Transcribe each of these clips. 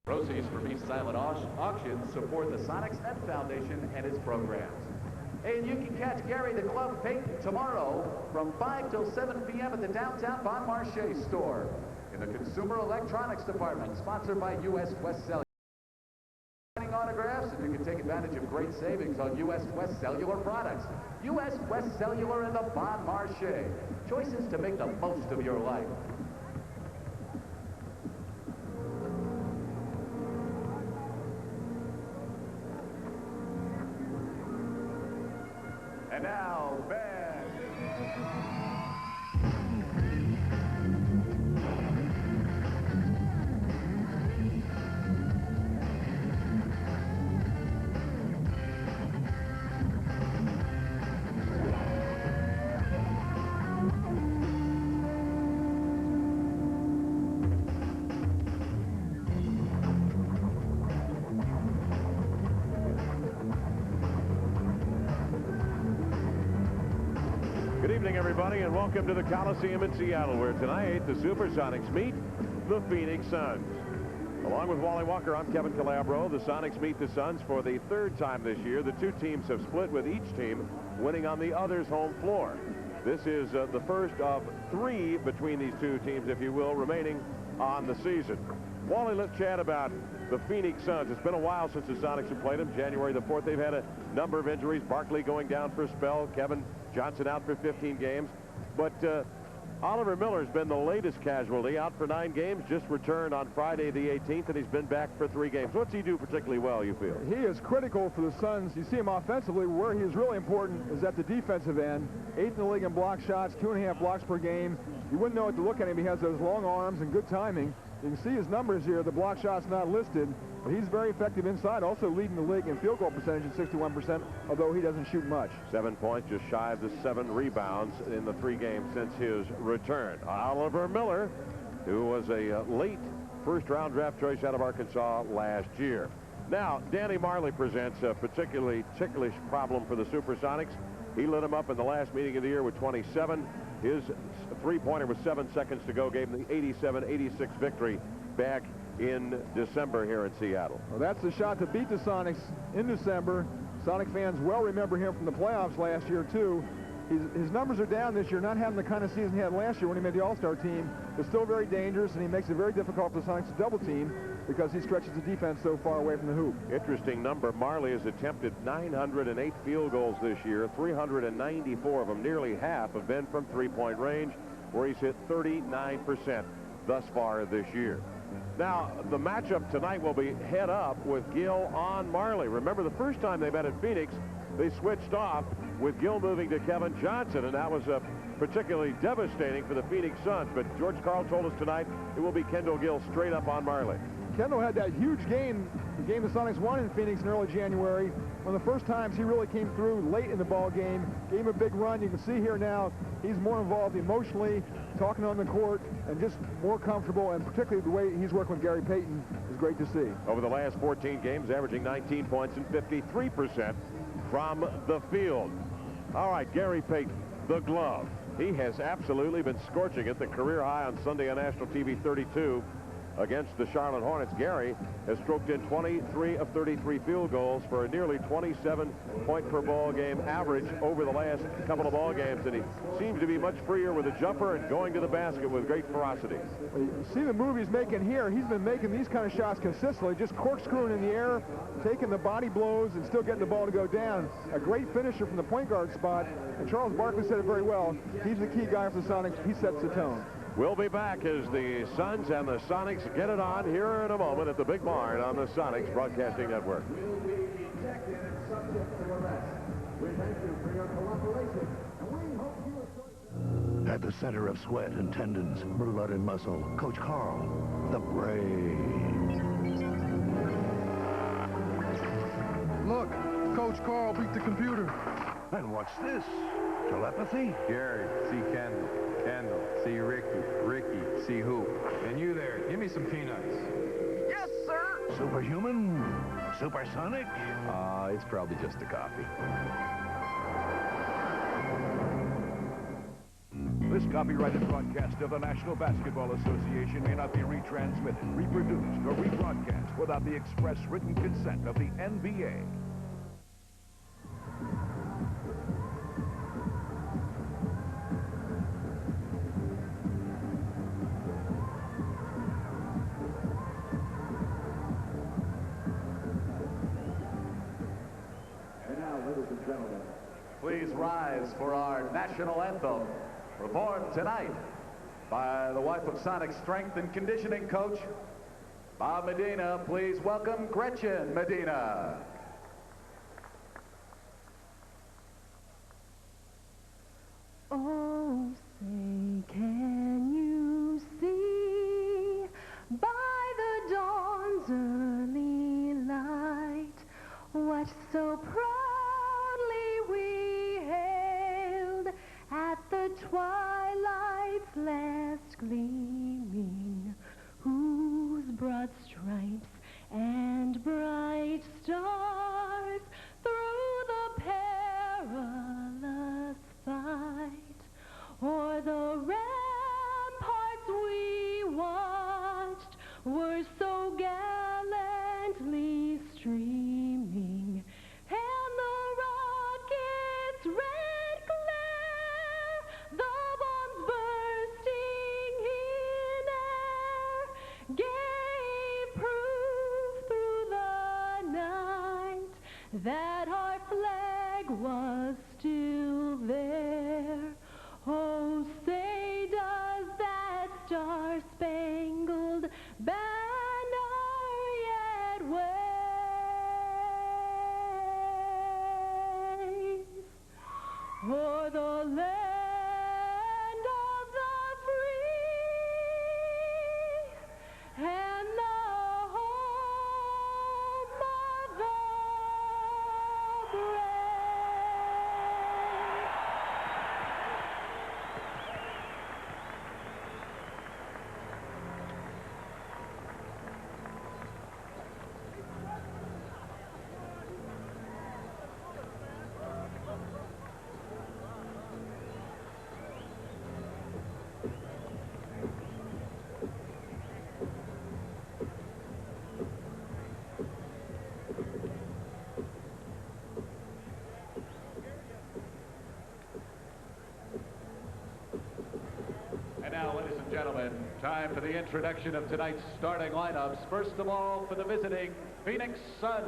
Proceeds from each silent auction support the Sonics Net Foundation and its programs. And you can catch Gary the Glove Payton tomorrow from 5 till 7 p.m. at the downtown Bon Marché store in the Consumer Electronics Department, sponsored by U.S. West Cellular. Autographs, and you can take advantage of great savings on U.S. West Cellular products. U.S. West Cellular in the Bon Marché. Choices to make the most of your life. And now, Ben. Good evening, everybody, and welcome to the Coliseum in Seattle, where tonight the Supersonics meet the Phoenix Suns. Along with Wally Walker, I'm Kevin Calabro. The Sonics meet the Suns for the third time this year. The two teams have split, with each team winning on the other's home floor. This is the first of three between these two teams, if you will, remaining on the season. Wally, let's chat about the Phoenix Suns. It's been a while since the Sonics have played them. January the 4th, they've had a number of injuries. Barkley going down for a spell. Kevin Johnson out for 15 games. But Oliver Miller's been the latest casualty, out for 9 games, just returned on Friday the 18th, and he's been back for 3 games. What's he do particularly well, you feel? He is critical for the Suns. You see him offensively. Where he is really important is at the defensive end. 8th in the league in block shots, 2.5 blocks per game. You wouldn't know it to look at him. He has those long arms and good timing. You can see his numbers here. The block shot's not listed, but he's very effective inside, also leading the league in field goal percentage at 61%, although he doesn't shoot much. 7 points, just shy of the 7 rebounds in the 3 games since his return. Oliver Miller, who was a late first-round draft choice out of Arkansas last year. Now, Danny Marley presents a particularly ticklish problem for the Supersonics. He lit him up in the last meeting of the year with 27. His three-pointer with 7 seconds to go gave him the 87-86 victory back in December here in Seattle. Well, that's the shot to beat the Sonics in December. Sonic fans well remember him from the playoffs last year, too. His numbers are down this year, not having the kind of season he had last year when he made the All-Star team. But still very dangerous, and he makes it very difficult for the Sonics to double team because he stretches the defense so far away from the hoop. Interesting number. Marley has attempted 908 field goals this year. 394 of them, nearly half, have been from three-point range, where he's hit 39% thus far this year. Now, the matchup tonight will be head up with Gill on Marley. Remember, the first time they met at Phoenix, they switched off with Gill moving to Kevin Johnson, and that was particularly devastating for the Phoenix Suns. But George Karl told us tonight it will be Kendall Gill straight up on Marley. Kendall had that huge game, the game the Sonics won in Phoenix in early January. One of the first times he really came through late in the ball game, gave him a big run. You can see here now he's more involved emotionally, talking on the court, and just more comfortable, and particularly the way he's working with Gary Payton is great to see. Over the last 14 games, averaging 19 points and 53% from the field. All right, Gary Payton, the glove. He has absolutely been scorching it. The career high on Sunday on national TV, 32 against the Charlotte Hornets. Gary has stroked in 23 of 33 field goals for a nearly 27-point per ball game average over the last couple of ball games, and he seems to be much freer with a jumper and going to the basket with great ferocity. You see the move he's making here. He's been making these kind of shots consistently, just corkscrewing in the air, taking the body blows, and still getting the ball to go down. A great finisher from the point guard spot, and Charles Barkley said it very well. He's the key guy for the Sonics. He sets the tone. We'll be back as the Suns and the Sonics get it on here in a moment at the Big Barn on the Sonics Broadcasting Network. At the center of sweat and tendons, blood and muscle, Coach Karl, the brain. Look, Coach Karl beat the computer. And what's this? Telepathy? Gary, see Kendall. Kendall, see Ricky. Ricky, see who? And you there, give me some peanuts. Yes, sir. Superhuman? Supersonic? It's probably just the coffee. This copyrighted broadcast of the National Basketball Association may not be retransmitted, reproduced, or rebroadcast without the express written consent of the NBA. And now, ladies and gentlemen, please rise for our national anthem, performed tonight by the wife of Sonic strength and conditioning coach, Bob Medina. Please welcome Gretchen Medina. Oh, say, can you see by the dawn's early light what so proudly we hailed at the twilight's last gleaming, whose broad stripes and bright stars through the perilous fight o'er the ramparts we watched were so gallantly streaming, and the rocket's red glare, the bombs bursting in air, gave proof through the night that our flag was still there. Oh, say does that star-spangled banner yet wave o'er the land of the free and the home of the brave? And now, ladies and gentlemen, time for the introduction of tonight's starting lineups. First of all, for the visiting Phoenix Suns,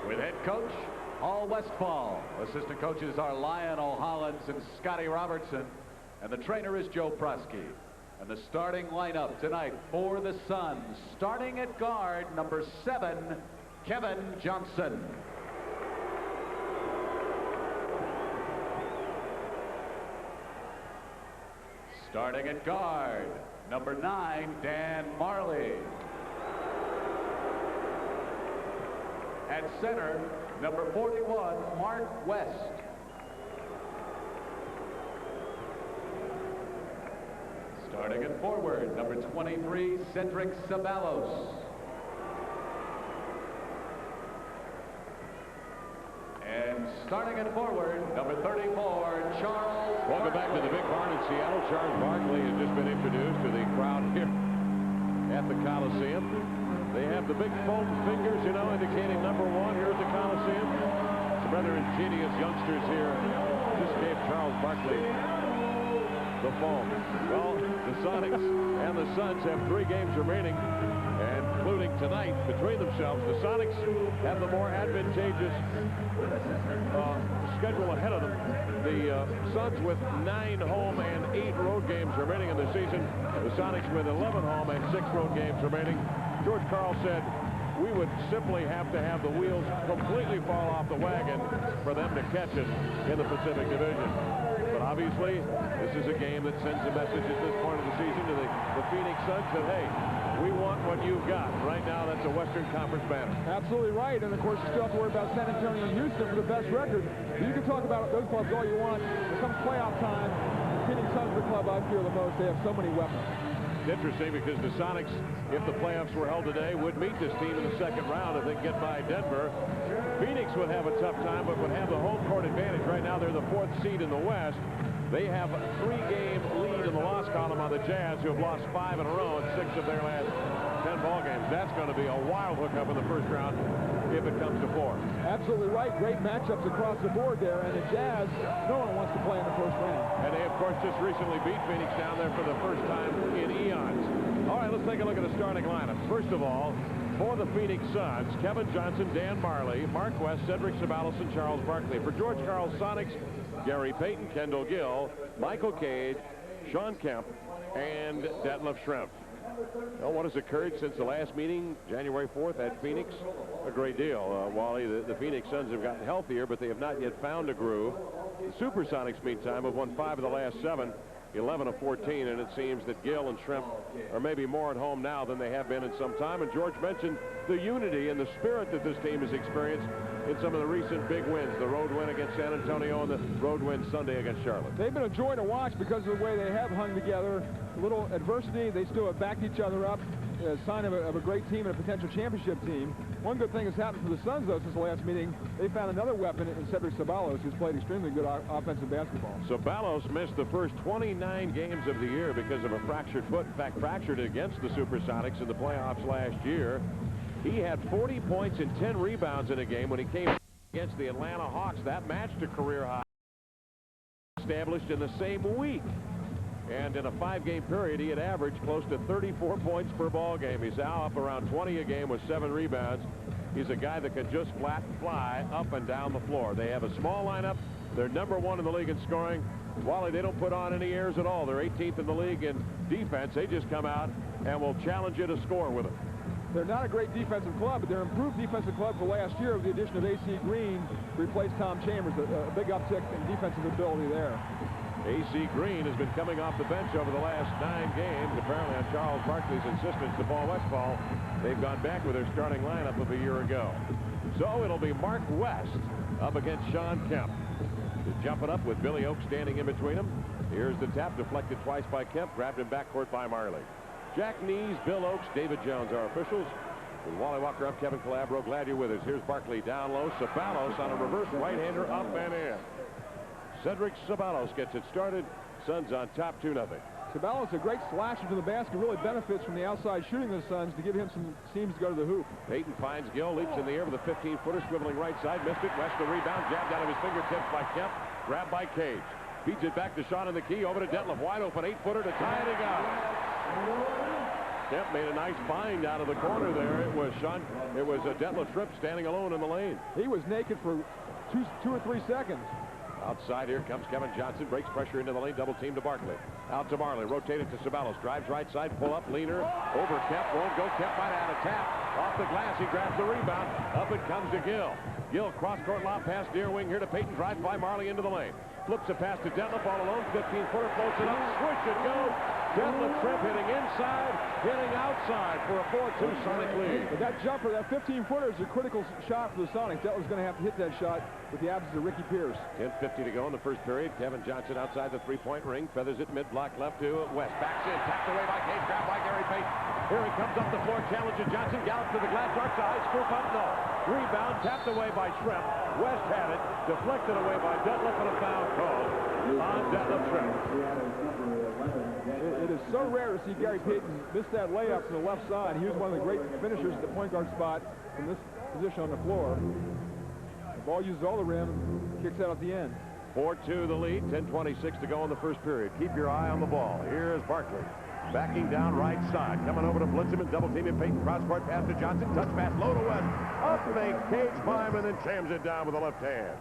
with head coach Paul Westphal. Assistant coaches are Lionel Hollins and Scotty Robertson, and the trainer is Joe Prusky. And the starting lineup tonight for the Suns, starting at guard, number 7, Kevin Johnson. Starting at guard, number 9, Dan Marley. At center, number 41, Mark West. Starting at forward, number 23, Cedric Ceballos. And starting at forward, number 34, Charles Welcome back to the Big Barn in Seattle. Charles Barkley has just been introduced to the crowd here at the Coliseum. They have the big foam fingers, you know, indicating number 1 here at the Coliseum. Some rather ingenious youngsters here just gave Charles Barkley the foam. Well, the Sonics and the Suns have 3 games remaining, and including tonight between themselves. The Sonics have the more advantageous schedule ahead of them. The Suns with 9 home and 8 road games remaining in the season. The Sonics with 11 home and 6 road games remaining. George Karl said, we would simply have to have the wheels completely fall off the wagon for them to catch it in the Pacific Division. But obviously, this is a game that sends a message at this point of the season to the Phoenix Suns that, hey, we want what you've got. Right now, that's a Western Conference banner. Absolutely right. And, of course, you still have to worry about San Antonio and Houston for the best record. You can talk about those clubs all you want. When it comes playoff time, the Phoenix Suns are the club I fear the most. They have so many weapons. It's interesting because the Sonics, if the playoffs were held today, would meet this team in the second round if they can get by Denver. Phoenix would have a tough time, but would have the home court advantage. Right now, they're the 4th seed in the West. They have a 3-game lead in the loss column on the Jazz, who have lost 5 in a row in 6 of their last 10 ball games. that's going to be a wild hookup in the first round if it comes to 4. Absolutely right. Great matchups across the board there. And the Jazz, no one wants to play in the first round. And they, of course, just recently beat Phoenix down there for the first time in eons. All right, let's take a look at the starting lineup. First of all, for the Phoenix Suns, Kevin Johnson, Dan Marley, Mark West, Cedric Ceballos, and Charles Barkley. For George Karl Sonics, Gary Payton, Kendall Gill, Michael Cage, Sean Kemp, and Detlef Schrempf. Well, what has occurred since the last meeting, January 4th at Phoenix? A great deal. Wally, the Phoenix Suns have gotten healthier, but they have not yet found a groove. The Supersonics, meantime, have won 5 of the last 7. 11 of 14, and it seems that Gill and Schrempf are maybe more at home now than they have been in some time. And George mentioned the unity and the spirit that this team has experienced in some of the recent big wins. The road win against San Antonio and the road win Sunday against Charlotte. They've been a joy to watch because of the way they have hung together. A little adversity, they still have backed each other up. A sign of a great team and a potential championship team. One good thing has happened for the Suns, though, since the last meeting. They found another weapon in Cedric Ceballos, who's played extremely good offensive basketball. Ceballos missed the first 29 games of the year because of a fractured foot. In fact, fractured it against the Supersonics in the playoffs last year. He had 40 points and 10 rebounds in a game when he came against the Atlanta Hawks. That matched a career high established in the same week. And in a 5-game period, he had averaged close to 34 points per ball game. He's now up around 20 a game with 7 rebounds. He's a guy that can just flat fly up and down the floor. They have a small lineup. They're #1 in the league in scoring. Wally, they don't put on any airs at all. They're 18th in the league in defense. They just come out and will challenge you to score with them. They're not a great defensive club, but they're an improved defensive club for last year with the addition of A.C. Green to replace Tom Chambers. A big uptick in defensive ability there. A.C. Green has been coming off the bench over the last 9 games. Apparently on Charles Barkley's insistence to Paul Westphal, they've gone back with their starting lineup of a year ago. So it'll be Mark West up against Sean Kemp. To jump it up with Billy Oak standing in between them. Here's the tap, deflected twice by Kemp, grabbed in backcourt by Marley. Jack Nees, Bill Oakes, David Jones are officials. With Wally Walker, I'm Kevin Calabro. Glad you're with us. Here's Barkley down low. Ceballos on a reverse right-hander up and in. Cedric Ceballos gets it started. Suns on top 2-0. Ceballos, a great slasher to the basket, really benefits from the outside shooting of the Suns to give him some seams to go to the hoop. Payton finds Gill, leaps in the air with a 15-footer, swiveling right side, missed it. West the rebound, jabbed out of his fingertips by Kemp, grabbed by Cage. Feeds it back to Sean in the key, over to Detlef, wide open 8-footer to tie it again. Kemp made a nice find out of the corner there. It was Detlef Schrempf standing alone in the lane. He was naked for two or three seconds. Outside here comes Kevin Johnson, breaks pressure into the lane, double team to Barkley. Out to Marley, rotated to Ceballos, drives right side, pull up, leaner, over Kemp, won't go, Kemp might add a tap. Off the glass, he grabs the rebound, up it comes to Gill. Gill cross-court lob pass, near wing here to Payton, drives by Marley into the lane. Flips a pass to Detlef, all alone, 15-footer, floats it up, swish it goes. Detlef Schrempf hitting inside, hitting outside for a 4-2 Sonic lead. But that jumper, that 15-footer is a critical shot for the Sonics. Detlef's going to have to hit that shot with the absence of Ricky Pierce. 10:50 to go in the first period. Kevin Johnson outside the three-point ring, feathers it mid-block left to West. Backs in, tapped away by Cage, grabbed by Gary Payton. Here he comes up the floor, challenges Johnson, gallops to the glass, dark side, scoop up, no. Rebound, tapped away by Schrempf. West had it, deflected away by Detlef, and a foul call on Detlef Schrempf. It is so rare to see Gary Payton miss that layup from the left side. He was one of the great finishers at the point guard spot from this position on the floor. The ball uses all the rim, kicks out at the end. 4-2 the lead, 10:26 to go in the first period. Keep your eye on the ball. Here's Barkley. Backing down right side, coming over to Blitzman, double teaming Payton, cross-court pass to Johnson, touch pass, low to West. Up they Cage by him and then jams it down with the left hand.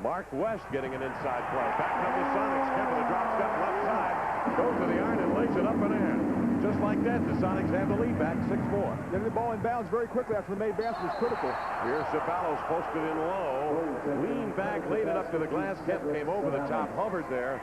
Mark West getting an inside play. Back up the Sonics, Kemp with a drop step left side. Goes to the iron and lays it up and in. Just like that, the Sonics have the lead back 6-4. Getting the ball in bounds very quickly after the made basket is critical. Here's Ceballos posted in low. Leaned back, laid it up to the glass. Kemp came over the top, hovered there.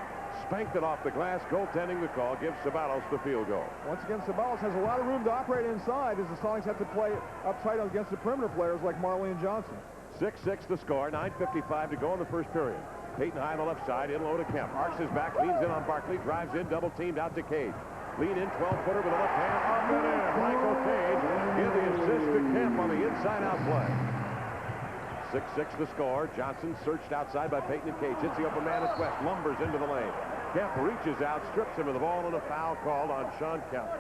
Spanked it off the glass. Goaltending the call. Gives Ceballos the field goal. Once again, Ceballos has a lot of room to operate inside as the Sonics have to play up tight against the perimeter players like Marley and Johnson. 6-6 the score. 9:55 to go in the first period. Payton high on the left side, in low to Kemp. Arcs his back, leans in on Barkley, drives in, double teamed out to Cage. Lean in, 12-footer with a left hand, up and in. Michael Cage give the assist to Kemp on the inside-out play. 6-6 the score. Johnson searched outside by Payton and Cage. Hits the open man, it's West, lumbers into the lane. Kemp reaches out, strips him of the ball, and a foul called on Sean Kemp.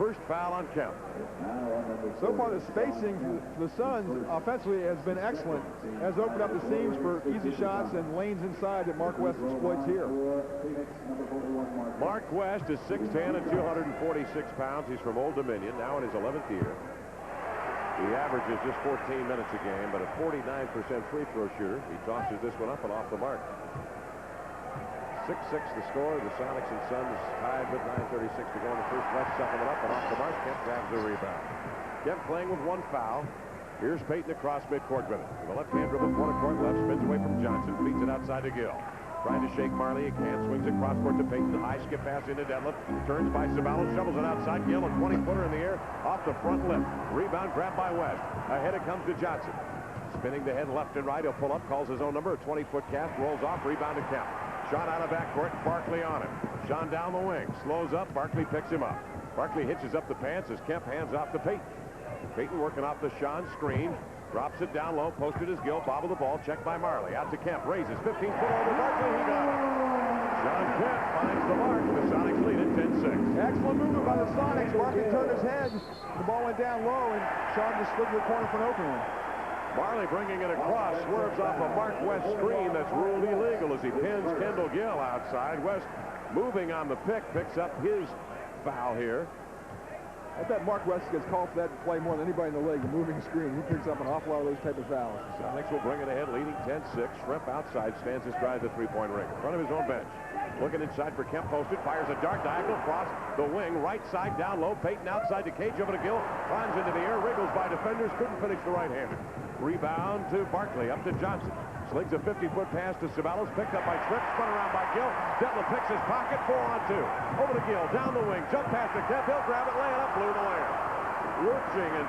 first foul on Kemp. So far, the spacing for the Suns offensively has been excellent. Has opened up the seams for easy shots and lanes inside that Mark West exploits here. Mark West is 6'10" and 246 pounds. He's from Old Dominion, now in his 11th year. He averages just 14 minutes a game, but a 49% free throw shooter. He tosses this one up and off the mark. 6-6 the score. The Sonics and Suns tied with 9:36 to go in the first. West sucking it up and off the mark. Kemp grabs the rebound. Kemp playing with one foul. Here's Payton across midcourt with it. With the left-hand dribble, corner court left, spins away from Johnson, feeds it outside to Gill. Trying to shake Marley, he can't. Swings it cross court to Payton. High skip pass into Detlef. Turns by Ceballos, shovels it outside. Gill, a 20-footer in the air off the front lip. Rebound grabbed by West. Ahead it comes to Johnson. Spinning the head left and right. He'll pull up, calls his own number. A 20-foot cast, rolls off, rebound to Kemp. Shot out of backcourt, Barkley on him. Sean down the wing, slows up, Barkley picks him up. Barkley hitches up the pants as Kemp hands off to Payton. Payton working off the Sean screen. Drops it down low, posted his Gill, bobble the ball, checked by Marley. Out to Kemp, raises, 15-foot over Barkley, he got it. Sean Kemp finds the mark. The Sonics lead at 10-6. Excellent movement by the Sonics. Barkley turned his head. The ball went down low, and Sean just slid to the corner for an open one. Marley bringing it across, swerves off a Mark West screen that's ruled illegal as he pins Kendall Gill outside. West moving on the pick, picks up his foul here. I bet Mark West gets called for that play more than anybody in the league, the moving screen. He picks up an awful lot of those type of fouls. Sonics will bring it ahead, leading 10-6. Shrimp outside, stands his stride at the three-point ring. In front of his own bench. Looking inside for Kemp, posted, fires a dart diagonal across the wing, right side down low. Payton outside to Cage, over to Gill, climbs into the air, wriggles by defenders, couldn't finish the right-hander. Rebound to Barkley, up to Johnson. Slings a 50-foot pass to Ceballos, picked up by Shrimp, spun around by Gill. Detlef picks his pocket, 4-on-2. Over to Gill, down the wing, jump pass to Kemp, he'll grab it, lay it up, blew the lane. Lurching and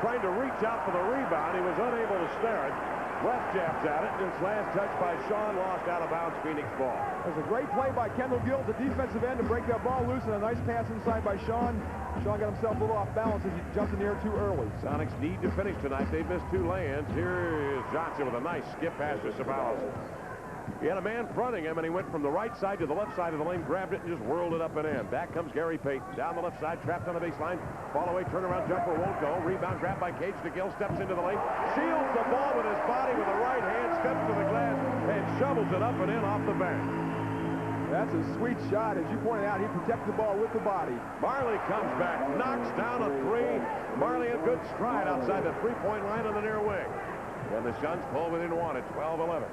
trying to reach out for the rebound. He was unable to snare it. West jabs at it, and it's last touch by Sean, lost out of bounds, Phoenix ball. There's a great play by Kendall Gill at the defensive end to break that ball loose, and a nice pass inside by Sean. Sean got himself a little off balance as he jumped in the air too early. Sonics need to finish tonight. They've missed 2 lay-ins. Here is Johnson with a nice skip pass to Ceballos. He had a man fronting him, and he went from the right side to the left side of the lane, grabbed it, and just whirled it up and in. Back comes Gary Payton. Down the left side, trapped on the baseline. Fall away, turnaround jumper won't go. Rebound grabbed by Cage. DeGill steps into the lane. Shields the ball with his body with the right hand, steps to the glass, and shovels it up and in off the bank. That's a sweet shot. As you pointed out, he protected the ball with the body. Marley comes back, knocks down a 3. Marley a good stride outside the three-point line on the near wing. And the Suns pull within 1 at 12-11.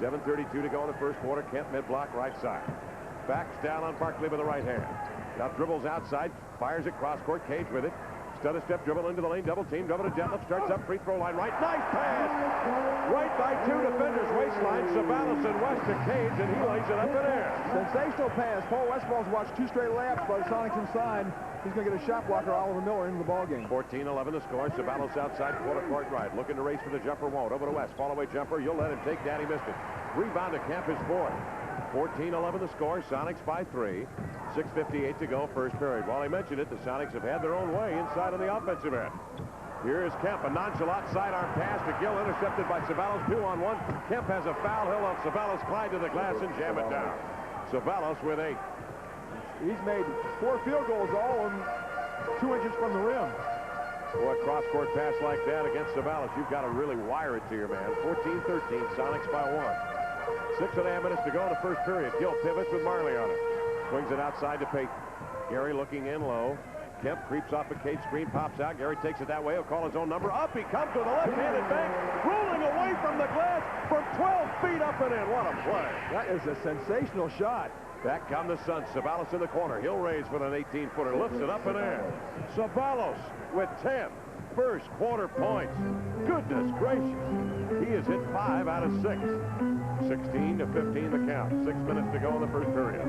7:32 to go in the first quarter. Kemp mid-block right side. Backs down on Barkley with the right hand. Now dribbles outside, fires it cross-court. Cage with it. Stutter step dribble into the lane, double team, double to Detlef, starts up free throw line right. Nice pass! Right by 2 defenders, waistline. Ceballos and West to Cage, and he lays it up in air. Sensational pass. Paul Westfall's watched 2 straight laps by the Sonics inside. He's going to get a shot blocker, Oliver Miller, into the ballgame. 14-11 the score. Ceballos outside, quarter court right. Looking to race for the jumper, won't. Over to West, fall away jumper. You'll let him take that. He missed it. Rebound to Kemp is 4. 14-11 the score. Sonics by 3. 6:58 to go, first period. While I mentioned it, the Sonics have had their own way inside on the offensive end. Here is Kemp, a nonchalant sidearm pass to Gill, intercepted by Ceballos, 2-on-1. Kemp has a foul. He'll have Ceballos glide to the glass and jam it down. Ceballos with 8. He's made 4 field goals, all of them 2 inches from the rim. Boy, a cross-court pass like that against Ceballos, you've got to really wire it to your man. 14-13, Sonics by 1. 6.5 minutes to go in the first period. Gill pivots with Marley on it. Swings it outside to Payton. Gary looking in low. Kemp creeps off a Cage screen, pops out. Gary takes it that way. He'll call his own number. Up he comes with a left-handed bank, rolling away from the glass from 12 feet up and in. What a play. That is a sensational shot. Back come the Suns. Ceballos in the corner. He'll raise with an 18-footer. Lifts it up and in. Ceballos with 10 first quarter points. Goodness gracious. He has hit 5 out of 6. 16-15 the count. 6 minutes to go in the first period.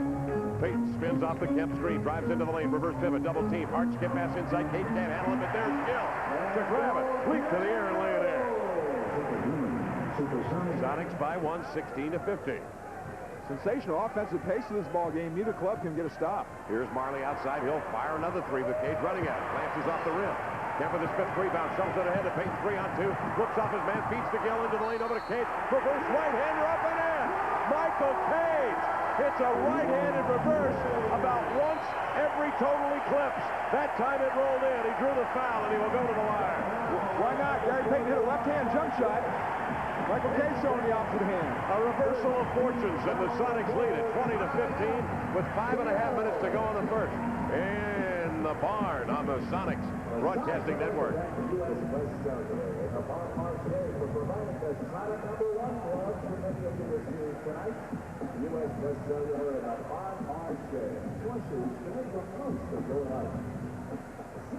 Payton spins off the Kemp screen, drives into the lane, reverse pivot, double team, hard skip pass inside. Cage can't handle it, but there's Gill to grab it, leap to the air and lay it in. Sonics by 1, 16-15. Sensational offensive pace to this ball game. Neither club can get a stop. Here's Marley outside. He'll fire another 3, but Cage running at it. Glances off the rim. Kemp with his 5th rebound, shovels it ahead to Payton, 3-on-2. Looks off his man, feeds to Gill into the lane, over to Cage. Reverse right-hander up and in. Michael Cage It's a right-handed reverse about once every total eclipse. That time it rolled in. He drew the foul, and he will go to the line. Why not? Gary Payton hit a left-hand jump shot. Michael Kay showing the opposite hand. A reversal of fortunes, and the Sonics lead it 20-15 with 5.5 minutes to go in the first. In the barn on the Sonics Broadcasting Network.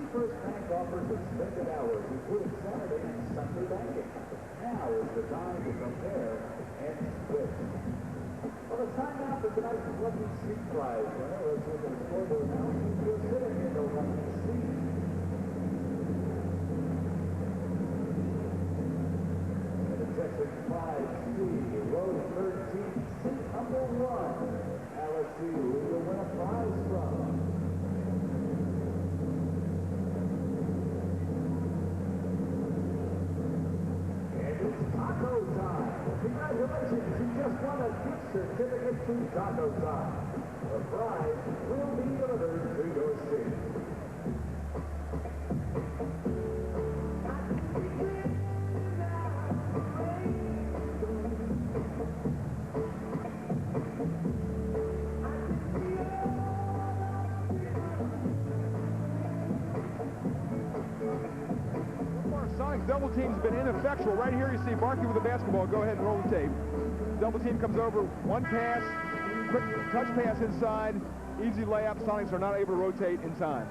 First Bank offers extended hours, including Saturday and Sunday banking. Now is the time to compare and switch. Well, the time now for tonight's Lucky Seat Prize winner. Let's look at the scoreboard now. You're sitting in the lucky seat. And the Texas 5C, row 13, seat number 1. Now let's see who you'll win a prize from. Taco Time. Congratulations, you just won a gift certificate to Taco Time. The prize will be delivered to your seat. Sonics double team's been ineffectual. Right here you see Barkley with the basketball. Go ahead and roll the tape. Double team comes over, one pass, quick touch pass inside, easy layup. Sonics are not able to rotate in time.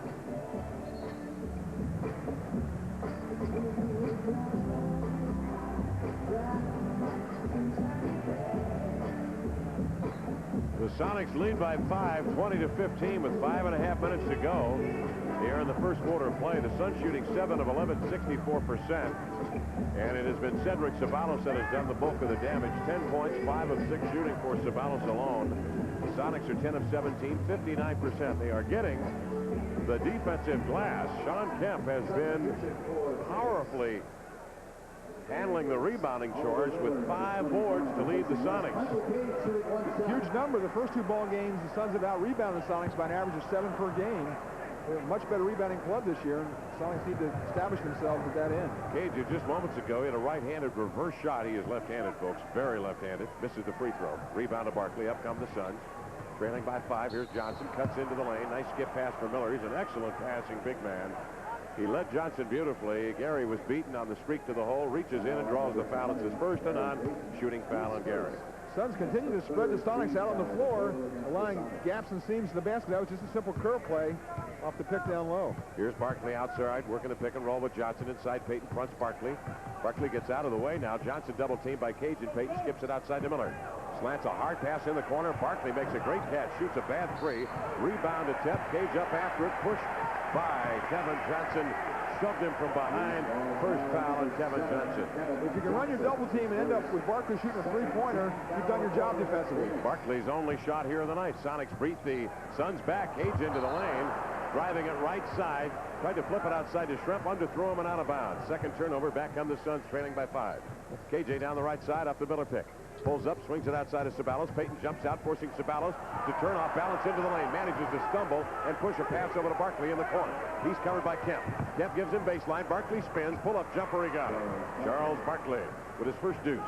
The Sonics lead by 5, 20-15 with 5.5 minutes to go. Here in the first quarter of play, the Suns shooting 7 of 11, 64%. And it has been Cedric Ceballos that has done the bulk of the damage. 10 points, 5 of 6 shooting for Ceballos alone. The Sonics are 10 of 17, 59%. They are getting the defensive glass. Sean Kemp has been powerfully handling the rebounding chores with 5 boards to lead the Sonics. Huge number. The first 2 ball games, the Suns have out-rebounded the Sonics by an average of 7 per game. They're a much better rebounding club this year, and Sonics need to establish themselves at that end. Cage, just moments ago, he had a right-handed reverse shot. He is left-handed, folks. Very left-handed. Misses the free throw. Rebound to Barkley. Up come the Suns. Trailing by 5. Here's Johnson. Cuts into the lane. Nice skip pass for Miller. He's an excellent passing big man. He led Johnson beautifully. Gary was beaten on the streak to the hole. Reaches in and draws the foul. It's his first and on-shooting foul on Gary. Suns continue to spread the Sonics out on the floor, allowing gaps and seams to the basket. That was just a simple curl play off the pick down low. Here's Barkley outside, working the pick and roll with Johnson inside. Payton fronts Barkley. Barkley gets out of the way now. Johnson double teamed by Cage, and Payton skips it outside to Miller. Slants a hard pass in the corner. Barkley makes a great catch, shoots a bad 3. Rebound attempt. Cage up after it. Pushed by Kevin Johnson. Shoved him from behind. First foul on Kevin Johnson. If you can run your double team and end up with Barkley shooting a 3-pointer, you've done your job defensively. Barkley's only shot here of the night. Sonics beat the Suns back. Cage into the lane. Driving it right side. Tried to flip it outside to Shrimp. Underthrew him and out of bounds. Second turnover. Back come the Suns, trailing by 5. KJ down the right side. Up the Miller pick. Pulls up, swings it outside of Ceballos. Payton jumps out, forcing Ceballos to turn off balance into the lane. Manages to stumble and push a pass over to Barkley in the corner. He's covered by Kemp. Kemp gives him baseline. Barkley spins. Pull-up jumper. He got it. Charles Barkley with his first deuce.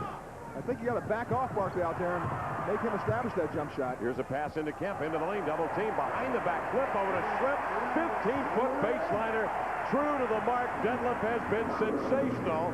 I think you got to back off Barkley out there and make him establish that jump shot. Here's a pass into Kemp, into the lane, double team, behind the back, flip over to Shrimp, 15-foot baseliner, true to the mark. Detlef has been sensational,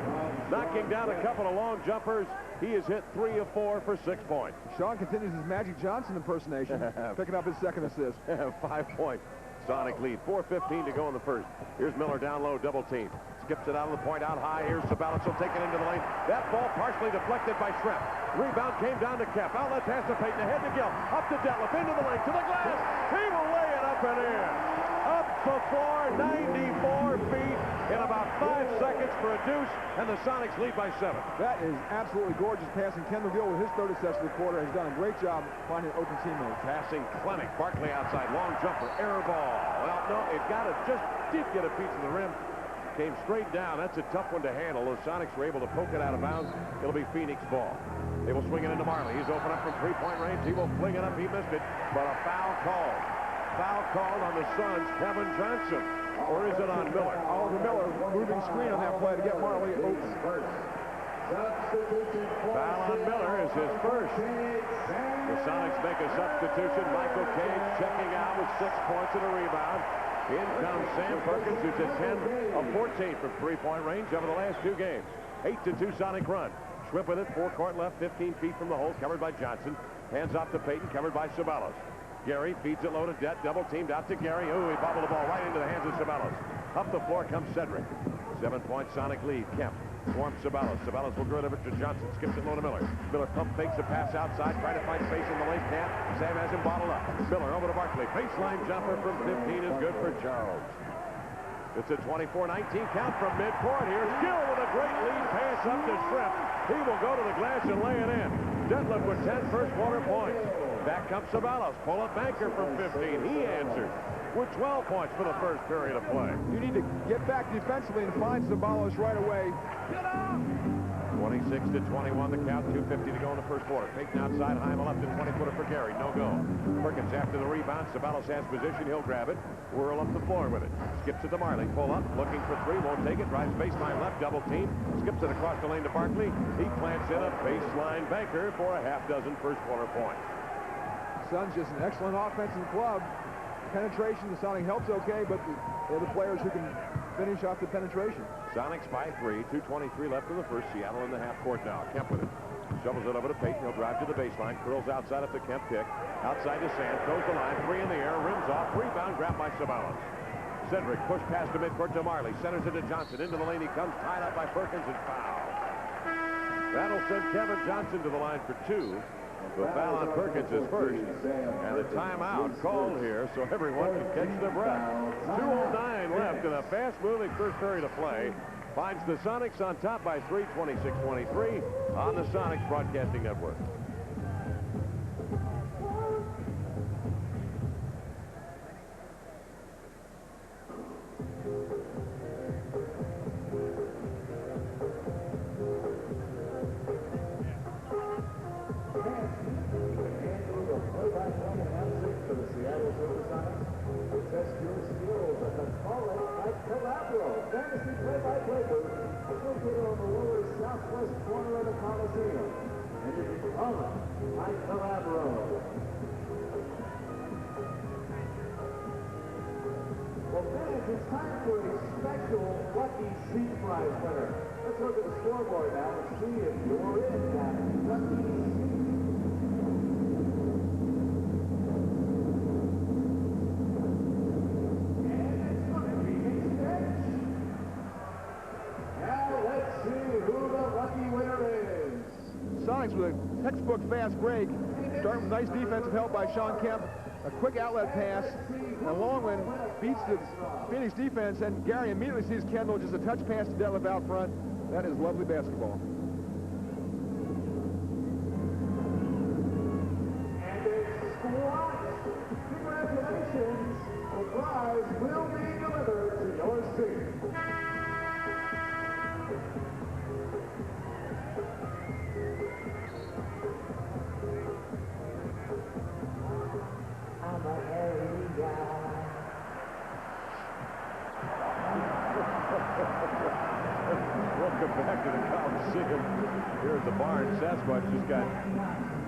knocking down a couple of long jumpers. He has hit 3 of 4 for 6 points. Sean continues his Magic Johnson impersonation, picking up his second assist. 5-point Sonic lead, 4:15 to go in the first. Here's Miller down low, double team. Skips it out of the point, out high. Here's Ceballos, will take it into the lane. That ball partially deflected by Shrimp. Rebound came down to Kemp. Outlet pass to Payton, ahead to Gill. Up to Detlef, into the lane, to the glass. He will lay it up and in. Up the floor, 94 feet in about 5 seconds for a deuce, and the Sonics lead by 7. That is absolutely gorgeous passing. Kendall Gill with his third assist of the quarter has done a great job finding open teammates. Passing clinic. Barkley outside, long jumper, air ball. Well, no, it got it, just did get a piece of the rim. Came straight down. That's a tough one to handle. The Sonics were able to poke it out of bounds. It'll be Phoenix ball. They will swing it into Marley. He's open up from three-point range. He will fling it up. He missed it, but a foul called. Foul called on the Suns, Kevin Johnson. Or is it on Miller? Oliver Miller moving screen on that play to get Marley open. Foul on Miller is his first. The Sonics make a substitution. Michael Cage checking out with 6 points and a rebound. In comes Sam Perkins, who's at 10 of 14 from three-point range over the last 2 games. 8-2 Sonic run. Schwimp with it, forecourt left, 15 feet from the hole, covered by Johnson. Hands off to Payton, covered by Ceballos. Gary feeds it low to Det, double teamed out to Gary. Ooh, he bobbled the ball right into the hands of Ceballos. Up the floor comes Cedric. 7-point Sonic lead. Kemp forms Ceballos. Ceballos will get it to Johnson. Skips it low to Miller. Miller pump fakes a pass outside, trying to find space in the lane. Can't. Sam has him bottled up. Miller over to Barkley. Baseline jumper from 15 is good for Charles. It's a 24-19 count from midcourt. Here's Gill with a great lead pass up to Shrimp. He will go to the glass and lay it in. Detlef with 10 first-quarter points. Back comes Ceballos. Pull-up banker from 15. He answers with 12 points for the first period of play. You need to get back defensively and find Ceballos right away. 26-21 the count. 2:50 to go in the first quarter. Payton outside, high on the left, and 20-footer for Gary. No go. Perkins after the rebound. Ceballos has position. He'll grab it. Whirl up the floor with it. Skips it to Marley. Pull up. Looking for 3. Won't take it. Drives baseline left. Double team. Skips it across the lane to Barkley. He plants in a baseline banker for a half-dozen first-quarter points. Suns just an excellent offensive club. Penetration, the Sonic helps okay, but they're the players who can finish off the penetration. Sonics by 3. 2:23 left in the first. Seattle in the half court now. Kemp with it. Shovels it over to Payton. He'll drive to the baseline. Curls outside at the Kemp pick. Outside to Sand. Throws the line. 3 in the air. Rims off. Rebound grabbed by Ceballos. Cedric push pass to midcourt to Marley. Centers it to Johnson. Into the lane he comes. Tied up by Perkins and foul. That'll send Kevin Johnson to the line for 2. The foul on Perkins is first, and the timeout called here so everyone can catch their breath. 2:09 left in a fast-moving first period of play. Finds the Sonics on top by 3, 26-23 on the Sonics Broadcasting Network. Test your skills at the Call-It at Calabro Fantasy Play-by-Play booth located on the lower southwest corner of the Coliseum. And you can call it at Calabro. Well, fans, it's time for a special Lucky Seat Prize winner. Let's look at the scoreboard now and see if you're in that Lucky Seat. Sonics with a textbook fast break. Starting with nice defensive help by Sean Kemp. A quick outlet pass. And Longman beats the Phoenix defense. And Gary immediately sees Kendall. Just a touch pass to Detlef out front. That is lovely basketball. And it's squashed. Congratulations. The prize will be delivered to your seat. Welcome back to the Coliseum. Here at the barn. Sasquatch just got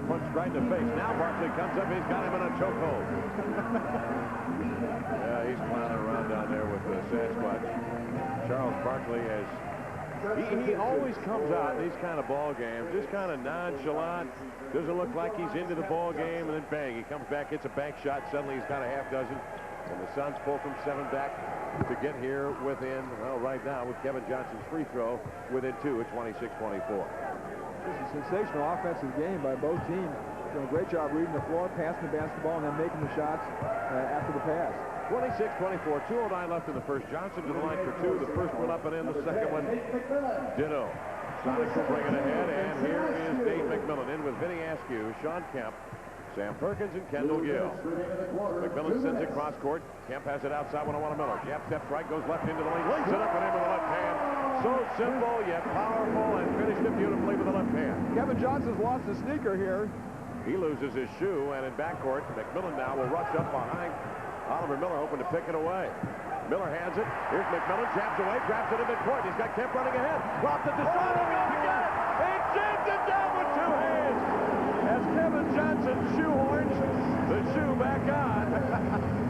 punched right in the face. Now Barkley comes up. He's got him in a chokehold. Yeah, he's clowning around down there with Sasquatch. Charles Barkley has... He always comes out in these kind of ball games, just kind of nonchalant. Doesn't look like he's into the ball game, and then bang, he comes back, hits a bank shot. Suddenly he's got a half dozen, and the Suns pull from 7 back to get here within, well, right now with Kevin Johnson's free throw, within 2 at 26-24. Just a sensational offensive game by both teams. Doing a great job reading the floor, passing the basketball, and then making the shots after the pass. 26-24, 2:09 left in the first. Johnson to the line for 2. The first one up and in, the second one ditto. Sonics will bring it ahead, and here is Dave McMillan in with Vinny Askew, Sean Kemp, Sam Perkins, and Kendall Gill. McMillan sends it cross court. Kemp has it outside 1-on-1 to Miller. Jab steps right, goes left into the lane, lays it up and into the left hand. So Simple yet powerful, and finished it beautifully with the left hand. Kevin Johnson's lost his sneaker here. He loses his shoe, and in backcourt, McMillan now will rush up behind Oliver Miller, hoping to pick it away. Miller has it. Here's McMillan, jabs away, grabs it in midcourt. He's got Kemp running ahead. Drops it to Sean. He goes to get it. He jams it down with two hands. As Kevin Johnson shoehorns the shoe back on,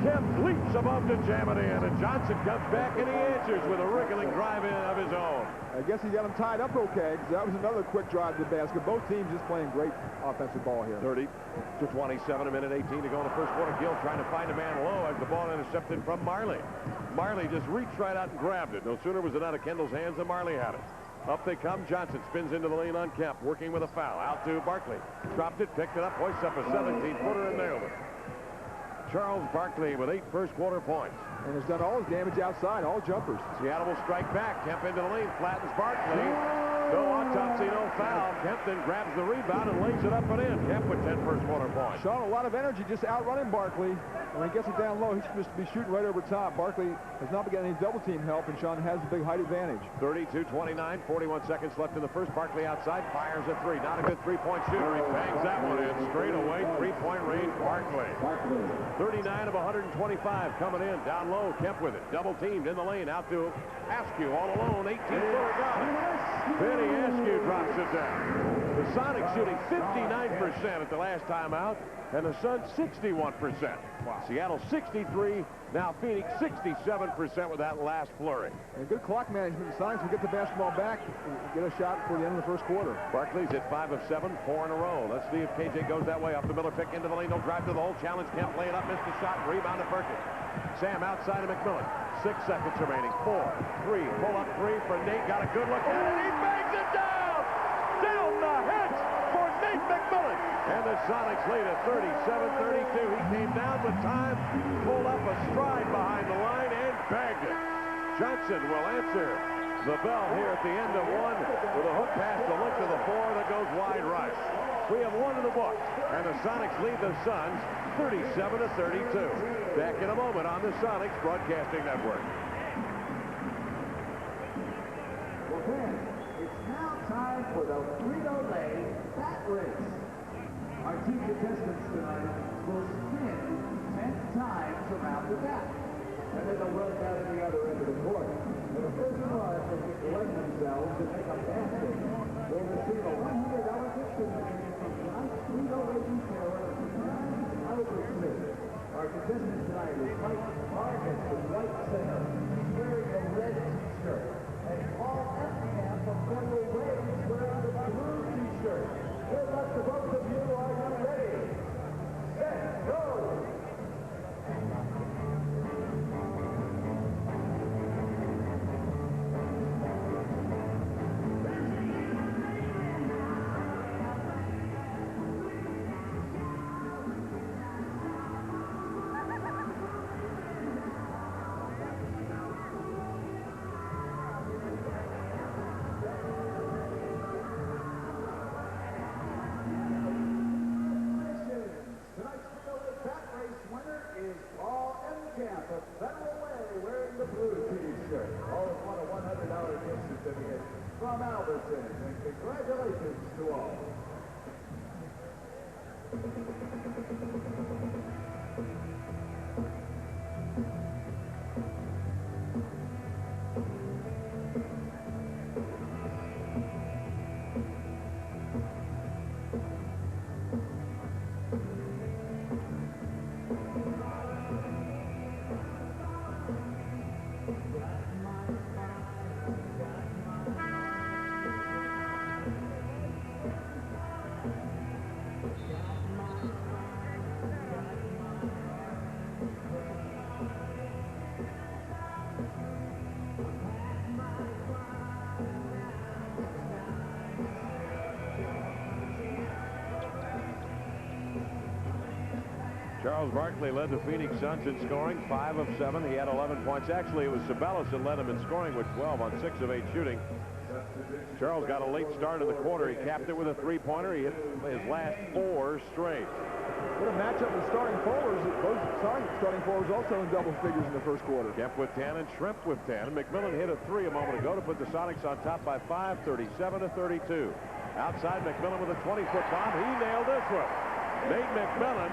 Kemp leaps above to jam it in, and Johnson comes back and he answers with a wriggling drive-in of his own. I guess he got him tied up okay, because that was another quick drive to the basket. Both teams just playing great offensive ball here. 30 to 27, a minute 18 to go in the first quarter. Gill trying to find a man low as the ball intercepted from Marley. Marley just reached right out and grabbed it. No sooner was it out of Kendall's hands than Marley had it. Up they come. Johnson spins into the lane on Kemp, working with a foul. Out to Barkley. Dropped it, picked it up, hoists up a 17-footer, and nailed it. Charles Barkley with 8 first-quarter points. And has done all his damage outside, all jumpers. Seattle will strike back. Kemp into the lane, flattens Barkley. No autopsy, no foul. Kemp then grabs the rebound and lays it up and in. Kemp with 10 first-quarter points. Sean, a lot of energy just outrunning Barkley. When he gets it down low, he's supposed to be shooting right over top. Barkley has not been getting any double-team help, and Sean has the big height advantage. 32-29, 41 seconds left in the first. Barkley outside, fires a three. Not a good three-point shooter. He bangs that one in. Straight away, three-point range, Barkley. 39 of 125 coming in. Down low, Kemp with it. Double-teamed in the lane. Out to Askew all alone. 18-footer got it. Benny Askew drops it down. The Sonics shooting 59% at the last time out, and the Suns 61%. Wow. Seattle 63, now Phoenix 67% with that last flurry. And good clock management. The Sonics will get the basketball back and get a shot before the end of the first quarter. Barkley's at 5 of 7, 4 in a row. Let's see if KJ goes that way. Up the Miller pick into the lane. Don't drive to the hole. Challenge Kemp. Lay it up. Missed the shot. Rebound to Perkins. Sam outside of McMillan. 6 seconds remaining. 4, 3. Pull up 3 for Nate. Got a good look at it. He bangs it down. Down the hedge for Nate McMillan. And the Sonics lead at 37-32. He came down with time, pulled up a stride behind the line, and bagged it. Johnson will answer the bell here at the end of one with a hook pass to look to the floor that goes wide right. We have one in the books, and the Sonics lead the Suns 37-32. Back in a moment on the Sonics Broadcasting Network. Well, then, it's now time for the Frito-Lay Bat Race. Our two contestants tonight will spin 10 times around the bat, and then they'll run down to the other end of the court. And the first one to collect themselves and make a basket will receive a $100 gift certificate from John's Frito-Lay retailer, Albert Smith. Our contestant tonight is Mike Vargas in right center. He's wearing a red t-shirt. And Paul Epstein from Federal Way is wearing the blue t-shirt. Good luck to both of you. Are you ready? Set, go! From Albertson, and congratulations to all. Charles Barkley led the Phoenix Suns in scoring, 5 of 7. He had 11 points. Actually, it was Sabelis that led him in scoring with 12 on 6 of 8 shooting. Charles got a late start in the quarter. He capped it with a three-pointer. He hit his last 4 straight. What a matchup with starting forwards. Both starting forwards also in double figures in the first quarter. Kemp with 10 and Shrimp with 10. McMillan hit a 3 a moment ago to put the Sonics on top by 5, 37-32. Outside, McMillan with a 20-foot bomb. He nailed this one. Nate McMillan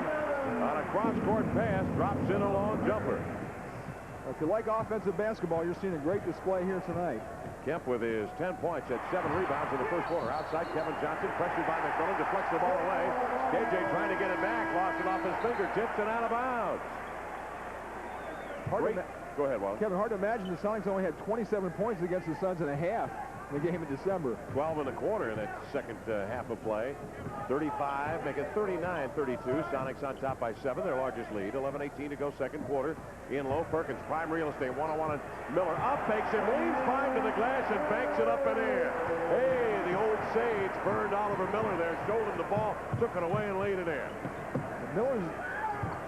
on a cross-court pass drops in a long jumper. If you like offensive basketball, you're seeing a great display here tonight. Kemp with his 10 points at 7 rebounds in the first quarter. Outside, Kevin Johnson pressured by McMillan, deflects the ball away. KJ trying to get it back, lost it off his fingertips and out of bounds. Go ahead, Wally. Kevin, hard to imagine the Sonics only had 27 points against the Suns in a half in the game in December. 12 in the quarter in that second half of play. 35, make it 39-32. Sonics on top by 7, their largest lead. 11-18 to go second quarter. In low, Perkins, prime real estate, one-on-one on Miller. Up, makes it, leans fine to the glass and banks it up and in. Hey, the old sage burned Oliver Miller there, showed him the ball, took it away and laid it in. Miller's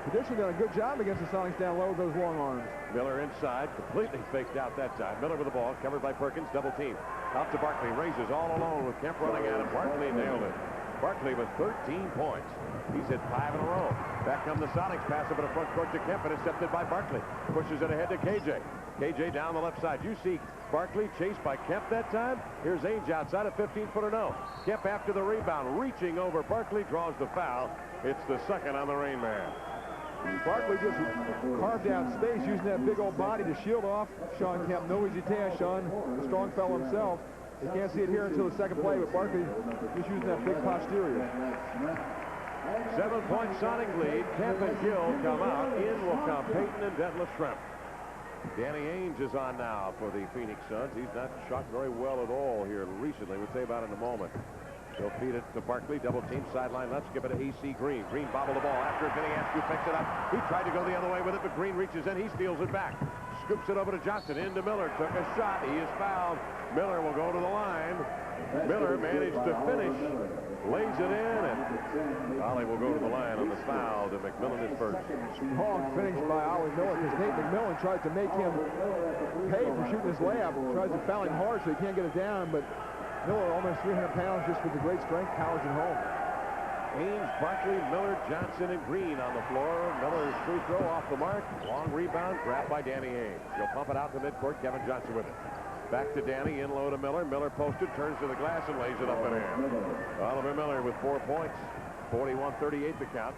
traditionally done a good job against the Sonics down low with those long arms. Miller inside, completely faked out that time. Miller with the ball, covered by Perkins, double team. Out to Barkley, raises all alone with Kemp running at him. Barkley nailed it. Barkley with 13 points. He's hit 5 in a row. Back come the Sonics, pass up in the front court to Kemp, intercepted by Barkley. Pushes it ahead to KJ. KJ down the left side. You see Barkley chased by Kemp that time. Here's Ainge outside, a 15-footer no. Kemp after the rebound, reaching over Barkley, draws the foul. It's the second on the Rain Man. Barkley just carved out space using that big old body to shield off Sean Kemp. No easy task. Sean, the strong fellow himself. You can't see it here until the second play, but Barkley just using that big posterior. 7-point Sonic lead. Kemp and Gill come out. In will come Payton and Detlef Schrempf. Danny Ainge is on now for the Phoenix Suns. He's not shot very well at all here recently. We'll say about it in a moment. He'll feed it to Barkley, double team, sideline left, skip it to AC Green. Green bobbled the ball after Vinny Askew picks it up. He tried to go the other way with it, but Green reaches in, he steals it back. Scoops it over to Johnson, into Miller, took a shot, he is fouled. Miller will go to the line. Miller managed to finish, lays it in, and Ollie will go to the line on the foul to McMillan is first. Long finish by Ollie Miller because Nate McMillan tries to make him pay for shooting his layup. Tries to foul him hard so he can't get it down, but Miller, almost 300 pounds, just with the great strength, powers it home. Ainge, Barkley, Miller, Johnson, and Green on the floor. Miller's free throw off the mark. Long rebound, grabbed by Danny Ainge. He'll pump it out to midcourt. Kevin Johnson with it. Back to Danny, in low to Miller. Miller posted, turns to the glass, and lays it up and in. Oliver Miller with 4 points. 41-38 the count.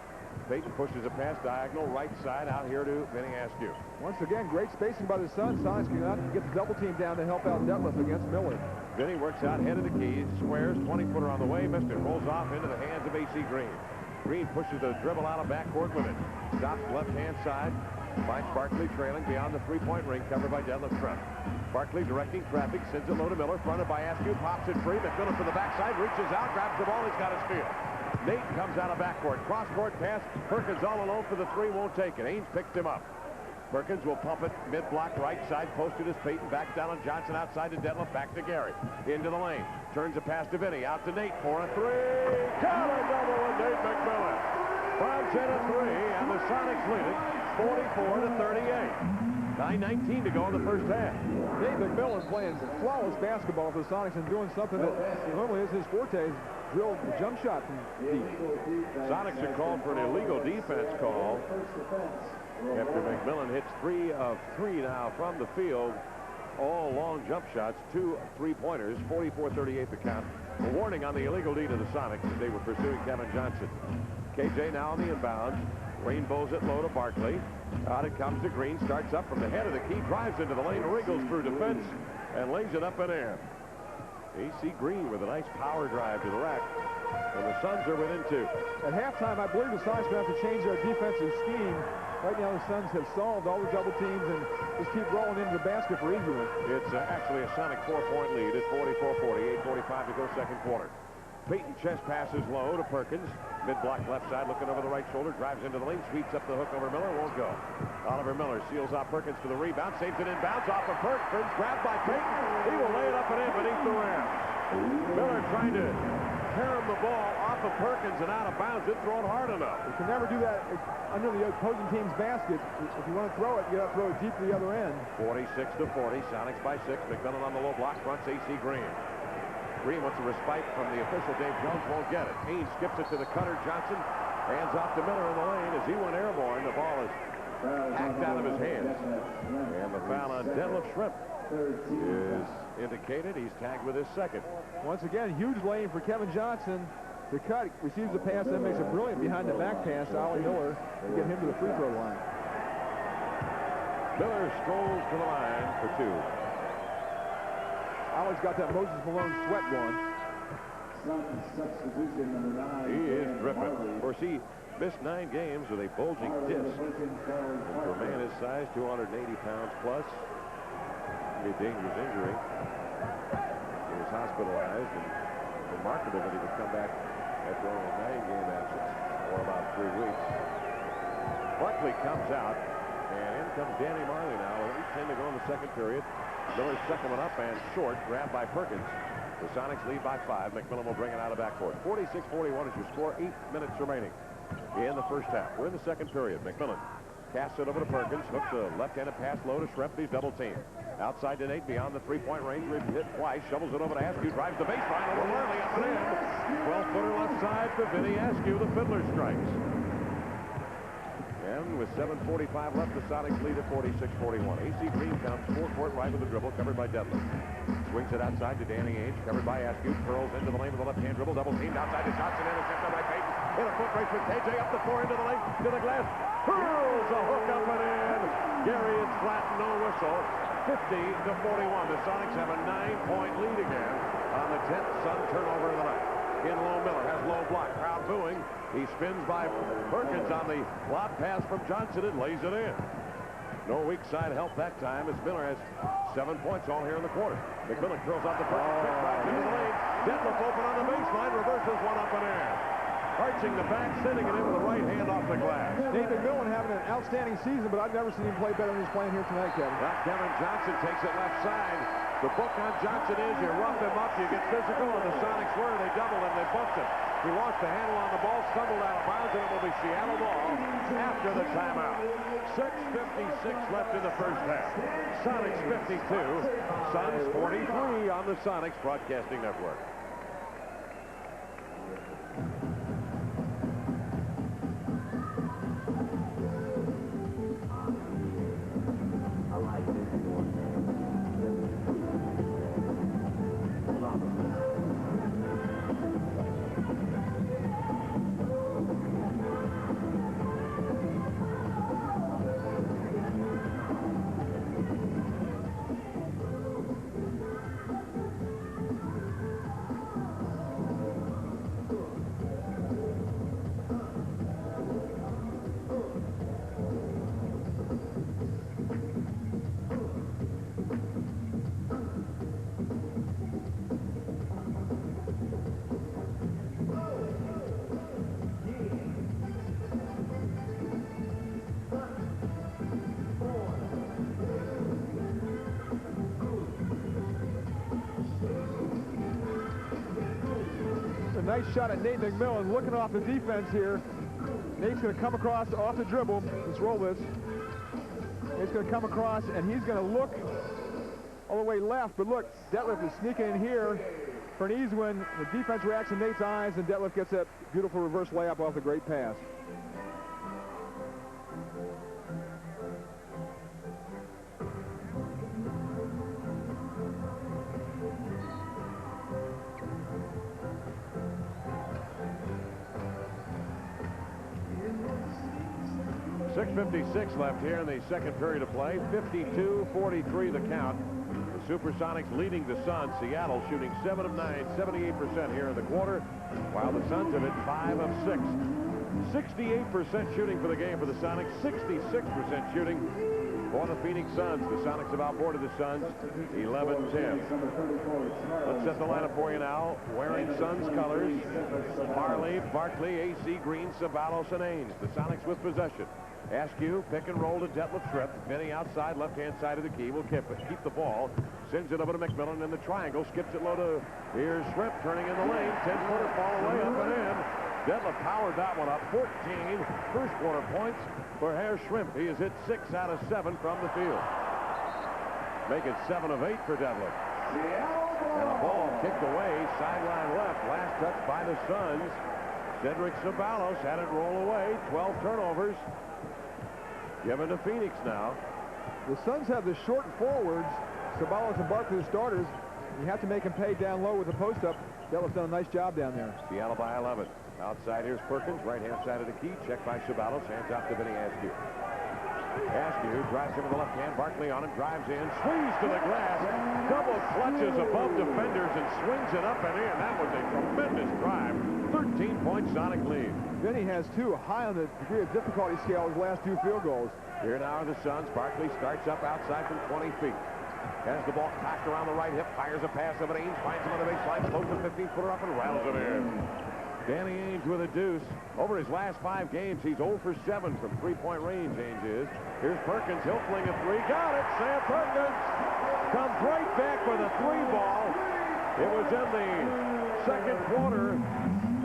Payton pushes a pass diagonal, right side, out here to Vinny Askew. Once again, great spacing by the Suns. Sonics cannot get the double team down to help out Detlef against Miller. Vinny works out, head of the key, squares, 20-footer on the way, missed it, rolls off into the hands of AC Green. Green pushes the dribble out of backcourt with it. Stops left-hand side, finds Barkley trailing beyond the three-point ring, covered by Detlef Schrempf. Barkley directing traffic, sends it low to Miller, fronted by Askew, pops it free. McMillan from the backside, reaches out, grabs the ball, he's got his steal. Nate comes out of backcourt, cross-court pass, Perkins all alone for the three, won't take it. Ainge picked him up. Perkins will pump it mid-block right side, posted as Payton, back down on Johnson, outside to Detlef, back to Gary. Into the lane, turns a pass to Vinny, out to Nate for a three. Got a double with Nate McMillan. Bounce in a three, and the Sonics lead it 44-38. 9:19 to go in the first half. Nate McMillan playing flawless basketball for the Sonics and doing something that normally is his forte, is drill the jump shot from deep. Sonics are called for an illegal defense call after McMillan hits 3 of 3 now from the field. All long jump shots, 2 3-pointers, 44-38 the count. A warning on the illegal D to the Sonics as they were pursuing Kevin Johnson. KJ now on the inbound. Rainbows it low to Barkley. Out it comes to Green. Starts up from the head of the key. Drives into the lane. Wriggles through defense and lays it up and in. AC Green with a nice power drive to the rack. And the Suns are within 2. At halftime, I believe the Sonics will have to change their defensive scheme. Right now, the Suns have solved all the double teams and just keep rolling into the basket for easy ones. It's actually a Sonic 4-point lead. It's 44-48, 45 to go second quarter. Payton chest passes low to Perkins. Mid-block left side, looking over the right shoulder, drives into the lane, sweeps up the hook over Miller, won't go. Oliver Miller seals out Perkins for the rebound, saves it inbounds off of Perkins, grabbed by Payton. He will lay it up and in beneath the rim. Miller trying to carom the ball off of Perkins and out of bounds. Didn't throw it hard enough. You can never do that under the opposing team's basket. If you want to throw it, you got to throw it deep to the other end. 46-40, Sonics by 6. McMillan on the low block, fronts AC Green. Green wants a respite from the official. Dave Jones won't get it. Ainge skips it to the cutter. Johnson Hands off to Miller in the lane as he went airborne. The ball is hacked out of his hands. And the foul on Detlef Shrimp is indicated. He's tagged with his second. Once again, huge lane for Kevin Johnson. The cut, receives the pass, and makes a brilliant behind-the-back pass to Ollie Miller to get him to the free throw line. Miller strolls to the line for two. Ollie's got that Moses Malone sweat going. He is dripping. Of course, he missed 9 games with a bulging disc. And for a man his size, 280 pounds plus, a dangerous injury. He was hospitalized, and remarkable that he would come back after only a 9-game absence for about 3 weeks. Barkley comes out, and in comes Danny Marley now with 8:10 to go in the second period. Miller's second one up and short, grabbed by Perkins. The Sonics lead by 5. McMillan will bring it out of backcourt. 46-41 is your score. 8 minutes remaining in the first half. We're in the second period. McMillan casts it over to Perkins. Hooks a left-handed pass low to Shrimp. He's double-teamed. Outside to Nate, beyond the three-point range. Hit twice. Shovels it over to Askew. Drives the baseline over Worley up and in. 12-footer left side for Vinny Askew. The fiddler strikes. And with 7:45 left, the Sonics lead at 46-41. AC Green comes four-court right with the dribble, covered by Detlef. Swings it outside to Danny Ainge, covered by Askew. Curls into the lane with a left-hand dribble. Double-teamed outside to Johnson. Intercepted by Payton. In a foot race with KJ up the floor into the lane, to the glass. Hurls a hook up and in. Gary is flat, no whistle. 50-41. The Sonics have a 9-point lead again on the 10th Sun turnover of the night. In low, Miller has low block. Crowd booing. He spins by Perkins on the lob pass from Johnson and lays it in. No weak side help that time as Miller has 7 points all here in the quarter. McMillan curls out the Perkins. Quick drive into the lane. Detlef open on the baseline. Reverses one up and in. Arching the back, sending it in with the right hand off the glass. Nate McMillan having an outstanding season, but I've never seen him play better than he's playing here tonight, Kevin. Now Kevin Johnson takes it left side. The book on Johnson is you rough him up, you get physical, and the Sonics were. They doubled him, they bumped him. He lost the handle on the ball, stumbled out of bounds, and it will be Seattle ball after the timeout. 6:56 left in the first half. Sonics 52, Suns 43 on the Sonics Broadcasting Network. Nice shot at Nate McMillan, looking off the defense here. Nate's going to come across off the dribble. Let's roll this. Nate's going to come across, and he's going to look all the way left. But look, Detlef is sneaking in here for an easy win. The defense reacts in Nate's eyes, and Detlef gets that beautiful reverse layup off the great pass. .56 left here in the second period of play. 52-43 the count. The Supersonics leading the Suns. Seattle shooting 7 of 9, 78% here in the quarter, while the Suns have hit 5 of 6. 68% shooting for the game for the Sonics, 66% shooting for the Phoenix Suns. The Sonics have outboarded the Suns 11-10. Let's set the lineup for you now. Wearing Suns colors, Marley, Barkley, AC Green, Sabalos, and Ainge. The Sonics with possession. Askew, pick and roll to Detlef Shrimp. Vinny outside, left-hand side of the key. Will keep the ball. Sends it over to McMillan in the triangle. Skips it low to, here's Shrimp turning in the lane. 10-footer fall away, up and in. Detlef powered that one up. 14 first quarter points for Herr Shrimp. He has hit 6 out of 7 from the field. Make it 7 of 8 for Detlef. And a ball kicked away, sideline left. Last touch by the Suns. Cedric Sabalos had it roll away. 12 turnovers. Given to Phoenix now. The Suns have the short forwards. Sabalos and Barkley, the starters. You have to make him pay down low with the post-up. Dallas done a nice job down there. Seattle by 11. Outside, here's Perkins. Right-hand side of the key. Checked by Sabalos. Hands off to Vinny Askew. Askew drives him with the left hand. Barkley on him. Drives in. Swings to the glass. Double clutches above defenders and swings it up and in. That was a tremendous drive. 13-point Sonic lead. Vinny has two high on the degree of difficulty scale his last two field goals. Here now are the Suns. Barkley starts up outside from 20 feet. Has the ball cocked around the right hip. Fires a pass over to Ainge. Finds him on the baseline. Floats a 15-footer up and rattles it in. Danny Ainge with a deuce. Over his last 5 games, he's 0 for 7 from three-point range, Ainge is. Here's Perkins. He'll fling a three. Got it. Sam Perkins comes right back with a 3-ball. It was in the second quarter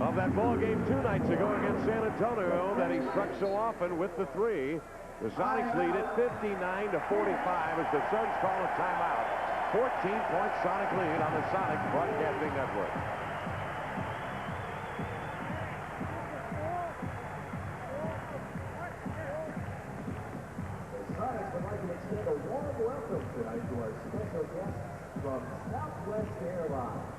of that ball game 2 nights ago against San Antonio that he struck so often with the 3. The Sonics lead it 59-45 as the Suns call a timeout. 14-point Sonic lead on the Sonic Broadcasting Network. The Sonics would like to extend a warm welcome tonight to our special guests from Southwest Airlines.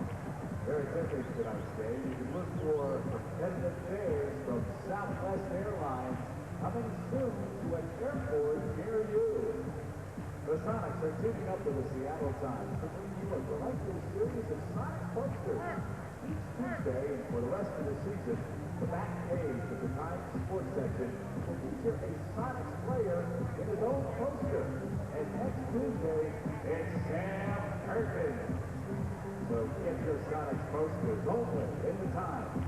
They're attending tonight's game. You can look for competitive fares from Southwest Airlines coming soon to an airport near you. The Sonics are teaming up with the Seattle Times to bring you a delightful series of Sonic posters. Each Tuesday and for the rest of the season, the back page of the Times Sports section will feature a Sonics player in his own poster. And next Tuesday, it's Sam Perkins. So get your Sonics posters only in the Times.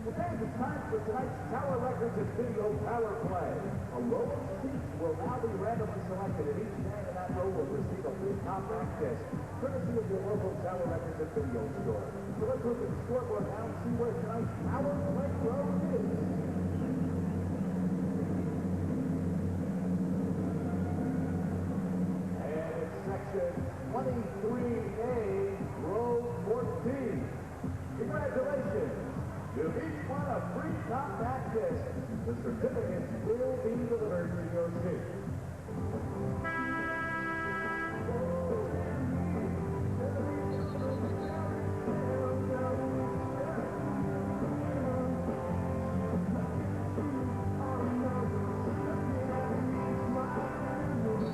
Well, fans, it's time for tonight's Tower Records and Video Power Play. A row of seats will now be randomly selected, and each man in that row will receive a free compact disc, courtesy of your local Tower Records and Video store. So let's look at the scoreboard now and see where tonight's Power Play row is. And it's section 23A, row 14. Congratulations. Give each one a free compact disc. The certificates will be delivered to your seat.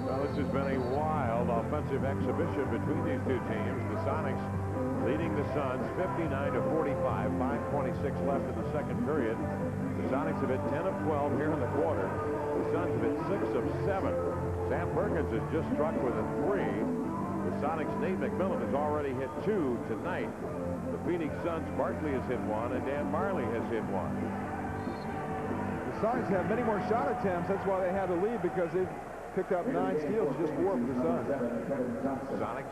Well, this has been a wild offensive exhibition between these two teams. The Sonics leading the Suns 59-45. 5:26 left in the second period. The Sonics have hit 10 of 12 here in the quarter. The Suns have hit 6 of 7. Sam Perkins has just struck with a 3. The Sonics' Nate McMillan has already hit 2 tonight. The Phoenix Suns' Barkley has hit 1, and Dan Marley has hit 1. The Sonics have many more shot attempts. That's why they have the lead, because they've picked up 9 steals, just 4 for the Suns. Sonics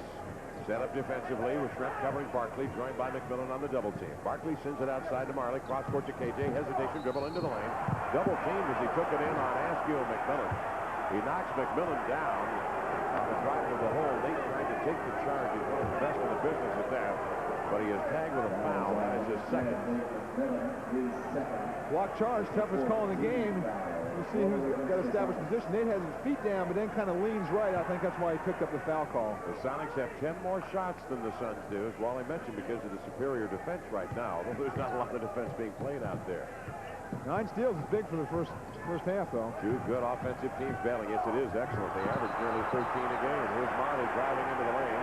set up defensively with Shrimp covering Barkley, joined by McMillan on the double team. Barkley sends it outside to Marley, cross court to KJ, hesitation, dribble into the lane. Double team as he took it in on Askew and McMillan. He knocks McMillan down on the drive of the hole. Nate tried to take the charge. He's one of the best in the business at that. But he is tagged with a foul. That is his second. Block charge, toughest call in the game. You see who's got established position. Nate has his feet down, but then kind of leans right. I think that's why he picked up the foul call. The Sonics have 10 more shots than the Suns do, as Wally mentioned, because of the superior defense right now. Although there's not a lot of defense being played out there. 9 steals is big for the first half, though. 2 good offensive teams battling. Yes, it is excellent. They average nearly 13 a game. Here's Marley driving into the lane.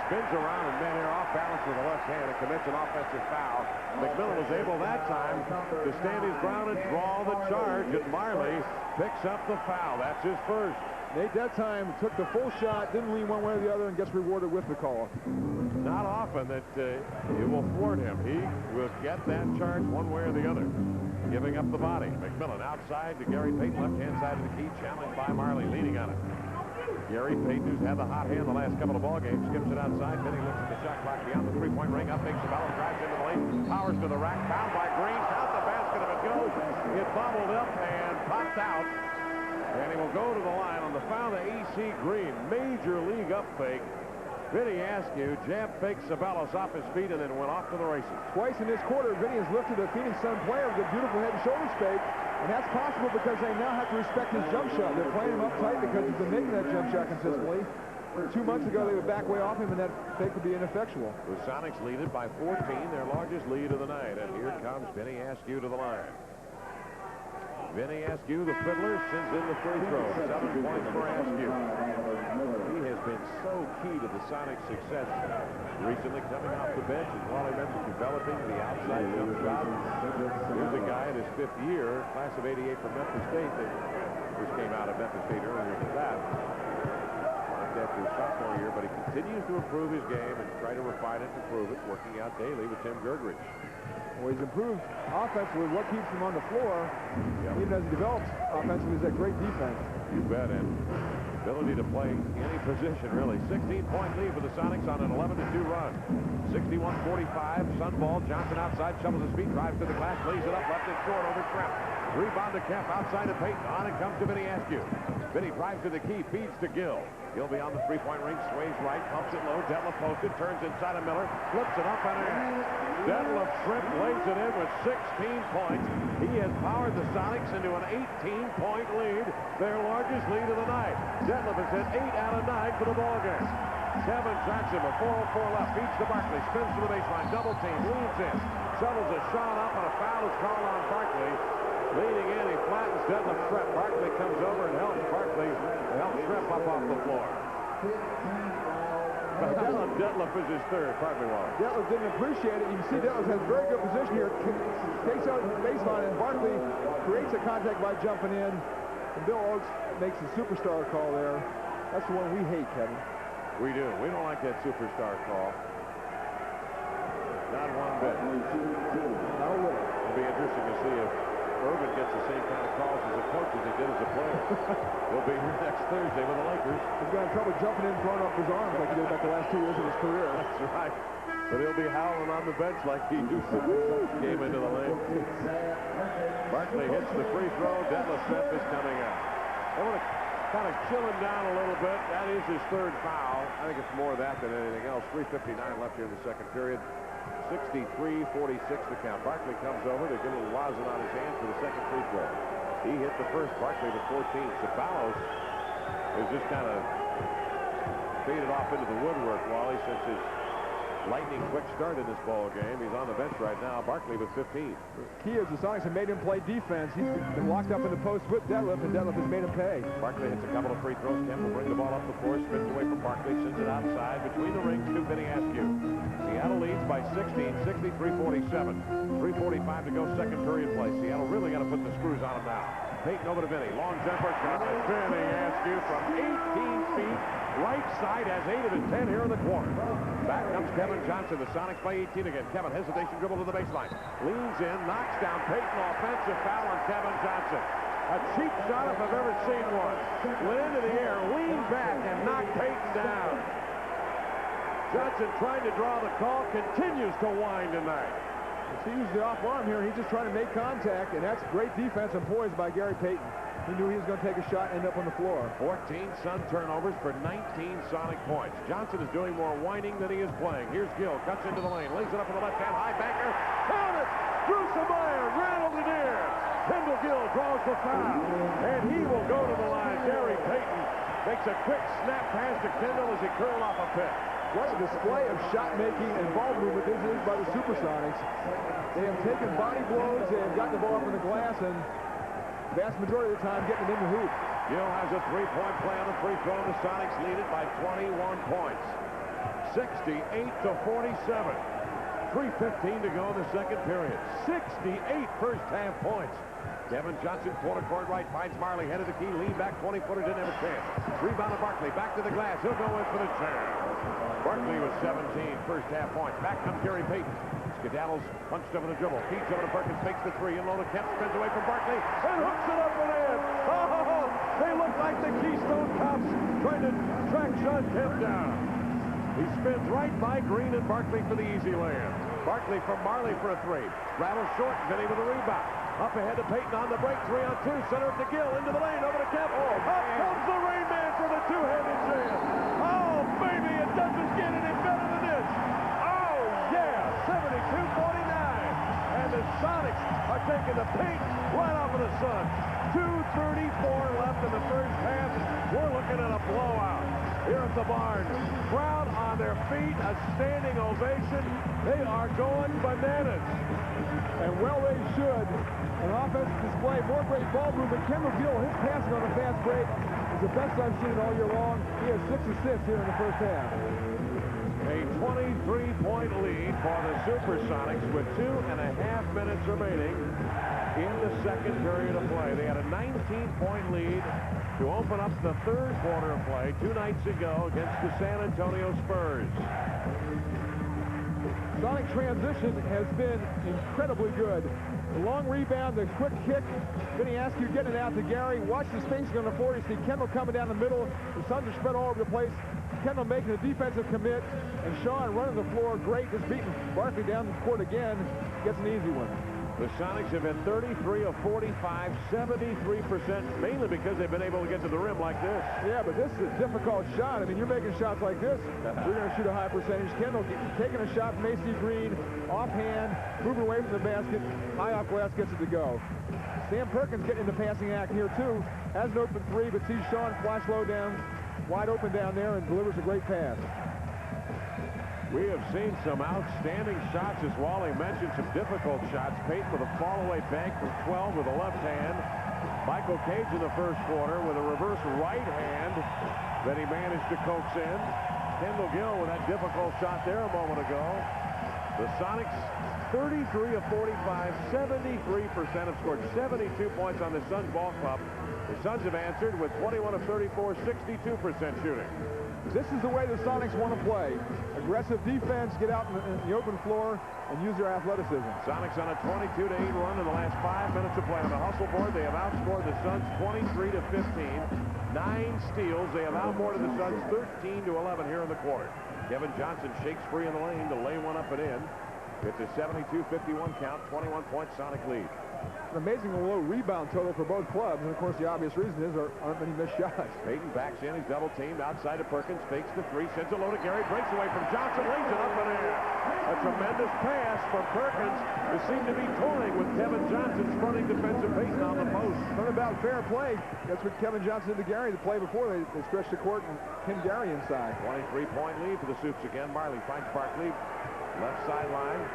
Spins around and midair off balance with the left hand and commits an offensive foul. McMillan was able that time to stand his ground and draw the charge, and Marley picks up the foul. That's his first. Nate that time took the full shot, didn't lean one way or the other, and gets rewarded with the call. Not often that it will thwart him. He will get that charge one way or the other. Giving up the body. McMillan outside to Gary Payton, left-hand side of the key, challenged by Marley, leaning on it. Gary Payton, who's had the hot hand the last couple of ball games, skips it outside. Then he looks at the shot clock beyond the three-point ring. Up makes the ball, drives into the lane. Powers to the rack, fouled by Green. Count the basket if it goes. It bobbled up and popped out. And he will go to the line on the foul to A.C. Green. Major league up fake. Vinny Askew jabbed fake Sabalos off his feet and then went off to the races. Twice in this quarter, Vinny has lifted a Phoenix Sun player with a beautiful head and shoulders fake, and that's possible because they now have to respect his jump shot. They're playing him up tight because he's been making that jump shot consistently. 2 months ago, they would back way off him, and that fake would be ineffectual. The Sonics lead it by 14, their largest lead of the night. And here comes Vinny Askew to the line. Vinny Askew, the fiddler, sends in the free throw. 7 points for Askew. He has been so key to the Sonics' success recently, coming off the bench, as Wally mentioned, developing the outside jump shot. Here's a guy in his 5th year, class of '88 from Memphis State, that just came out of Memphis State earlier than that. After his sophomore year, but he continues to improve his game and try to refine it and improve it, working out daily with Tim Gergridge. Well, he's improved offensively. What keeps him on the floor, even as he develops offensively, is that great defense. You bet, and ability to play any position, really. 16-point lead for the Sonics on an 11-2 run. 61-45, Sun ball. Johnson outside, shovels his feet, drives to the glass, lays it up, left it short over Shrimp. Rebound to Kemp, outside of Payton. On it comes to Vinny Askew. Vinny drives to the key, feeds to Gill. Gill beyond the three-point ring, sways right, pumps it low. Detlef posted, turns inside of Miller, flips it up and in. Detlef Shrimp lays it in with 16 points. He has powered the Sonics into an 18-point lead, their largest lead of the night. Detlef has hit 8 out of 9 for the ballgame. Kevin Jackson with 4:04 left, feeds to Barkley, spins to the baseline, double team, leads in, shovels a shot up, and a foul is called on Barkley. Leading in, he flattens Detlef Shrimp. Barkley comes over and helps Shrimp up off the floor. Detlef is his 3rd. Pardon me, Wallace. Detlef didn't appreciate it. You can see Detlef has very good position here. Takes out the baseline, and Barkley creates a contact by jumping in. And Bill Oakes makes a superstar call there. That's the one we hate, Kevin. We do. We don't like that superstar call. Not one bit. Not a little. It'll be interesting to see if Irvin gets the same kind of calls as a coach as he did as a player. He'll be here next Thursday with the Lakers. He's got trouble jumping in, throwing up his arms like he did back the last 2 years of his career. That's right. But he'll be howling on the bench like he used to. Came into the lane. Barkley hits the free throw. Detlef Shrimp is coming out. I want to kind of chill him down a little bit. That is his 3rd foul. I think it's more of that than anything else. 3:59 left here in the 2nd period. 63-46 the count. Barkley comes over. They get a little rosin on his hands for the 2nd free throw. He hit the first. Barkley with 14. Sabalos is just kind of faded off into the woodwork, Wally, since his lightning quick start in this ball game. He's on the bench right now. Barkley with 15. Key is the Sonics have made him play defense. He's been locked up in the post with Detlef, and Detlef has made him pay. Barkley hits a couple of free throws. Kemp will bring the ball up the floor, spins away from Barkley, sends it outside between the rings to Vinny Askew. Seattle leads by 16, 63-47. 3:45 to go, 2nd period play. Seattle really got to put the screws on him now. Payton over to Vinny. Long jumper. Vinny Askew from 18 feet. Right side has 8 of his 10 here in the quarter. Back comes Kevin Johnson. The Sonics by 18 again. Kevin, hesitation dribble to the baseline. Leans in, knocks down Payton. Offensive foul on Kevin Johnson. A cheap shot if I've ever seen one. Went into the air, leaned back, and knocked Payton down. Johnson trying to draw the call, continues to whine tonight. He used the off arm here. He's just trying to make contact, and that's great defense and poise by Gary Payton. He knew he was going to take a shot and end up on the floor. 14 Sun turnovers for 19 Sonic points. Johnson is doing more whining than he is playing. Here's Gill, cuts into the lane, lays it up on the left-hand high banker. Count it! Drew Samire rattled it in. Kendall Gill draws the foul, and he will go to the line. Gary Payton makes a quick snap pass to Kendall as he curled off a pick. What a display of shot making and ball movement this is by the Supersonics. They have taken body blows, they have gotten the ball up in the glass, and the vast majority of the time getting it in the hoop. Gill has a three-point play on the free throw, and the Sonics lead it by 21 points. 68-47. 3:15 to go in the 2nd period. 68 first-half points. Kevin Johnson, corner court right, finds Marley, head of the key, lead back, 20-footer, didn't have a chance. Rebound to Barkley, back to the glass, he'll go in for the jam. Barkley with 17 first-half points. Back comes Gary Payton. Skedaddles punched over the dribble, feeds over to Perkins, makes the 3, and low to Kemp, spins away from Barkley, and hooks it up and in. Oh, they look like the Keystone Cops trying to track Sean Kemp down. He spins right by Green and Barkley for the easy layup. Barkley from Marley for a 3. Rattles short, Vinny with a rebound. Up ahead to Payton on the break, 3-on-2, center to Gill, into the lane, over to Kemp. Up comes the Rain Man for the two-handed jam. Oh, baby, it's doesn't get any better than this. Oh, yeah, 72-49. And the Sonics are taking the paint right off of the Suns. 2:34 left in the first half. We're looking at a blowout here at the barn. Crowd on their feet, a standing ovation. They are going bananas. And well they should. An offensive display, more great ball movement. Kendall Gill, his passing on the fast break is the best I've seen all year long. He has 6 assists here in the first half. A 23-point lead for the Supersonics with 2.5 minutes remaining in the second period of play. They had a 19-point lead to open up the third quarter of play 2 nights ago against the San Antonio Spurs. Sonic transition has been incredibly good. The long rebound, the quick kick. Then he asks you getting it out to Gary. Watch the spacing on the floor. You see Kendall coming down the middle. The Suns are spread all over the place. Kendall making a defensive commit. And Sean running the floor great. Just beating Barkley down the court again. Gets an easy one. The Sonics have been 33 of 45, 73%, mainly because they've been able to get to the rim like this. Yeah, but this is a difficult shot. I mean, you're making shots like this, you're going to shoot a high percentage. Kendall taking a shot from AC Green, offhand, moving away from the basket, high off glass, gets it to go. Sam Perkins getting in the passing act here, too. Has an open three, but sees Sean flash low down, wide open down there, and delivers a great pass. We have seen some outstanding shots, as Wally mentioned, some difficult shots. Payton with a fall-away bank from 12 with a left hand. Michael Cage in the first quarter with a reverse right hand that he managed to coax in. Kendall Gill with that difficult shot there a moment ago. The Sonics, 33 of 45, 73%, have scored 72 points on the Suns ball club. The Suns have answered with 21 of 34, 62% shooting. This is the way the Sonics want to play. Aggressive defense, get out in the open floor, and use their athleticism. Sonics on a 22-8 run in the last 5 minutes of play. On the hustle board, they have outscored the Suns 23 to 15. 9 steals. They have outboarded the Suns 13 to 11 here in the quarter. Kevin Johnson shakes free in the lane to lay one up and in. It's a 72-51 count, 21-point Sonic lead. An amazingly low rebound total for both clubs, and of course the obvious reason is there aren't many missed shots. Payton backs in, he's double teamed outside of Perkins, fakes the three, sends it low to Gary, breaks away from Johnson, lays it up and in. A tremendous pass from Perkins, who seemed to be toying with Kevin Johnson's fronting defensive Payton on the post. Something about fair play. That's what Kevin Johnson did to Gary the play before. They stretched the court and pinned Gary inside. 23-point lead for the Supes again. Marley finds Barkley, left sideline.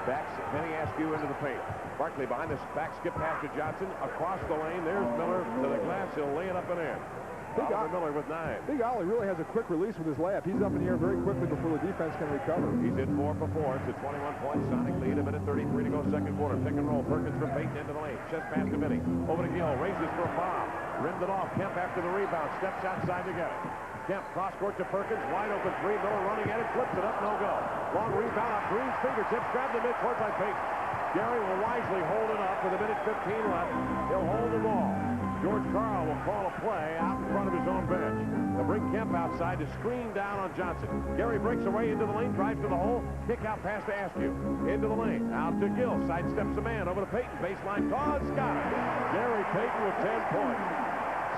Backs Penny Askew into the paint. Barkley behind this back skip pass to Johnson. Across the lane, there's Miller to the glass. He'll lay it up and in. Miller with 9. Big Ollie really has a quick release with his layup. He's up in the air very quickly before the defense can recover. He's hit 4 for 4. It's a 21-point Sonic lead. A minute 33 to go second quarter. Pick and roll. Perkins from Payton into the lane. Chest pass to Vinny. Over to Gill. Raises for a foul. Rimmed it off. Kemp after the rebound. Steps outside to get it. Kemp cross court to Perkins. Wide open three. Miller running at it. Flips it up. No go. Long rebound off Green's fingertips. Grabbed the midcourt by Payton. Gary will wisely hold it up with a minute 15 left. He'll hold the ball. George Karl will call a play out in front of his own bench. They'll bring Kemp outside to screen down on Johnson. Gary breaks away into the lane, drives to the hole, kick out pass to Askew. Into the lane, out to Gill, sidesteps the man, over to Payton, baseline, toss, got it. Gary Payton with 10 points.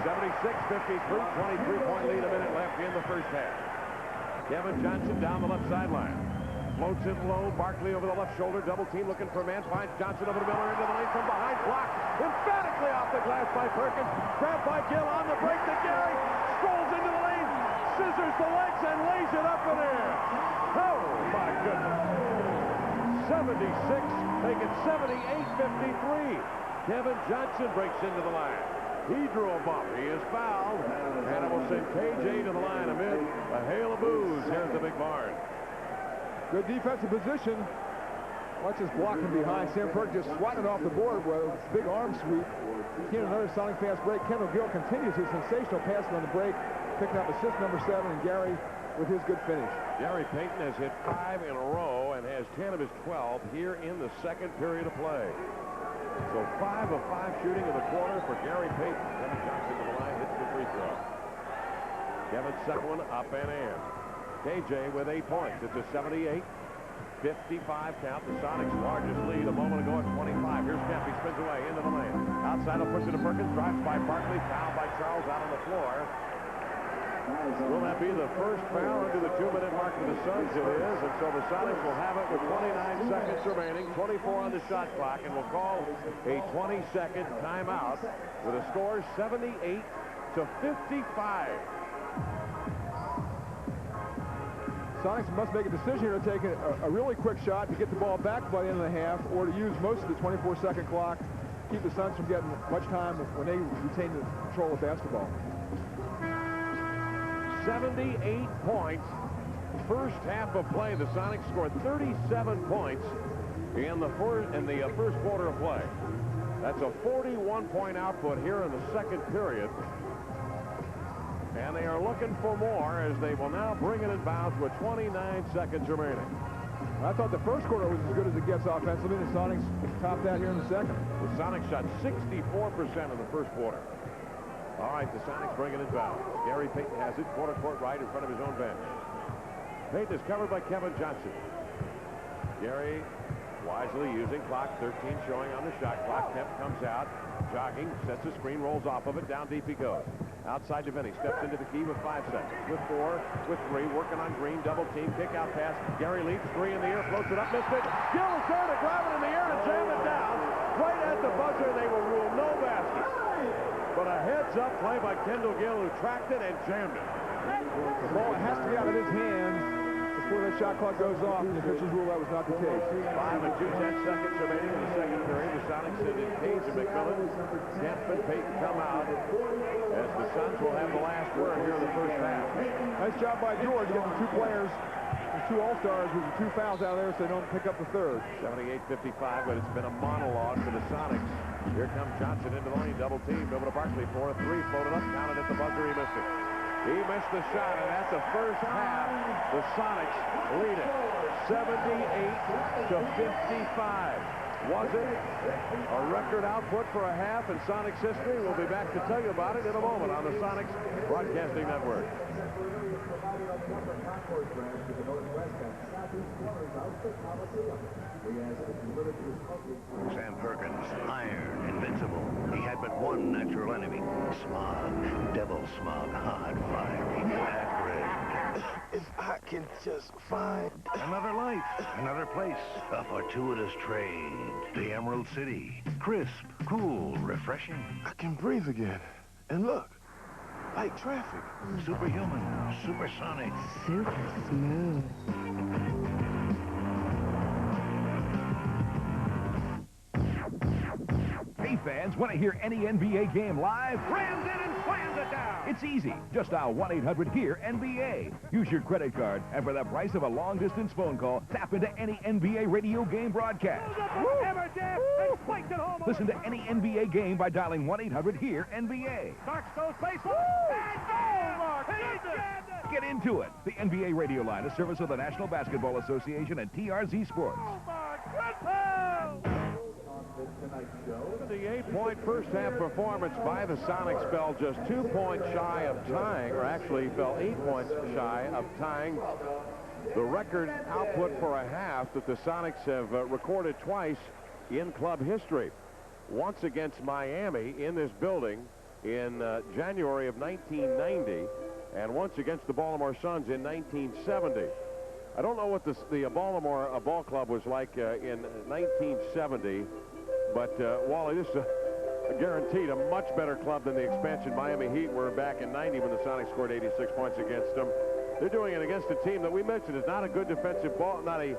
76-53, 23-point lead, a minute left in the first half. Kevin Johnson down the left sideline. Floats it low, Barkley over the left shoulder, double team looking for a man, finds Johnson over to Miller into the lane from behind, blocked emphatically off the glass by Perkins, grabbed by Gill on the break to Gary, strolls into the lane, scissors the legs and lays it up and in. Oh my goodness. 76, make it 78-53. Kevin Johnson breaks into the line. He drew a bump. He is fouled, and it will send KJ to the line amid a hail of boos here at the big barn. Good defensive position. Watch this blocking behind. Sam Perkins just swatting it off the board with a big arm sweep. Here another Sonic fast break. Kendall Gill continues his sensational passing on the break, picking up assist number 7, and Gary with his good finish. Gary Payton has hit 5 in a row and has 10 of his 12 here in the second period of play. So 5 of 5 shooting in the quarter for Gary Payton. Kevin Johnson to the line, hits the free throw. Kevin's second one up and in. KJ with 8 points. It's a 78-55 count. The Sonics' largest lead a moment ago at 25. Here's Kemp. He spins away into the lane. Outside, he'll push it to Perkins. Drives by Barkley. Fouled by Charles out on the floor. Will that be the first foul under the 2-minute mark for the Suns? It is, and so the Sonics will have it with 29 seconds remaining, 24 on the shot clock, and will call a 20-second timeout with a score 78-55. Sonics must make a decision here to take a really quick shot to get the ball back by the end of the half, or to use most of the 24-second clock, keep the Suns from getting much time when they retain the control of basketball. 78 points. First half of play, the Sonics scored 37 points in the first quarter of play. That's a 41-point output here in the second period. And they are looking for more as they will now bring it in bounds with 29 seconds remaining. I thought the first quarter was as good as it gets offensively. The Sonics topped that here in the second. The Sonics shot 64% in the first quarter. All right, the Sonics bring it in bounds. Gary Payton has it, quarter court right in front of his own bench. Payton is covered by Kevin Johnson. Gary wisely using clock, 13 showing on the shot clock. Kemp comes out, jogging, sets a screen, rolls off of it, down deep he goes. Outside to Vinny, steps into the key with 5 seconds. With 4, with 3, working on Green, double team, kick out pass. Gary leaps, 3 in the air, floats it up, missed it. Gill is there to grab it in the air to jam it down. Right at the buzzer, they will rule no basket. But a heads-up play by Kendall Gill, who tracked it and jammed it. The ball has to be out of his hands before the shot clock goes off, and the officials rule that was not the case. 5 and 2/10 seconds remaining in the second period. The Sonics send in Page and McMillan. Kemp and Payton come out as the Suns will have the last word here in the first half. Nice job by George getting 2 players, the 2 All-Stars with the 2 fouls out there so they don't pick up the third. 78-55, but it's been a monologue for the Sonics. Here comes Johnson into the lane, double teamed over to Barkley for a 3, floated up, counted at the buzzer, he missed it. He missed the shot, and at the first half, the Sonics lead it 78-55. Was it a record output for a half in Sonics history? We'll be back to tell you about it in a moment on the Sonics Broadcasting Network. Sam Perkins, iron, invincible. He had but one natural enemy, smog, devil smog, hot, fiery, acrid. If I can just find Another life, another place, a fortuitous trade. The Emerald City, crisp, cool, refreshing. I can breathe again. And look, like traffic. Superhuman, supersonic. Super smooth. Hey, fans, want to hear any NBA game live? Rams in and slams it down. It's easy. Just dial 1-800-HERE-NBA. Use your credit card, and for the price of a long-distance phone call, tap into any NBA radio game broadcast. Listen to any NBA game by dialing 1-800-HERE-NBA. Starks goes baseball, and goal, Mark! Get into it. The NBA radio line, a service of the National Basketball Association and TRZ Sports. 78-point first half performance by the Sonics fell just 2 points shy of tying, or actually fell 8 points shy of tying the record output for a half that the Sonics have recorded twice in club history. Once against Miami in this building in January of 1990, and once against the Baltimore Suns in 1970. I don't know what the Baltimore ball club was like in 1970, but Wally, this is guaranteed a much better club than the expansion Miami Heat were back in 90 when the Sonics scored 86 points against them. They're doing it against a team that we mentioned is not a good defensive ball, not a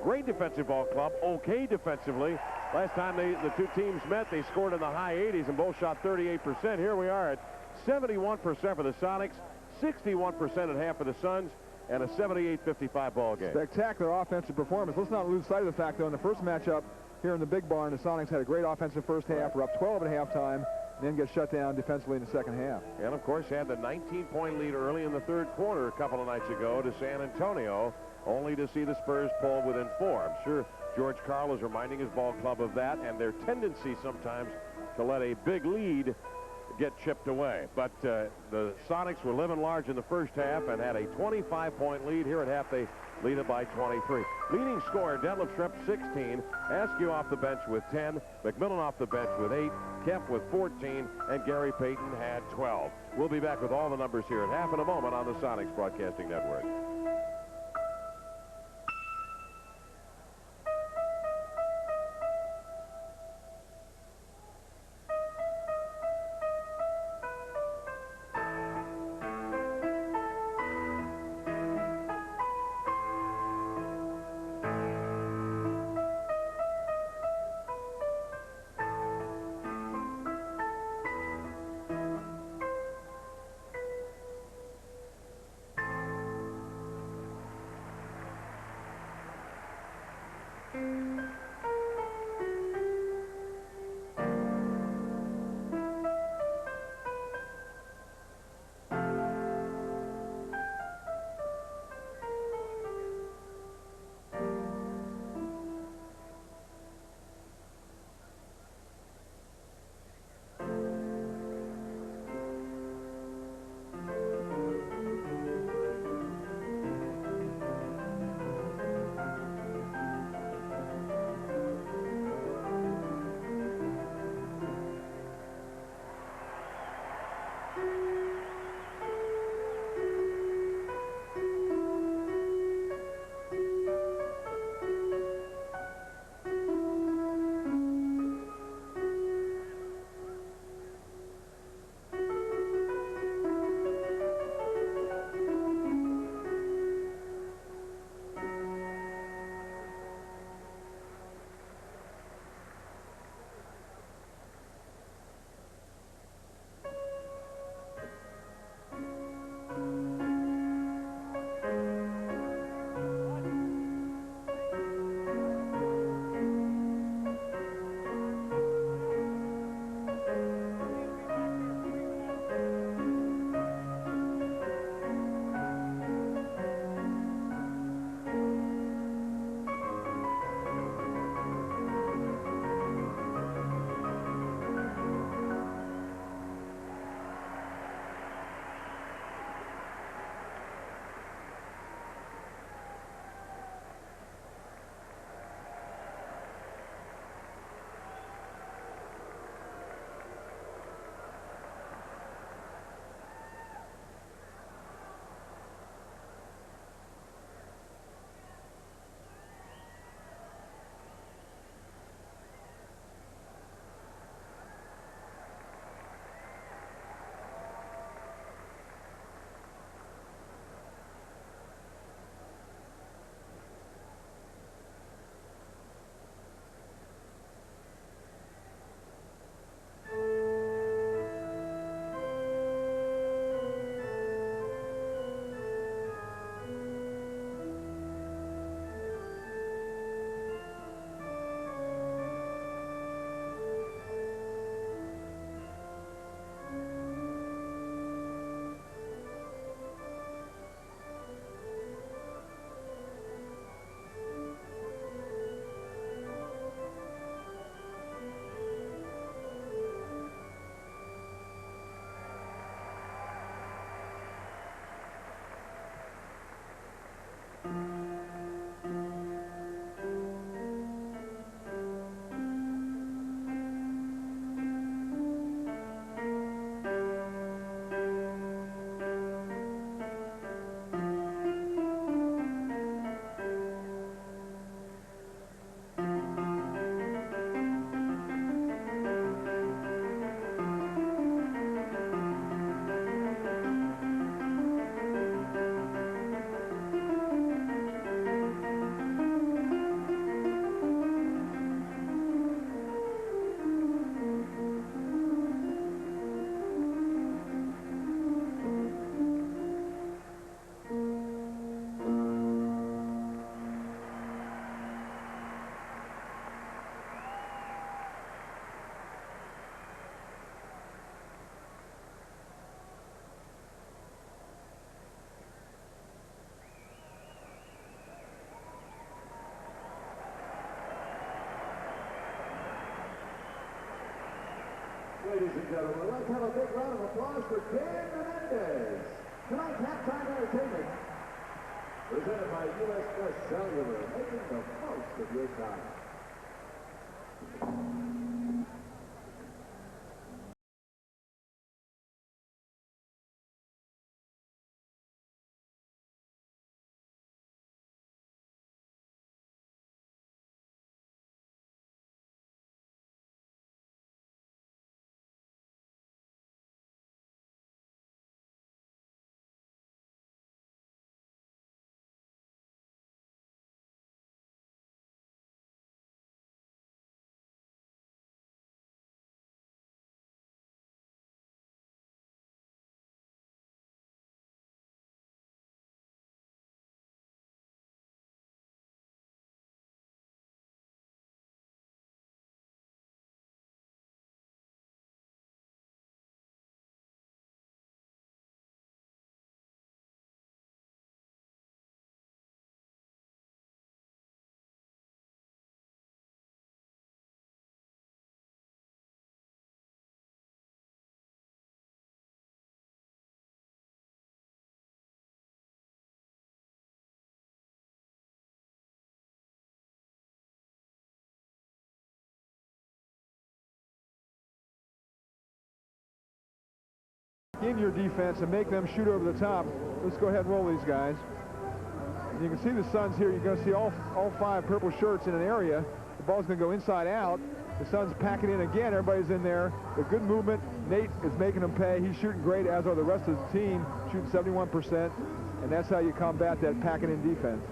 great defensive ball club, okay defensively. Last time the two teams met, they scored in the high 80s and both shot 38%. Here we are at 71% for the Sonics, 61% at half for the Suns, and a 78-55 ball game. Spectacular offensive performance. Let's not lose sight of the fact, though, in the first matchup here in the Big Barn, the Sonics had a great offensive first half. We're up 12 at halftime, and then get shut down defensively in the second half. And, of course, had the 19-point lead early in the third quarter a couple of nights ago to San Antonio, only to see the Spurs pull within 4. I'm sure George Karl is reminding his ball club of that and their tendency sometimes to let a big lead get chipped away. But the Sonics were living large in the first half and had a 25-point lead. Here at half, they lead it by 23. Leading scorer, Detlef Schrempf, 16. Askew off the bench with 10. McMillan off the bench with 8. Kemp with 14. And Gary Payton had 12. We'll be back with all the numbers here at half in a moment on the Sonics Broadcasting Network. Ladies and gentlemen, let's have a big round of applause for Dan Menendez. Tonight's halftime entertainment. Presented by U.S. West Cellular, making the most of your time. In your defense and make them shoot over the top. Let's go ahead and roll these guys. You can see the Suns here. You're going to see all five purple shirts in an area. The ball's going to go inside out. The Suns packing in again. Everybody's in there. A good movement. Nate is making them pay. He's shooting great, as are the rest of the team, shooting 71%. And that's how you combat that packing in defense.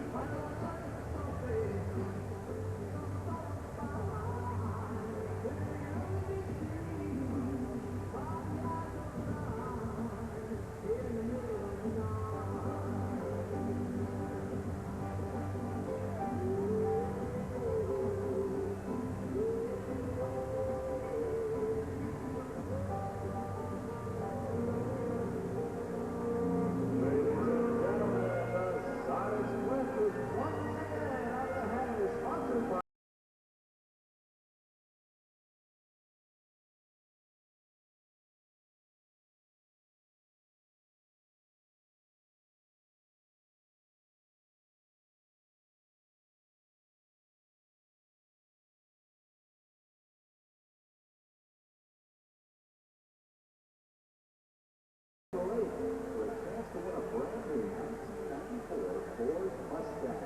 For a chance to win a brand new 1994 Ford Mustang.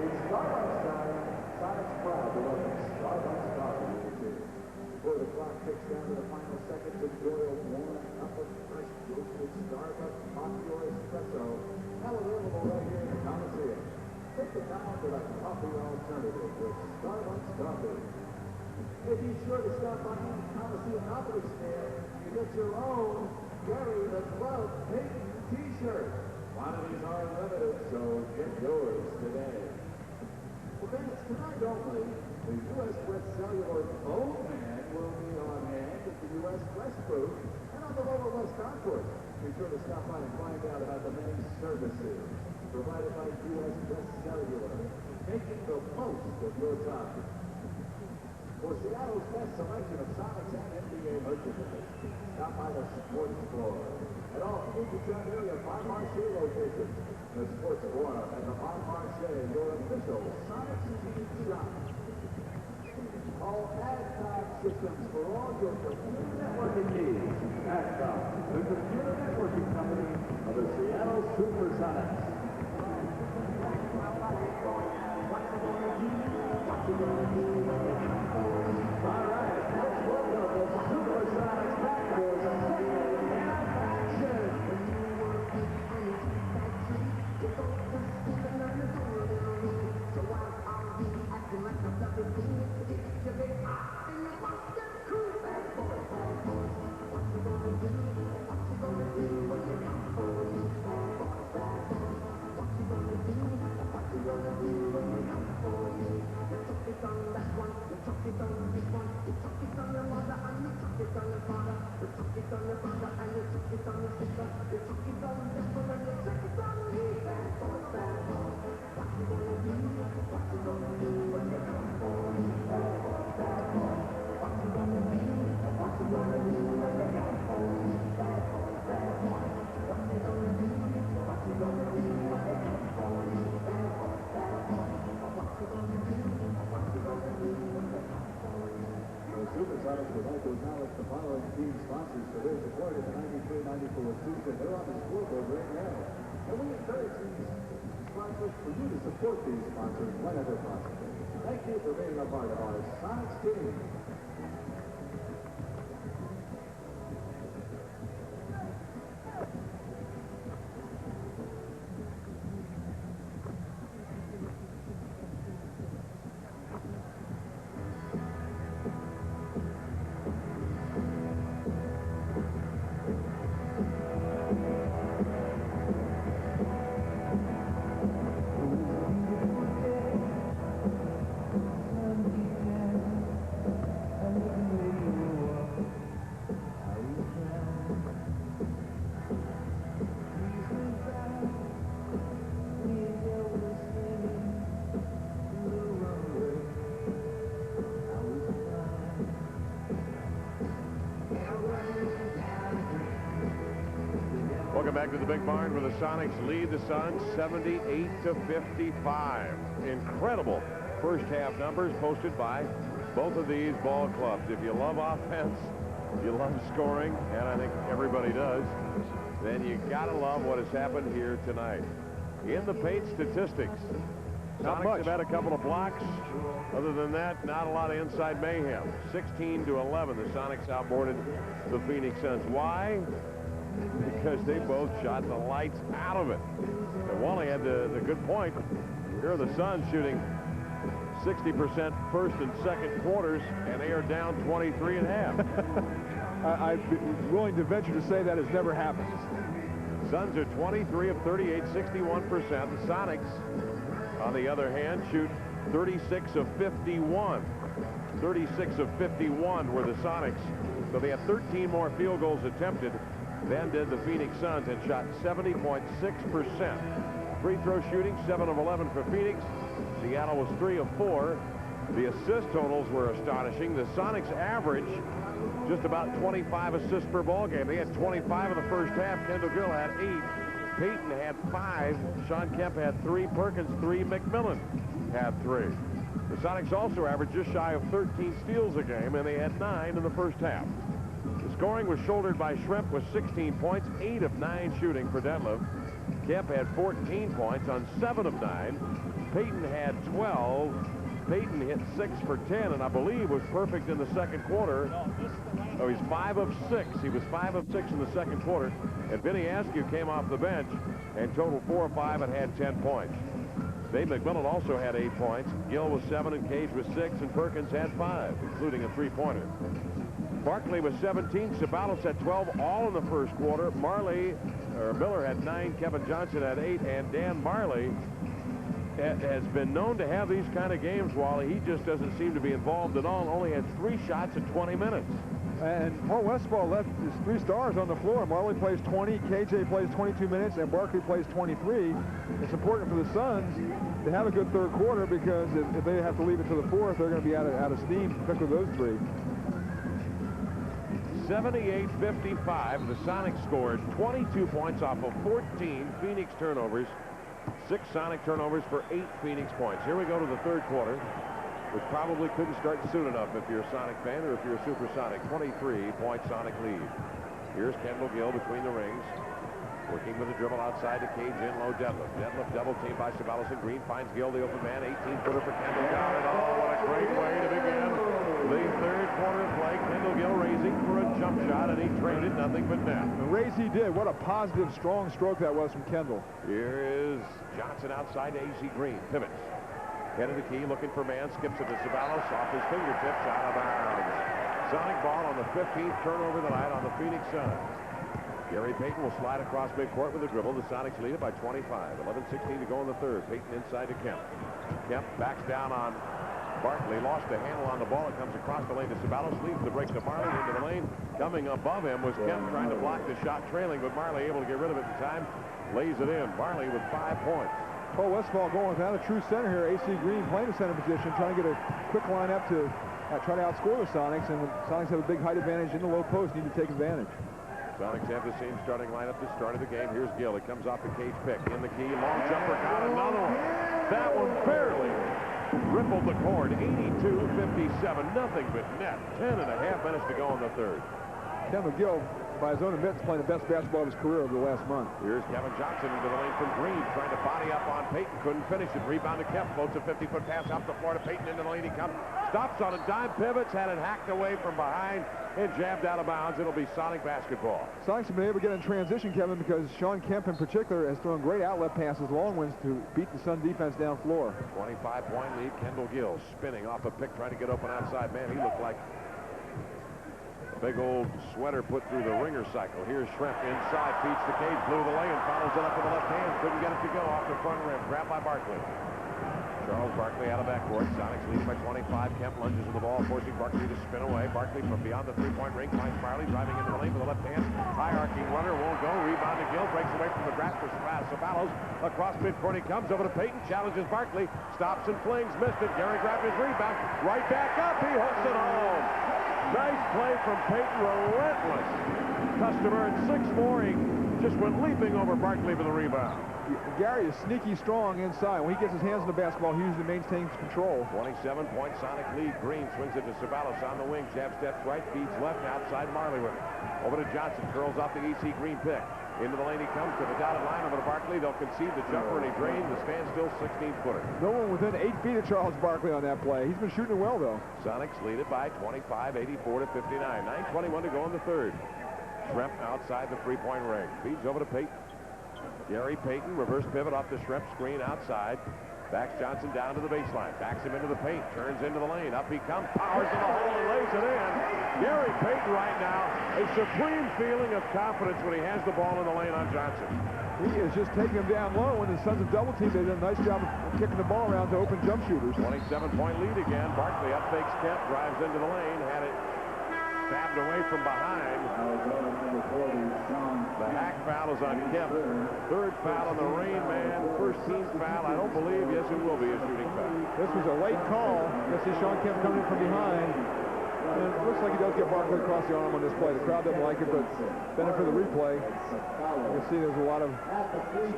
In Starbucks time, Sonics proud to welcome Starbucks coffee to the team. Before the clock ticks down to the final seconds, enjoy a warm cup of fresh roasted Starbucks Montreal Espresso, now available right here in the Coliseum. Take the time for that coffee alternative with Starbucks coffee. Hey, be sure to stop by the Coliseum Outlet Stand to get your own Gary the Club Payton t-shirt. Quantities are limited, so get yours today. Well, fans, tonight only, the U.S. West Cellular phone man will be on hand at the U.S. West booth and on the Lower West Concourse. Be sure to stop by and find out about the many services provided by U.S. West Cellular, making the most of your time. For Seattle's best selection of Sonics and NBA merchandise, stop by the sports floor at all Puget area Bon Marché locations. The sports floor at the Bon Marché, your official Sonics team shop. Call AdCom Systems for all your computer networking needs. AdCom, the computer networking company of the Seattle Supersonics. All right, let's welcome the Supersonics back for the second action. acknowledge the following team sponsors for their support of the 93-94 season. They're on the scoreboard right now. And we encourage these sponsors for you to support these sponsors whenever possible. Thank you for being a part of our Sonics team. Welcome back to the Big Barn where the Sonics lead the Suns 78-55. Incredible first half numbers posted by both of these ball clubs. If you love offense, you love scoring, and I think everybody does, then you gotta love what has happened here tonight. In the paint statistics, Sonics have had a couple of blocks. Other than that, not a lot of inside mayhem. 16-11, the Sonics outboarded the Phoenix Suns. Why? Because they both shot the lights out of it. And Wally had the good point. Here are the Suns shooting 60% first and second quarters, and they are down 23.5. I'd be willing to venture to say that has never happened. Suns are 23 of 38, 61%. The Sonics, on the other hand, shoot 36 of 51. 36 of 51 were the Sonics. So they had 13 more field goals attempted than did the Phoenix Suns and shot 70.6%. Free throw shooting, 7 of 11 for Phoenix. Seattle was 3 of 4. The assist totals were astonishing. The Sonics average just about 25 assists per ball game. They had 25 in the first half. Kendall Gill had 8. Payton had 5. Sean Kemp had 3. Perkins 3. McMillan had 3. The Sonics also averaged just shy of 13 steals a game, and they had 9 in the first half. The scoring was shouldered by Shrimp with 16 points, 8 of 9 shooting for Detlef. Kemp had 14 points on 7 of 9. Payton had 12. Payton hit 6 for 10, and I believe was perfect in the second quarter. Oh, he's 5 of 6. He was 5 of 6 in the second quarter. And Vinny Askew came off the bench and totaled 4 of 5 and had 10 points. Dave McMillan also had 8 points. Gill was 7 and Cage was 6, and Perkins had 5, including a 3-pointer. Barkley was 17. Ceballos had 12, all in the first quarter. Miller had 9. Kevin Johnson had 8, and Dan Marley has been known to have these kind of games, Wally. He just doesn't seem to be involved at all. Only had 3 shots in 20 minutes. And Paul Westphal left his 3 stars on the floor. Marley plays 20, KJ plays 22 minutes, and Barkley plays 23. It's important for the Suns to have a good third quarter, because if they have to leave it to the fourth, they're going to be out of steam, particularly those 3. 78-55. The Sonics scored 22 points off of 14 Phoenix turnovers. 6 Sonic turnovers for 8 Phoenix points. Here we go to the third quarter, which probably couldn't start soon enough if you're a Sonic fan or if you're a Supersonic. 23-point Sonic lead. Here's Kendall Gill between the rings, working with a dribble outside to Cage in low. Detlef. Detlef double teamed by Ceballos and Green. Finds Gill, the open man. 18-footer for Kendall. Got it all. What a great way to begin the third quarter play. Kendall Gill raising for a jump shot, and he traded nothing but net. The raise he did. What a positive, strong stroke that was from Kendall. Here is Johnson outside to A.C. Green. Pivots. Head of the key, looking for man. Skips it to Ceballos. Off his fingertips, out of bounds. Sonic ball on the 15th turnover of the night on the Phoenix Suns. Gary Payton will slide across midcourt with a dribble. The Sonics lead it by 25. 11:16 to go in the third. Payton inside to Kemp. Kemp backs down on Barkley. Lost the handle on the ball. It comes across the lane to Ceballos. Leaves the break to Marley into the lane. Coming above him was Kemp trying to block the shot, trailing, but Marley able to get rid of it in time. Lays it in. Marley with 5 points. Paul Westphal going without a true center here. A.C. Green playing the center position, trying to get a quick lineup to try to outscore the Sonics, and the Sonics have a big height advantage in the low post, need to take advantage. Sonics have the same starting lineup that started the game. Here's Gill. It comes off the Cage pick. In the key. Long jumper. Got another one. That one barely ripped crumbled the cord. 82-57. Nothing but net. 10.5 minutes to go in the third. Ken McGill, by his own admittance, playing the best basketball of his career over the last month. Here's Kevin Johnson into the lane from Green, trying to body up on Payton. Couldn't finish it. Rebound to Kemp. Floats a 50-foot pass out to Florida. Payton into the lane. He comes. Stops on a dime. Pivots. Had it hacked away from behind and jabbed out of bounds. It'll be Sonic basketball. Sonics have been able to get in transition, Kevin, because Sean Kemp in particular has thrown great outlet passes, long ones, to beat the Sun defense down floor. 25-point lead. Kendall Gill spinning off a pick, trying to get open outside. Man, he looked like big old sweater put through the ringer cycle. Here's Schrempf inside, feeds the cage, blew the lane, follows it up with the left hand. Couldn't get it to go off the front rim. Grabbed by Barkley. Charles Barkley out of backcourt. Sonics lead by 25. Kemp lunges with the ball, forcing Barkley to spin away. Barkley from beyond the three-point ring finds Farley driving into the lane with the left hand. High arcing runner, won't go. Rebound to Gill, breaks away from the grasp for Ceballos. Across midcourt he comes over to Payton, challenges Barkley, stops and flings, missed it. Gary grabbed his rebound, right back up. He hooks it home. Nice play from Payton, relentless. Customer at 6'4", he just went leaping over Barkley for the rebound. Gary is sneaky strong inside. When he gets his hands on the basketball, he usually maintains control. 27-point Sonic lead. Green swings it to Ceballos on the wing. Jab steps right, feeds left, outside Marley with it. Over to Johnson, curls off the EC Green pick. Into the lane he comes to the dotted line over to Barkley. They'll concede the jumper and he drains the standstill 16-footer. No one within 8 feet of Charles Barkley on that play. He's been shooting well, though. Sonics lead it by 25, 84-59. 9:21 to go in the third. Schrempf outside the three-point ring. Feeds over to Payton. Gary Payton, reverse pivot off the Schrempf screen outside. Backs Johnson down to the baseline. Backs him into the paint. Turns into the lane. Up he comes. Powers to the hole and lays it in. Gary Payton right now, a supreme feeling of confidence when he has the ball in the lane on Johnson. He is just taking him down low. When the Suns have double teamed, they did a nice job of kicking the ball around to open jump shooters. 27-point lead again. Barkley up fakes Kemp, drives into the lane, had it stabbed away from behind. The hack foul is on Kemp. Third foul on the Rain Man. First team foul. I don't believe. Yes, it will be a shooting foul. This was a late call. You see Sean Kemp coming in from behind. And it looks like he does get Barkley across the arm on this play. The crowd doesn't like it, but benefit of the replay. You can see there's a lot of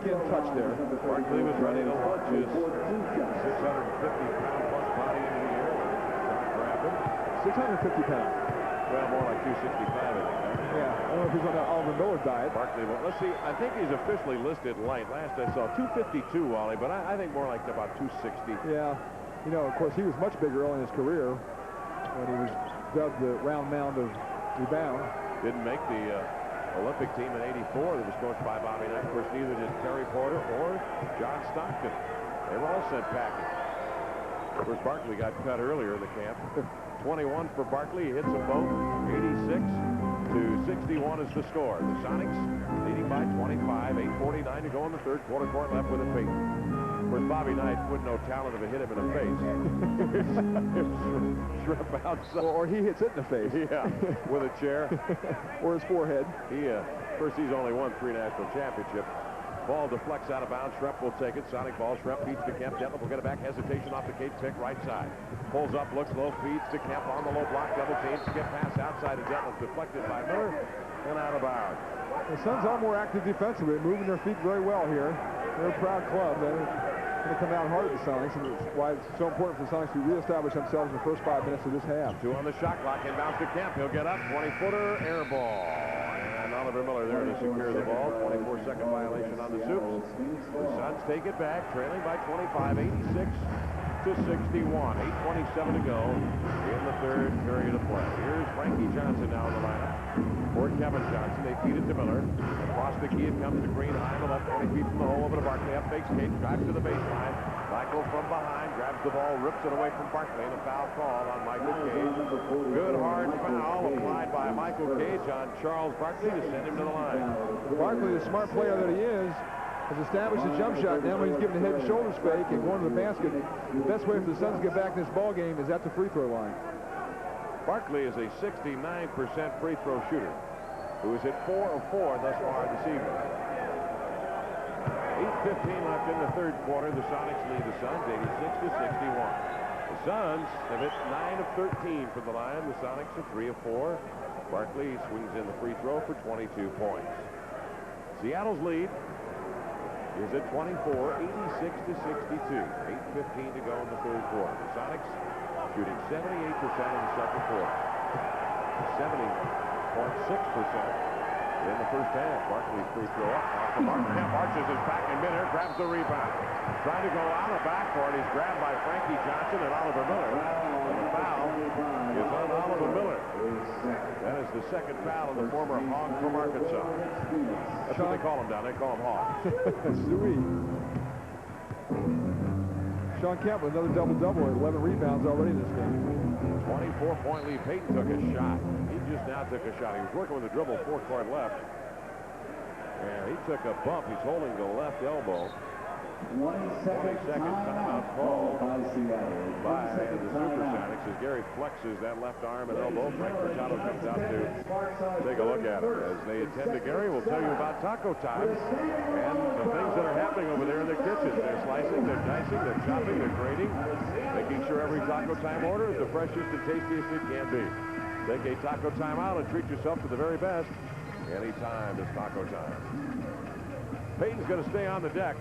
skin touch there. Barkley was ready to launch his 650-pound plus body into the air. Grabbed him. 650 pounds. Well, more like 265, I think. Yeah, I don't know if he's on that Oliver Miller diet. Barkley, well, let's see. I think he's officially listed light. Last I saw 252, Wally, but I think more like about 260. Yeah. You know, of course, he was much bigger early in his career when he was dubbed the round mound of rebound. Didn't make the Olympic team in '84 that was coached by Bobby Knight. Of course, neither did Terry Porter or John Stockton. They were all sent packing. Of course, Barkley got cut earlier in the camp. 21 for Barkley. He hits them both. 86-61 is the score. The Sonics leading by 25. 8:49 to go in the third. Quarter court left with a Payton. Of course, Bobby Knight wouldn't know talent if it hit him in the face. Schrempf outside. Or he hits it in the face. Yeah, with a chair. Or his forehead. First, he's only won 3 national championships. Ball deflects out of bounds. Schrempf will take it. Sonic ball. Schrempf feeds to Kemp. Detlef will get it back. Hesitation off the cage pick. Right side. Pulls up, looks low, feeds to Kemp on the low block. Double team. Skip pass outside to Detlef. Deflected by Miller and out of bounds. The Suns are more active defensively, moving their feet very well here. They're a proud club. They're going to come out hard at the Sonics, and it's why it's so important for the Sonics to reestablish themselves in the first 5 minutes of this half. 2 on the shot clock. Inbounds to Kemp. He'll get up. 20-footer. Air ball. And Oliver Miller there to secure the ball. 24-second violation on the Soups. The Suns take it back, trailing by 25, 86-61. 8:27 to go in the third period of play. Here's Frankie Johnson now in the lineup. For Kevin Johnson, they feed it to Miller. Across the key, it comes to Green high on the left, 20 feet from the hole, over to Barkley. Up fakes Cage, drives to the baseline. Michael from behind, grabs the ball, rips it away from Barkley, and a foul call on Michael Cage. Good hard foul applied by Michael Cage on Charles Barkley to send him to the line. Barkley, the smart player that he is, has established his jump shot. Now when he's giving a head and shoulders fake and going to the basket, the best way for the Suns to get back in this ball game is at the free throw line. Barkley is a 69% free throw shooter who is at 4 of 4 thus far this evening. 8:15 left in the third quarter. The Sonics lead the Suns 86-61. The Suns have hit 9 of 13 from the line. The Sonics are 3 of 4. Barkley swings in the free throw for 22 points. Seattle's lead is at 24, 86-62. 8:15 to go in the third quarter. The Sonics shooting 78% in the second quarter. 70.6% in the first half. Barkley's free throw up. Off the mark. Kemp arches his back in midair, grabs the rebound. Trying to go out of backcourt. He's grabbed by Frankie Johnson and Oliver Miller. And the foul is on Oliver Miller. That is the second foul of the former Hog from Arkansas. That's what they call him down. They call him Hog. Sweet. Sean Kemp with another double-double at 11 rebounds already in this game. 24-point lead. Payton took a shot. He just now took a shot. He was working with the dribble, fourth court left. And he took a bump. He's holding the left elbow. 20-second timeout call by the Supersonics as Gary flexes that left arm and elbow. Frank Furtado comes out to take a look at it. As they attend to Gary, we'll tell you about taco time and the things that are happening over there in the kitchen. They're slicing, they're dicing, they're chopping, they're grating, making sure every taco time order is the freshest and tastiest it can be. Take a taco time out and treat yourself to the very best. Anytime is taco time. Payton's going to stay on the deck.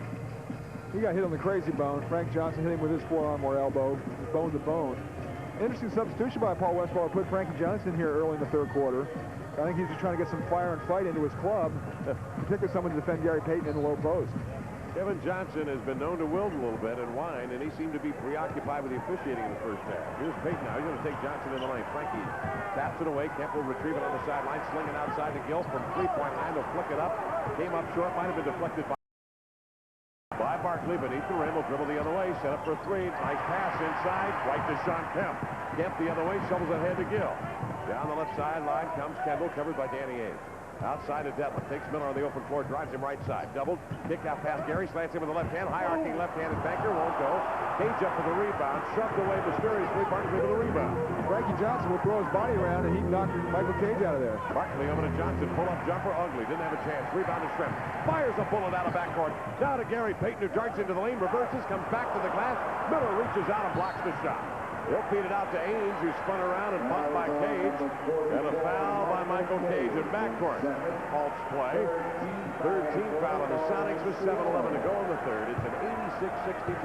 He got hit on the crazy bone. Frank Johnson hit him with his forearm or elbow, bone to bone. Interesting substitution by Paul Westphal. Put Frankie Johnson here early in the third quarter. I think he's just trying to get some fire and fight into his club, particularly someone to defend Gary Payton in the low post. Kevin Johnson has been known to wilt a little bit and whine, and he seemed to be preoccupied with the officiating in the first half. Here's Payton now. He's going to take Johnson in the lane. Frankie taps it away. Kemp will retrieve it on the sideline, slinging outside to Gill from three-point line. He'll flick it up. Came up short. Might have been deflected by Barkley beneath the rim. Will dribble the other way. Set up for three. Nice pass inside. Right to Sean Kemp. Kemp the other way. Shovels ahead to Gill. Down the left sideline comes Kendall, covered by Danny Ainge. Outside to Devlin. Takes Miller on the open floor. Drives him right side. Doubled. Kick out past Gary. Slants him with the left hand. High arcing left-handed banker. Won't go. Cage up for the rebound. Shoved away mysteriously. Barkley with the rebound. Frankie Johnson will throw his body around, and he knocked Michael Cage out of there. Barkley over to Johnson. Pull-up jumper. Ugly. Didn't have a chance. Rebound to Shrimp. Fires a bullet out of backcourt. Down to Gary Payton, who darts into the lane. Reverses. Comes back to the glass. Miller reaches out and blocks the shot. He'll feed it out to Ainge, who spun around and bumped by Cage. And a foul by Michael Cage in backcourt. Halts play. Third team foul on the Sonics with 7:11 to go in the third. It's an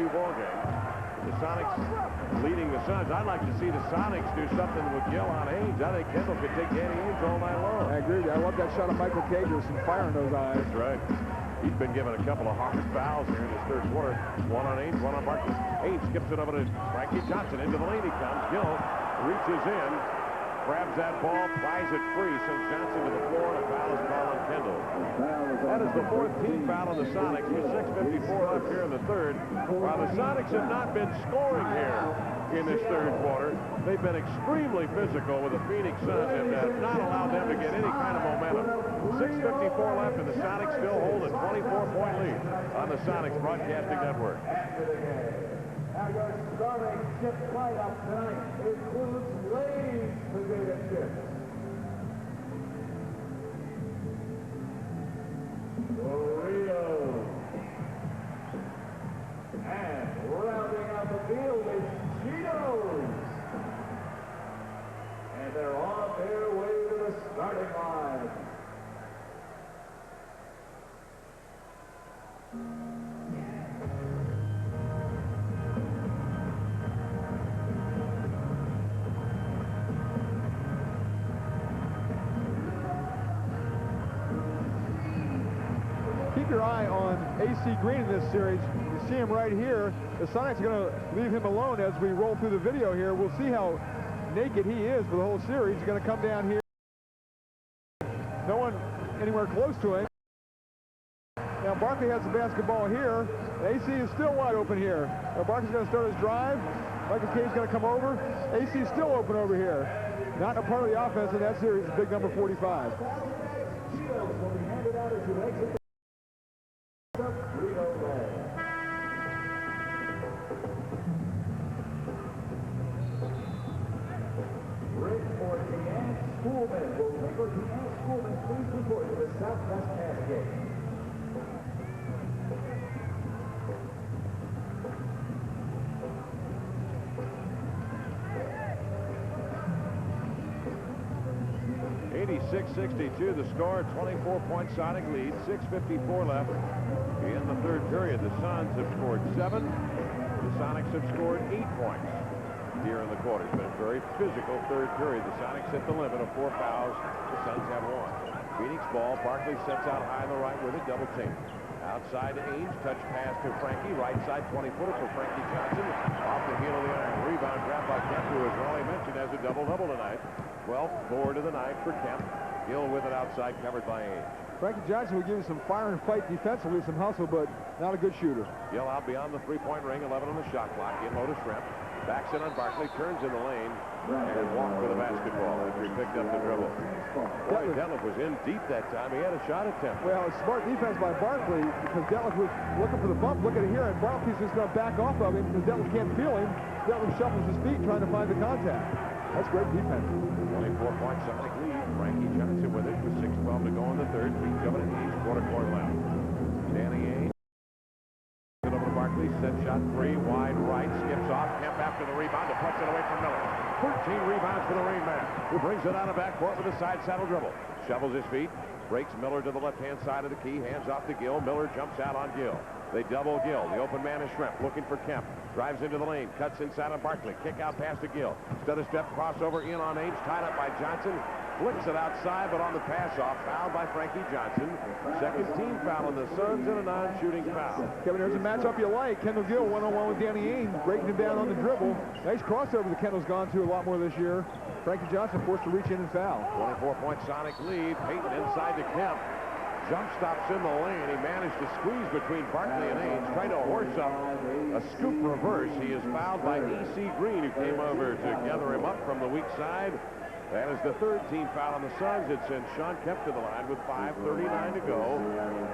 86-62 ball game. The Sonics leading the Suns. I'd like to see the Sonics do something with Gill on Ainge. I think Kendall could take Danny Ainge all night long. I agree with you. I love that shot of Michael Cage with some fire in those eyes. That's right. He's been given a couple of hard fouls here in this third quarter. One on Ainge, one on Barkley. Ainge skips it over to Frankie Johnson. Into the lane he comes. Gill reaches in, grabs that ball, pries it free, sends Johnson to the floor, and a foul is called on Kendall. That is the fourth team foul on the Sonics with 6:54 left here in the third. While the Sonics have not been scoring here in this third quarter, they've been extremely physical with the Phoenix Suns and have not allowed them to get any kind of momentum. 6:54 left, and the Sonics still hold a 24-point lead on the Sonics Broadcasting Network. Now your starting chip lineup tonight includes Lay's potato chips, Doritos, and rounding out the field is Cheetos. And they're on their way to the starting line. Keep your eye on AC Green in this series. You see him right here. The Sonics are going to leave him alone as we roll through the video here. We'll see how naked he is for the whole series. He's going to come down here. No one anywhere close to him. Now Barkley has the basketball here. AC is still wide open here. Now Barkley's going to start his drive. Michael Cage's going to come over. AC is still open over here. Not a part of the offense in that series. Big number 45. Schoolman will take her to Ann Schoolman. Please report to the Southwest Cascade. '86-62 the score, 24-point Sonic lead, 6:54 left In the third period, the Suns have scored 7. The Sonics have scored 8 points here in the quarter. It's been a very physical third period. The Sonics hit the limit of 4 fouls. The Suns have 1. Phoenix ball. Barkley sets out high on the right with a double team. Outside to Ainge, touch pass to Frankie. Right side 20-footer for Frankie Johnson. Off the heel of the iron. Rebound grabbed by Kemp, who, as Raleigh mentioned, has a double-double tonight. 12-4 to the night for Kemp. Gill with it outside, covered by Ainge. Frankie Johnson will give you some fire and fight defensively, some hustle, but not a good shooter. Gill out beyond the three-point ring, 11 on the shot clock. In low to Shrimp. Backs in on Barkley, turns in the lane, and walked with a basketball after he picked up the dribble. Boy, Detlef was in deep that time. He had a shot attempt. Well, it's smart defense by Barkley because Detlef was looking for the bump, looking at here, and Barkley's just going to back off of him because Detlef can't feel him. Detlef shuffles his feet trying to find the contact. That's great defense. 24-point Sonic lead. Frankie Johnson with it with 6:12 to go in the third. Beats over to Ainge, quarter court left. Danny Ainge. Over to Barkley, set shot 3, wide right, skips off. Kemp after the rebound, deflects it away from Miller. 13 rebounds for the Rain Man, who brings it out of backcourt with a side saddle dribble. Shovels his feet, breaks Miller to the left-hand side of the key, hands off to Gill. Miller jumps out on Gill. They double Gill. The open man is Shrimp, looking for Kemp. Drives into the lane, cuts inside on Barkley. Kick out pass to Gill. Stutter step crossover in on Ainge, tied up by Johnson. Flicks it outside, but on the pass-off, fouled by Frankie Johnson. Second team foul on the Suns and a non-shooting foul. Kevin, there's a matchup you like. Kendall Gill one-on-one with Danny Ainge, breaking him down on the dribble. Nice crossover that Kendall's gone to a lot more this year. Frankie Johnson forced to reach in and foul. 24-point Sonic lead. Payton inside to Kemp. Jump stops in the lane. He managed to squeeze between Barkley and Ainge, trying to horse up a scoop reverse. He is fouled by E.C. Green, who came over to gather him up from the weak side. That is the third team foul on the Suns. It sends Sean Kemp to the line with 5:39 to go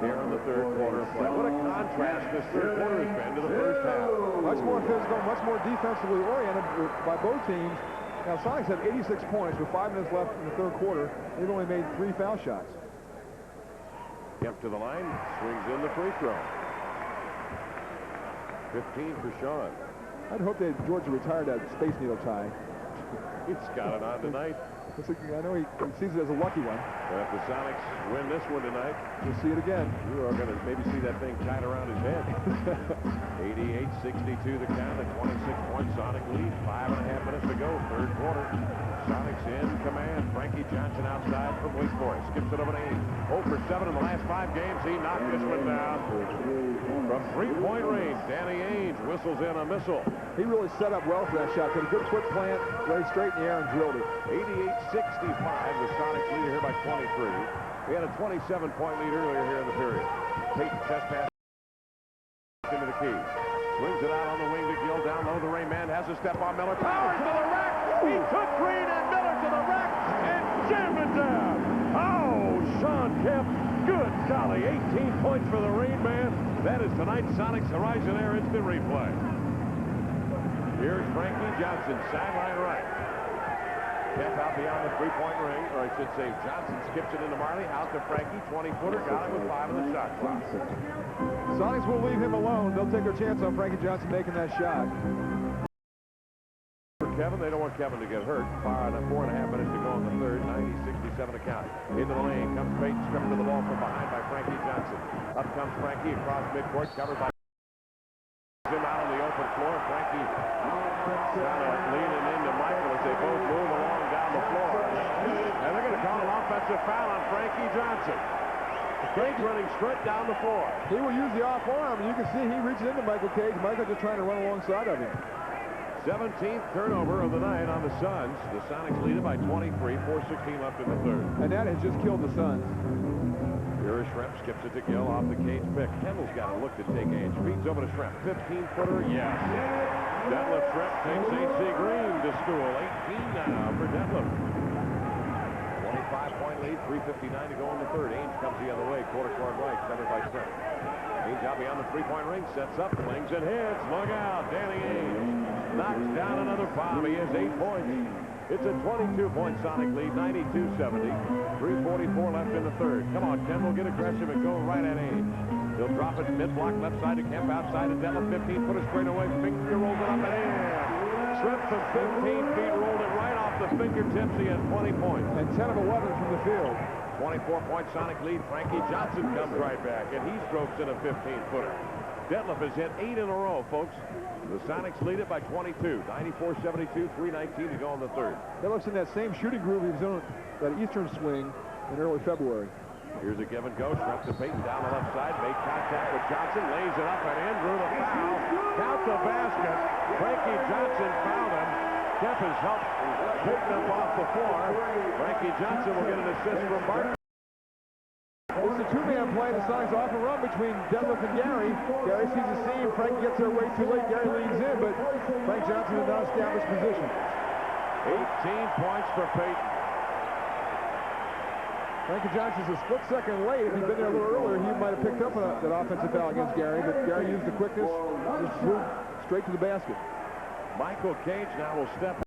here in the third quarter of play. What a contrast this third quarter has been to the first half. Much more physical, much more defensively oriented by both teams. Now, Sonics have 86 points with 5 minutes left in the third quarter. They've only made 3 foul shots. Kemp to the line, swings in the free throw. 15 for Sean. I'd hope that Georgia retired that Space Needle tie. He's got it on tonight. I know he sees it as a lucky one. But if the Sonics win this one tonight, you'll see it again. You are going to maybe see that thing tied around his head. 88-62 the count, a 26-point Sonic lead. 5.5 minutes to go, third quarter. Sonics in command. Frankie Johnson outside from Wake Forest. Skips it over to Ainge. 0 for 7 in the last 5 games. He knocked this one down. From three-point range, Danny Ainge whistles in a missile. He really set up well for that shot. Got a good foot plant, laid straight in the air and drilled it. 88-65, the Sonics lead here by 23. He had a 27-point lead earlier here in the period. Payton chest pass into the key. Swings it out on the wing to Gill. Down low, the Rain Man has a step on Miller. Powers to the rack. He took Green and Miller to the rack and jammed it down. Oh, Sean Kemp. Good golly. 18 points for the Rain Man. That is tonight's Sonics Horizon Air instant replay. Here's Frankie Johnson, sideline right. Kemp out beyond the three-point ring, or I should say Johnson skips it into Marley, out to Frankie, 20-footer, got it with 5 on the shot clock. Sonics will leave him alone. They'll take their chance on Frankie Johnson making that shot. For Kevin, they don't want Kevin to get hurt. 4.5 minutes to go in the third, 90-67 to count. Into the lane comes Payton, stripped to the ball from behind by Frankie Johnson. Up comes Frankie across midcourt, covered by him out on the open floor. Frankie kind of leaning into Michael as they both move along down the floor. And they're going to call an offensive foul on Frankie Johnson. Cage running straight down the floor. He will use the off arm, and you can see he reaches into Michael Cage. Michael just trying to run alongside of him. 17th turnover of the night on the Suns. The Sonics lead it by 23, 4:16 left in the third. And that has just killed the Suns. Here is Shrimp, skips it to Gill off the Cage pick. Kendall's got a look to take Ainge. Feeds over to Shrimp. 15-footer, yes. Detlef Shrimp takes H.C. Green to school. 18 now for Detlef. 25-point lead, 3:59 to go in the third. Ainge comes the other way, quarter court right, covered by Shrimp. Ainge out beyond the three-point ring, sets up, flings and hits. Look out, Danny Ainge knocks down another bomb. He has 8 points. It's a 22-point Sonic lead, 92-70. 3:44 left in the third. Come on, Kendall, get aggressive and go right at Ainge. He'll drop it mid-block left side to Kemp, outside to Detlef, 15-footer straight away. Finger rolls it up and in. Shrimp from 15 feet rolled it right off the fingertips. He had 20 points. And 10 of 11 from the field. 24-point Sonic lead. Frankie Johnson comes right back, and he strokes in a 15-footer. Detlef has hit 8 in a row, folks. The Sonics lead it by 22. 94-72, 3:19 to go in the third. Detlef's in that same shooting groove he was in that Eastern swing in early February. Here's a give and go. Strep to Payton down the left side. Made contact with Johnson. Lays it up and in. Drew the foul. Count the basket. Frankie Johnson fouled him. Kemp has helped Payton up off the floor. Frankie Johnson will get an assist from Barton. It's a two-man play. The Sonics off a run between Detlef and Gary. Gary sees the seam. Frankie gets there way too late. Gary leans in, but Frank Johnson in an established position. 18 points for Payton. Frankie Johnson's a split second late. If he'd been there a little earlier, he might have picked up that offensive foul against Gary, but Gary used the quickness, just moved straight to the basket. Michael Cage now will step.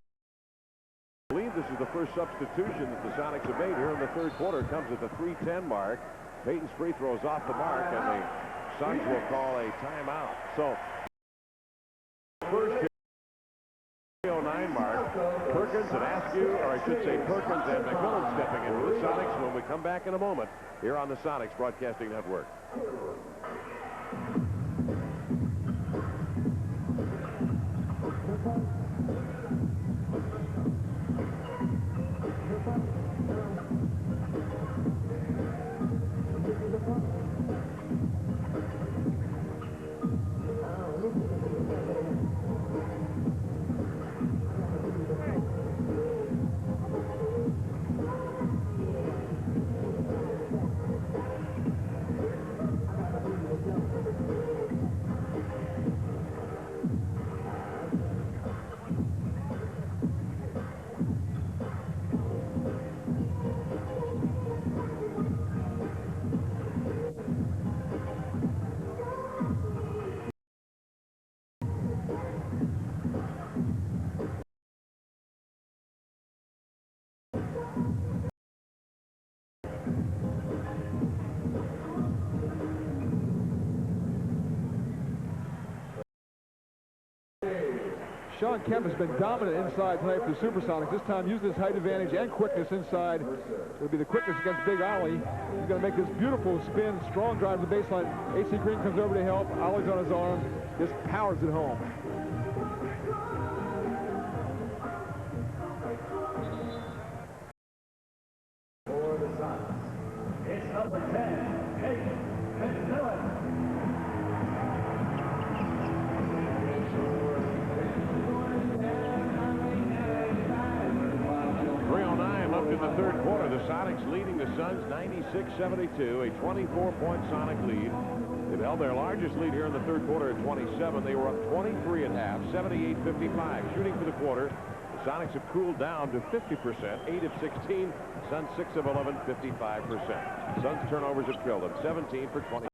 I believe this is the first substitution that the Sonics have made here in the third quarter. It comes at the 3:10 mark. Payton's free throws off the mark, and the Suns will call a timeout. So, first 3:09 mark. Perkins and Askew, or I should say Perkins and McMillan stepping in for the Sonics when we come back in a moment here on the Sonics Broadcasting Network. Sean Kemp has been dominant inside tonight for the Supersonics. This time using his height advantage and quickness inside. It'll be the quickness against Big Ollie. He's going to make this beautiful spin, strong drive to the baseline. AC Green comes over to help. Ollie's on his arm. Just powers it home. For the Sonics, it's number 10, Payton McMillan. 3:09 left in the third quarter. The Sonics leading the Suns 96-72, a 24-point Sonic lead. They've held their largest lead here in the third quarter at 27. They were up 23 at half, 78-55. Shooting for the quarter, the Sonics have cooled down to 50%, 8 of 16. Suns 6 of 11, 55%. Suns turnovers have killed them, 17 for 20.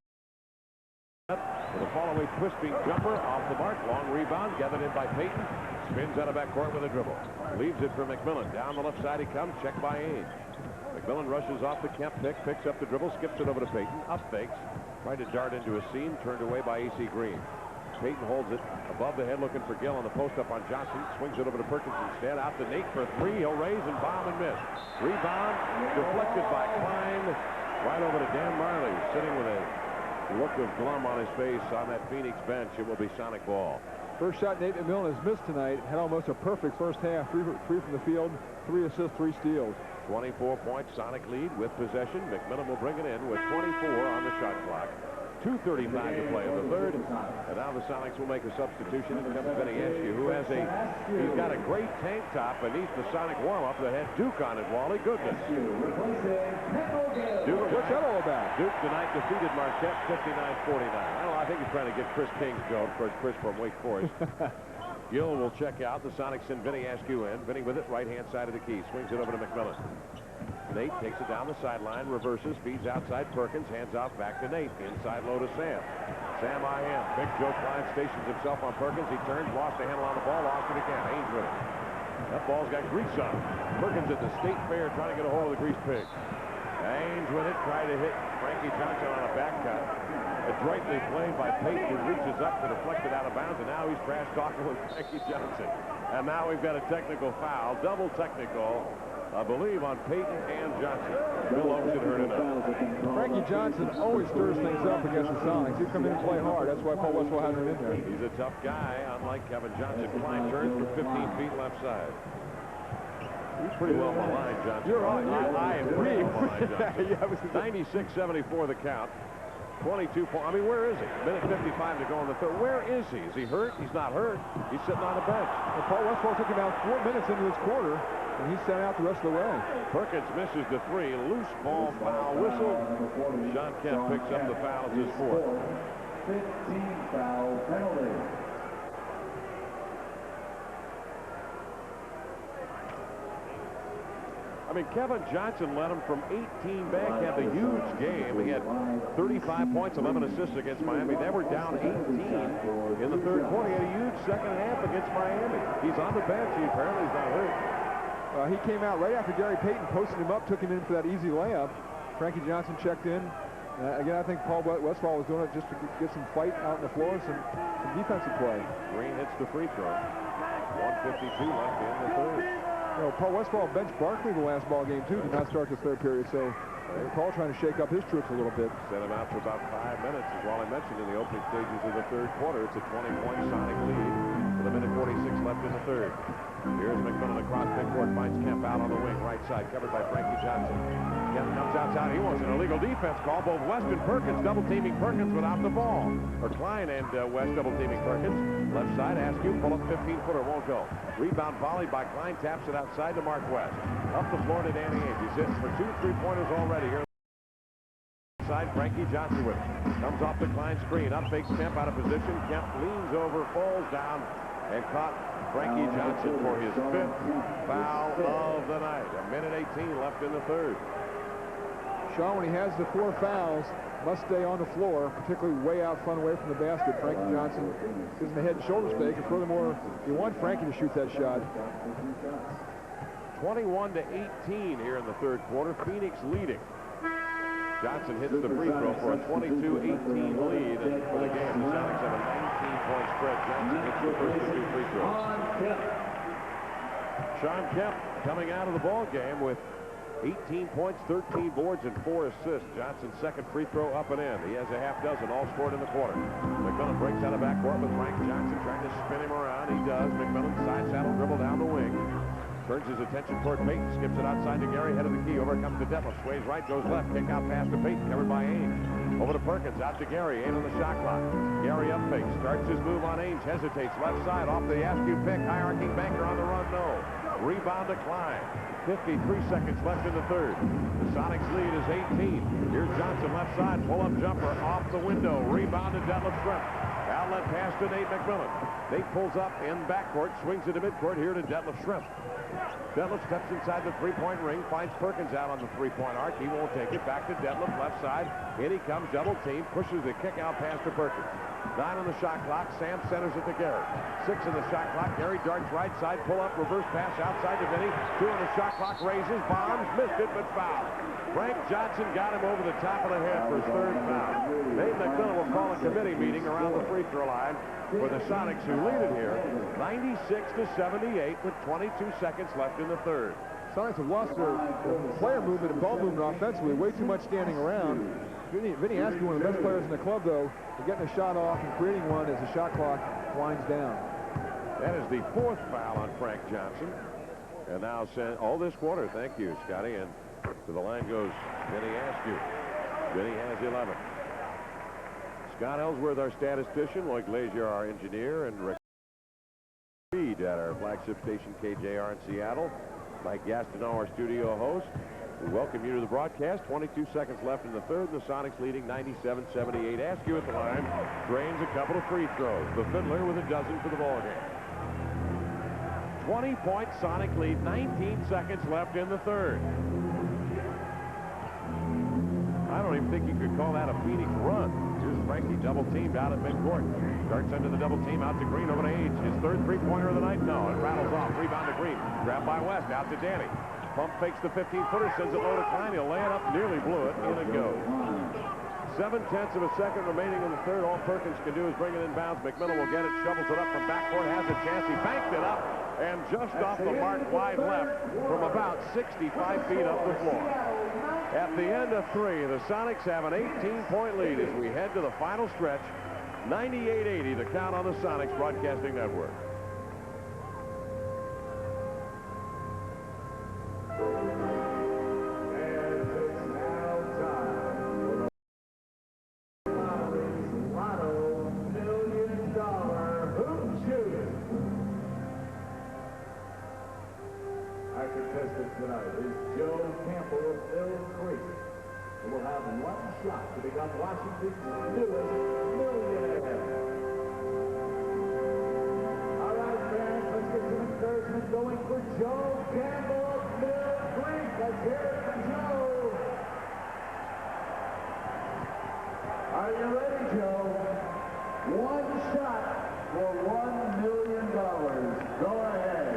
With a fall-away twist-beat jumper off the mark. Long rebound gathered in by Payton. Spins out of backcourt with a dribble. Leaves it for McMillan. Down the left side he comes. Checked by Ainge. McMillan rushes off the Kemp pick. Picks up the dribble. Skips it over to Payton. Up fakes. Tried to dart into a seam. Turned away by AC Green. Payton holds it above the head looking for Gill on the post up on Johnson. Swings it over to Perkins instead. Out to Nate for three. He'll raise and bomb and miss. Rebound deflected by Klein. Right over to Dan Marley. Sitting with a look of glum on his face on that Phoenix bench. It will be Sonic ball. First shot Nate McMillan has missed tonight. Had almost a perfect first half. Three from the field, 3 assists, 3 steals. 24-point Sonic lead with possession. McMillan will bring it in with 24 on the shot clock. 2:35 to play in the third. And now the Sonics will make a substitution. In comes Benny Askew, who has he's got a great tank top beneath the Sonic warm-up that had Duke on it, Wally. Goodness. Duke, what's that all about? Duke tonight defeated Marquette 59-49. I think he's trying to get Chris King's goal. Of course, Chris from Wake Forest. Gill will check out. The Sonics send Vinny Askew in. Vinny with it, right-hand side of the key. Swings it over to McMillan. Nate takes it down the sideline, reverses, feeds outside Perkins, hands out back to Nate. Inside low to Sam. Sam I.M. Big Joe Klein stations himself on Perkins. He turns, lost the handle on the ball, lost it again. Ainge with it. That ball's got grease on it. Perkins at the state fair trying to get a hold of the grease pig. Ainge with it, tried to hit Frankie Johnson on a back cut. Adroitly played by Payton, who reaches up to deflect it out of bounds, and now he's trash talking with Frankie Johnson. And now we've got a technical foul, double technical I believe, on Payton and Johnson. Bill Oakes had heard enough. Frankie Johnson always stirs things up against the Sonics. He'd come in and play hard. That's why Paul Westphal had him in there. He's a tough guy, unlike Kevin Johnson. Klein turns for 15 feet left side. He's pretty well maligned, Johnson. You're right. I agree. Yeah, 96-74 the count. 22 points. I mean, where is he? Minute 55 to go in the third. Where is he? Is he hurt? He's not hurt. He's sitting on the bench. Well, Paul Westphal took him out 4 minutes into this quarter, and he sat out the rest of the way. Perkins misses the three. Loose ball foul whistle. Sean Kemp picks up the foul as his fourth. 15 foul penalty. I mean, Kevin Johnson led him from 18 back, had a huge game. He had 35 points, 11 assists against Miami. They were down 18 in the third quarter. He had a huge second half against Miami. He's on the bench. He apparently is not hurt. He came out right after Gary Payton posted him up, took him in for that easy layup. Frankie Johnson checked in. Again, I think Paul Westphal was doing it just to get some fight out on the floor and some defensive play. Green hits the free throw. 1:52 left in the third. You know, Paul Westphal benched Barkley the last ball game, too, did not start the third period. So Paul trying to shake up his troops a little bit. Set him out for about 5 minutes, as Wally mentioned, in the opening stages of the third quarter. It's a 20-point Sonic lead with a minute 46 left in the third. Here's McMillan across midcourt, finds Kemp out on the wing, right side, covered by Frankie Johnson. Kemp comes outside. He wants an illegal defense call. Both West and Perkins double-teaming Perkins without the ball. Or Klein and West double-teaming Perkins. Left side, Askew, pull up 15-footer, won't go. Rebound volley by Klein, taps it outside to Mark West. Up the floor to Danny Ainge. He's hitting for 2 3-pointers already here. Side, Frankie Johnson with it. Comes off the Klein screen. Up fakes Kemp out of position. Kemp leans over, falls down, and caught Frankie Johnson for his 5th foul of the night. A minute 18 left in the third. Sean, when he has the 4 fouls, must stay on the floor, particularly way out front away from the basket. Frankie Johnson gives him a head and shoulders fake, and furthermore, you want Frankie to shoot that shot. 21-18 here in the third quarter. Phoenix leading. Johnson hits the free throw for a 22-18 lead, and for the game, the Sonics have a 19-point spread. Johnson hits the first of 2 free throws. Sean Kemp coming out of the ball game with 18 points, 13 boards, and 4 assists. Johnson's second free throw up and in. He has a half dozen, all scored in the quarter. McMillan breaks out of backcourt with Frank Johnson trying to spin him around. He does. McMillan side saddle dribble down the wing. Turns his attention toward Payton. Skips it outside to Gary. Head of the key. Over comes to Detlef. Sways right, goes left. Kick out pass to Payton. Covered by Ainge. Over to Perkins. Out to Gary. Ainge on the shot clock. Gary up fake. Starts his move on Ainge. Hesitates. Left side. Off the Askew pick. High-arcing banker on the run. No. Rebound to Klein. 53 seconds left in the third. The Sonics lead is 18. Here's Johnson left side. Pull-up jumper off the window. Rebound to Detlef Schrempf. Outlet pass to Nate McMillan. Nate pulls up in backcourt. Swings into midcourt here to Detlef Schrempf. Detlef steps inside the three-point ring. Finds Perkins out on the three-point arc. He won't take it. Back to Detlef left side. In he comes. Double team. Pushes the kick-out pass to Perkins. 9 on the shot clock. Sam centers it to Gary. 6 in the shot clock. Gary darts right side. Pull up. Reverse pass outside to Vinny. 2 on the shot clock. Raises. Bombs. Missed it, but foul. Frank Johnson got him over the top of the head for his third foul. Nate McMillan will call a committee meeting around the free throw line for the Sonics, who lead it here 96-78 with 22 seconds left in the third. Sonics have lost their player movement and ball movement offensively. Way too much standing around. Vinny Askew, one of the best players in the club, though, for getting a shot off and creating one as the shot clock winds down. That is the 4th foul on Frank Johnson. And now sent all this quarter. Thank you, Scotty. And to the line goes Vinny Askew. Vinny has 11. Scott Ellsworth, our statistician, Lloyd Glazier, our engineer, and Rick Reed at our flagship station KJR in Seattle. Mike Gastineau, our studio host. We welcome you to the broadcast. 22 seconds left in the third. The Sonics leading 97-78. Askew at the line. Drains a couple of free throws. The Fiddler with a dozen for the ballgame. 20-point Sonic lead. 19 seconds left in the third. I don't even think you could call that a Phoenix run. Here's Frankie double-teamed out at midcourt. Starts under the double team out to Green over to Ainge. His third three-pointer of the night? No, it rattles off. Rebound to Green. Grabbed by West. Out to Danny. Pump fakes the 15-footer. Sends it low to Klein. He'll lay it up. Nearly blew it. In it goes. 7/10 of a second remaining in the third. All Perkins can do is bring it in bounds. McMillan will get it. Shovels it up from backcourt. Has a chance. He banked it up. and just off the mark wide left from about 65 feet up the floor. At the end of 3, the Sonics have an 18-point lead as we head to the final stretch. 98-80 to count on the Sonics Broadcasting Network. Tonight is Joe Campbell of Mill Creek, who will have one shot to become Washington's newest millionaire. All right, fans, let's get some encouragement going for Joe Campbell of Mill Creek. Let's hear it for Joe. Are you ready, Joe? One shot for $1 million. Go ahead.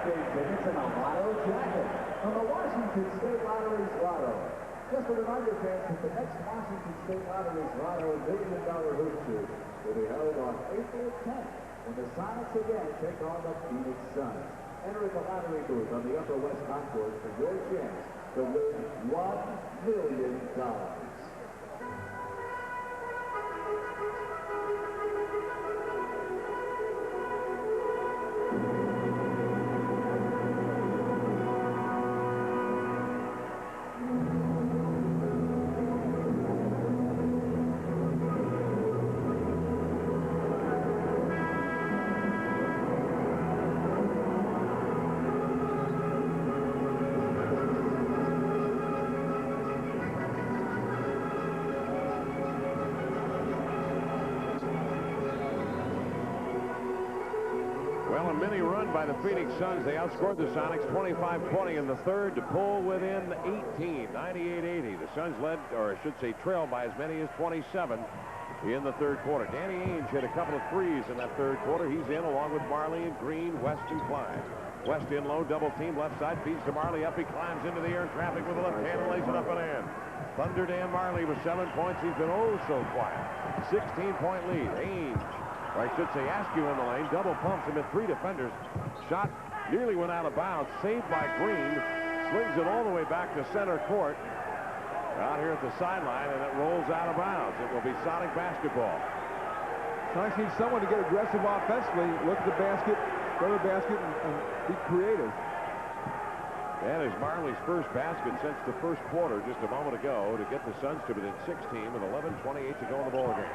Tickets and a lotto jacket from the Washington State Lottery's Lotto. Just a reminder, fans, that the next Washington State Lottery's Lotto $1 million hoop shoot will be held on April 10th when the Sonics again take on the Phoenix Suns. Enter at the lottery booth on the Upper West Concourse for your chance to win $1 million. Well, a mini run by the Phoenix Suns. They outscored the Sonics 25-20 in the third to pull within 18, 98-80. The Suns led, or I should say trailed by as many as 27 in the third quarter. Danny Ainge hit a couple of threes in that third quarter. He's in along with Marley and Green, West and Klein. West in low, double team, left side, feeds to Marley. Up he climbs into the air in traffic with a left hand and lays it up and in. Thunder Dan Marley with 7 points. He's been oh so quiet. 16-point lead. Ainge, or I should say Askew in the lane, double pumps him at 3 defenders. Shot nearly went out of bounds, saved by Green, slings it all the way back to center court out here at the sideline, and it rolls out of bounds. It will be Sonic basketball. Sonics need someone to get aggressive offensively, look at the basket, go to the basket, and be creative. That is Marley's first basket since the first quarter just a moment ago to get the Suns to within 16 with 11:28 to go in the ball game.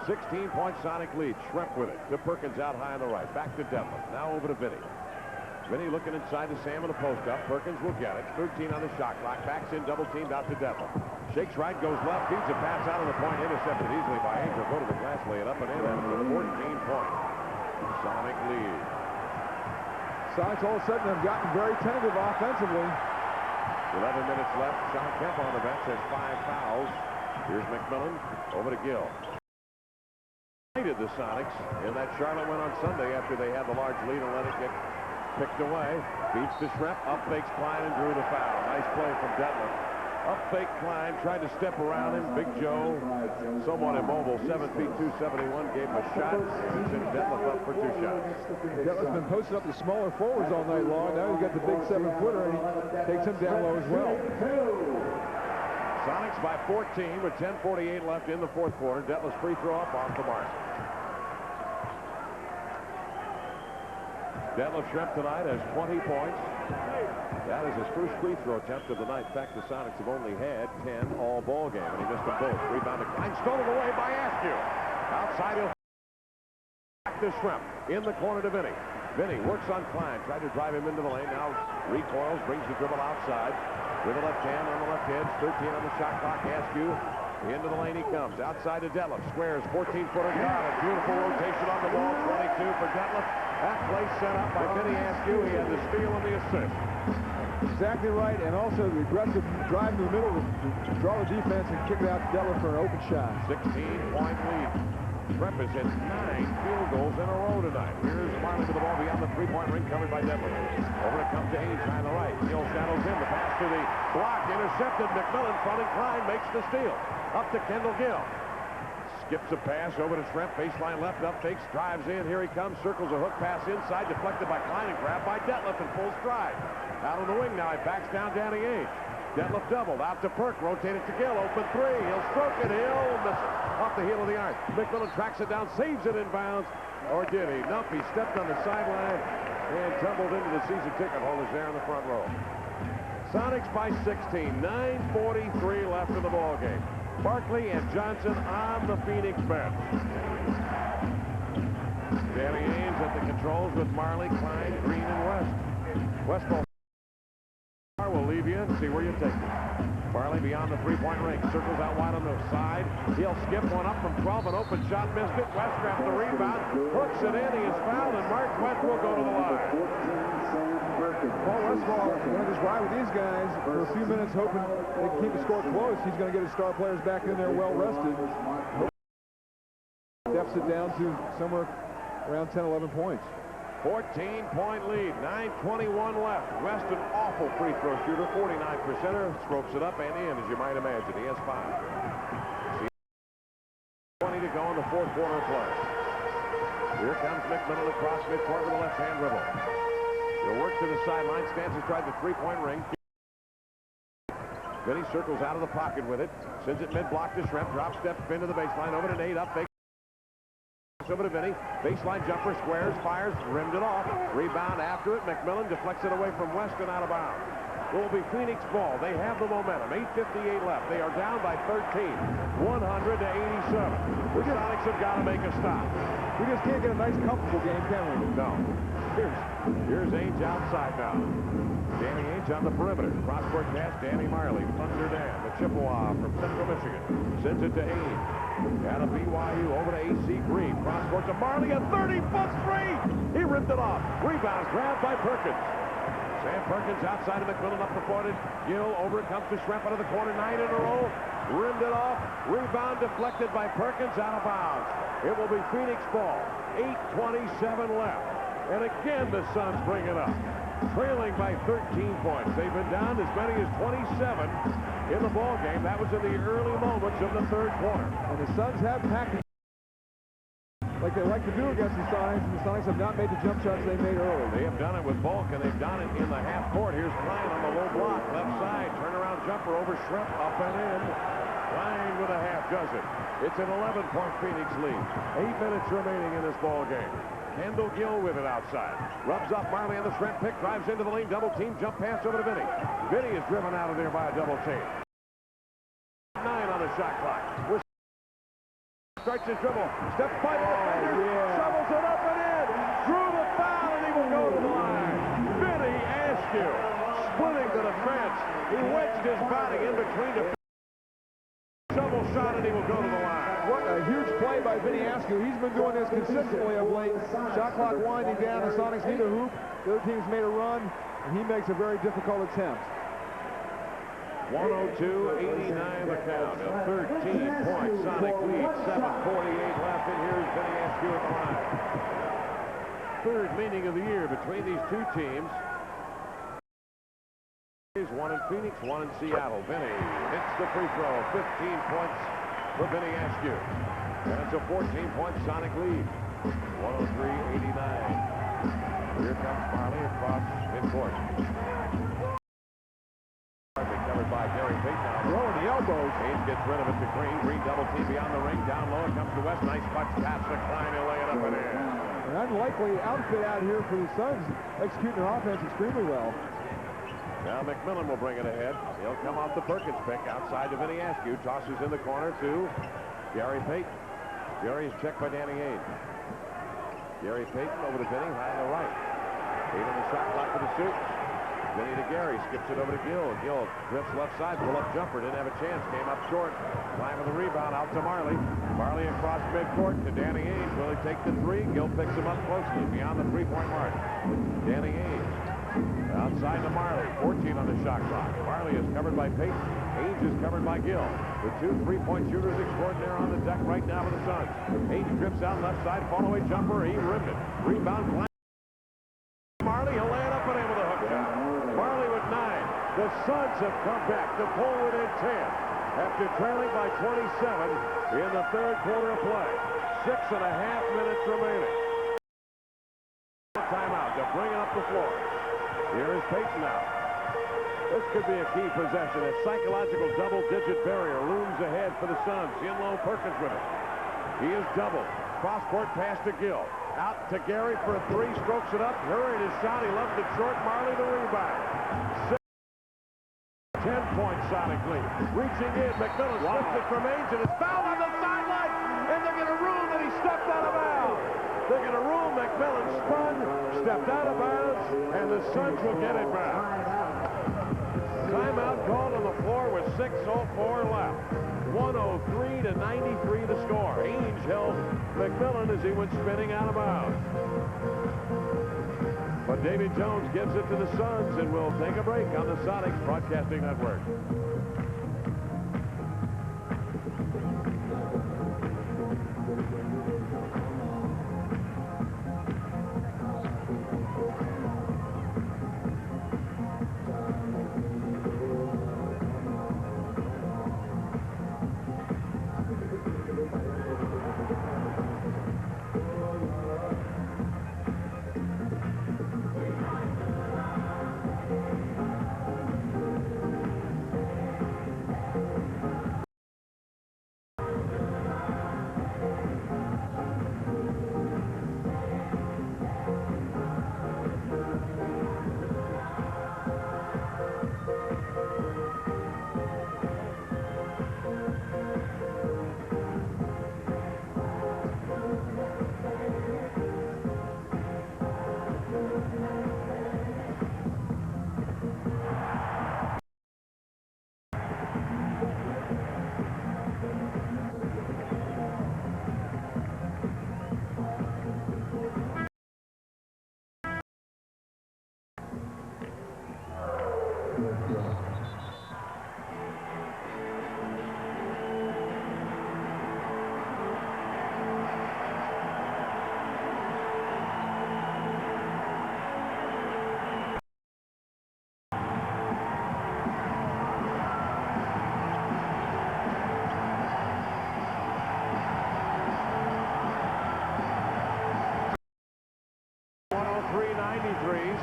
16-point Sonic lead. Schremp with it to Perkins out high on the right. Back to Devlin. Now over to Vinny. Vinny looking inside to Sam in the post up. Perkins will get it. 13 on the shot clock. Backs in, double teamed out to Devlin. Shakes right, goes left, feeds a pass out of the point. Intercepted easily by Angel. Go to the glass, lay it up and in. And it's a 14-point Sonic lead. Sonics all of a sudden have gotten very tentative offensively. 11 minutes left. Sean Kemp on the bench has 5 fouls. Here's McMillan over to Gill. The Sonics in that Charlotte win on Sunday after they had the large lead and let it get picked away. Beats to Schremp, up fakes Klein and drew the foul. Nice play from Detlef. Up fake Klein, tried to step around him. Big Joe, somewhat immobile, 7 feet 271, gave him a shot. He sent Detlef up for 2 shots. Detlef's been posting up the smaller forwards all night long. Now he's got the big 7-footer and he takes him down low as well. Sonics by 14 with 10:48 left in the fourth quarter. Detlef's free throw up off the mark. Detlef Schremp tonight has 20 points. That is his first free throw attempt of the night. In fact, the Sonics have only had 10 all ball game, and he missed them both. Rebound to Klein, stolen away by Askew. Outside, he'll back to Schremp. In the corner to Vinny. Vinny works on Klein, tried to drive him into the lane. Now recoils, brings the dribble outside. With the left hand on the left edge, 13 on the shot clock. Askew into the lane he comes. Outside to Detlef. Squares, 14-footer. Got a beautiful rotation on the ball. 22 for Detlef. That play set up by Vinny Askew. He had the steal and the assist. Exactly right, and also the aggressive drive in the middle to draw the defense and kick it out to Detlef for an open shot. 16-point lead. Prep has hit 9 field goals in a row tonight. Here's Marley with the ball beyond the three-point ring, covered by Detlef. Over it comes to Age on the right. Gill shadows in. The pass to the block, intercepted. McMillan fronting Klein, makes the steal. Up to Kendall Gill. Skips a pass over to Shrimp. Baseline left, up fakes, drives in. Here he comes, circles a hook pass inside, deflected by Klein and grabbed by Detlef in full stride. Out on the wing now, he backs down Danny Age. Detlef doubled, out to Perk, rotated to Gill, open three. He'll stroke it, he'll miss it. Off the heel of the iron. McMillan tracks it down, saves it in bounds. Or did he? Nope, he stepped on the sideline and tumbled into the season ticket holders there in the front row. Sonics by 16, 9:43 left in the ball game. Barkley and Johnson on the Phoenix bench. Danny Ainge at the controls with Marley, Klein, Green, and West. Westball will leave you and see where you take it. Marley beyond the three-point ring, circles out wide on the side. He'll skip one up from 12, an open shot, missed it. West grabs the rebound, hooks it in, he is fouled, and Mark West will go to the line. Paul Westball going to just ride with these guys for a few minutes, hoping they can keep the score close. He's going to get his star players back in there well rested. Steps it down to somewhere around 10, 11 points. 14-point lead, 9:21 left. West, an awful free throw shooter, 49%er, strokes it up and in, as you might imagine. He has 5. 20 to go in the fourth quarter of play. Here comes McMillan across midcourt with a left-hand dribble. He'll work to the sideline, stands astride the three-point ring. Then he circles out of the pocket with it, sends it mid-block to Shrimp, drop step spin to the baseline, over to Nate, up, fake. Over to Vinny, baseline jumper, squares, fires, rimmed it off. Rebound after it. McMillan deflects it away from West and out of bounds. It will be Phoenix ball. They have the momentum. 8:58 left. They are down by 13, 100 to 87. The Sonics have got to make a stop. We just can't get a nice, comfortable game, can we? No. Here's Ainge outside now. Danny Ainge on the perimeter. Cross-court pass, Danny Marley. Thunder Dan, the Chippewa from Central Michigan. Sends it to Ainge. Out of BYU, over to AC Green. Cross-court to Marley, a 30-foot three! He ripped it off. Rebound grabbed by Perkins. Sam Perkins outside of McMillan, up the footed. Gill, over it comes to Shrimp out of the corner, 9 in a row. Rimmed it off. Rebound deflected by Perkins, out of bounds. It will be Phoenix ball. 8:27 left. And again, the Suns bring it up. Trailing by 13 points. They've been down as many as 27 in the ball game. That was in the early moments of the third quarter. And the Suns have packaged like they like to do against the Sonics, and the Sonics have not made the jump shots they made early. They have done it with bulk, and they've done it in the half court. Here's Klein on the low block, left side, turnaround jumper over Shrimp, up and in. Klein with a half does it. It's an 11-point Phoenix lead. 8 minutes remaining in this ball game. Kendall Gill with it outside. Rubs up Marley on the Shrimp pick, drives into the lane, double team, jump pass over to Vinny. Vinny is driven out of there by a double team. 9 on the shot clock. Starts his dribble, steps by the defender, shovels it up and in. Drew the foul, and he will go to the line. Vinny Askew splitting the defense. He wedged his body in between the shovel shot, and he will go to the line. What a huge play by Vinny Askew. He's been doing this consistently of late. Shot clock winding down. The Sonics need a hoop. The other team's made a run, and he makes a very difficult attempt. 102-89 the count. A 13-point Sonic lead. 7:48 left, and here's Vinny Askew at the line. Third meeting of the year between these two teams. One in Phoenix, one in Seattle. Vinny hits the free throw. 15 points for Vinny Askew. And it's a 14-point Sonic lead. 103-89. Here comes Marley across midcourt. Covered by Gary Payton. Throwing the elbows. Hayes gets rid of it to Green. Green double team beyond the ring. Down low. It comes to West. Nice punch pass to Klein. He'll lay it up and in. An unlikely outfit out here for the Suns, executing their offense extremely well. Now McMillan will bring it ahead. He'll come off the Perkins pick outside to Vinny Askew. Tosses in the corner to Gary Payton. Gary is checked by Danny Ainge. Gary Payton over to Vinny, high on the right. 8 on the shot clock for the suit. Vinny to Gary, skips it over to Gill. Gill drifts left side, pull-up jumper, didn't have a chance, came up short. Klein with the rebound, out to Marley. Marley across midcourt to Danny Ainge. Will he take the three? Gill picks him up closely, beyond the three-point mark. Danny Ainge Outside to Marley. 14 on the shot clock. Marley is covered by Payton. Ainge is covered by Gill. The two three-point shooters extraordinaire on the deck right now for the Suns. Ainge drips out left side. Fall-away jumper. He rimmed it. Rebound. Marley, he'll lay it up and in with a hook shot. Marley with 9. The Suns have come back to pull within 10 after trailing by 27 in the third quarter of play. 6.5 minutes remaining. Timeout. They'll bring it up the floor. Here is Payton now. This could be a key possession. A psychological double-digit barrier looms ahead for the Suns. In low, Perkins with it. He is doubled. Cross-court pass to Gill. Out to Gary for a 3. Strokes it up. Hurried his shot. He left it short. Marley the rebound. 10-point Sonic lead. Reaching in. McMillan slips it from Ainge and is fouled on the sideline. And they're going to rule that he stepped out of bounds. They're going to rule McMillan spun, stepped out of bounds, and the Suns will get it back. Timeout called on the floor with 6:04 left. 103 to 93 the score. Ainge held McMillan as he went spinning out of bounds. But David Jones gives it to the Suns, and we'll take a break on the Sonics Broadcasting Network.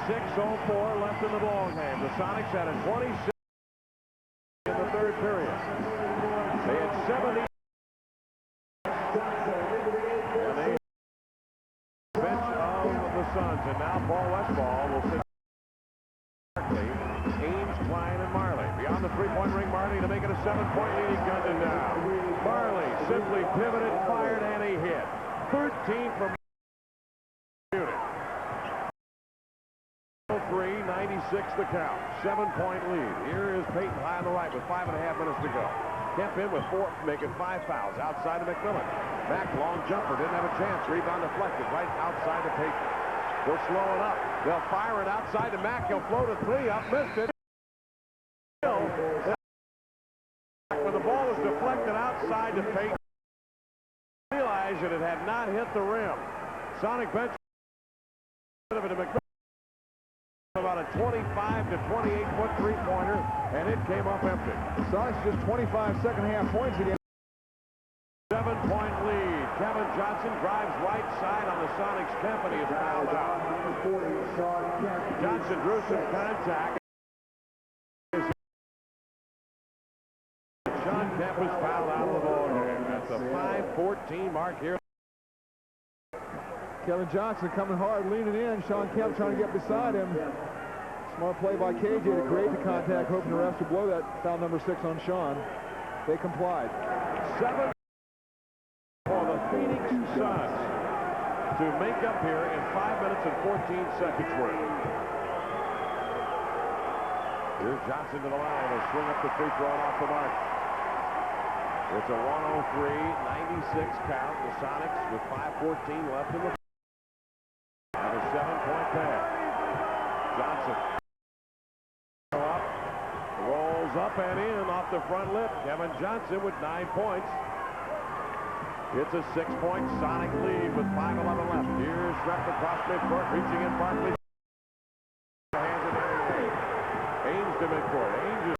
.604 left in the ball game. The Sonics had a 26 in the third period. They had 70. And they bench of the Suns. And now Paul Westphal will sit. Ainge, Klein, and Marley. Beyond the three-point ring, Marley to make it a 7-point lead. He gunned it down. Marley simply pivoted, fired, and he hit. 13 from unit. 96 the count. 7-point lead. Here is Payton high on the right with 5.5 minutes to go. Kemp in with 4, making 5 fouls outside of McMillan. Mack, long jumper, didn't have a chance. Rebound deflected right outside of Payton. They'll slow it up. They'll fire it outside to Mack. He'll float a 3 up, missed it. When the ball was deflected outside to Payton, realized that it had not hit the rim. Sonic bench to McMillan. About a 25 to 28-foot three-pointer, and it came up empty. Sonics just 25 second-half points again. 7-point lead. Kevin Johnson drives right side on the Sonics. Kemp, and he is fouled out. Johnson drew some contact. Sean Kemp was fouled out of the ball game. That's a 5:14 mark here. Kevin Johnson coming hard, leaning in. Sean Kemp trying to get beside him. Smart play by KJ to create the contact, hoping the refs to blow that foul number 6 on Sean. They complied. 7 for the Phoenix Suns to make up here in 5 minutes and 14 seconds worth. Here's Johnson to the line. He'll swing up the free throw and off the mark. It's a 103-96 count. The Sonics with 5:14 left in the. And a 7-point pass. Johnson up and in off the front lip. Kevin Johnson with 9 points. It's a 6-point Sonic lead with 5:11 left. Here's Rep across midcourt, reaching in Barkley. Hands it in. Ames to midcourt. Ames.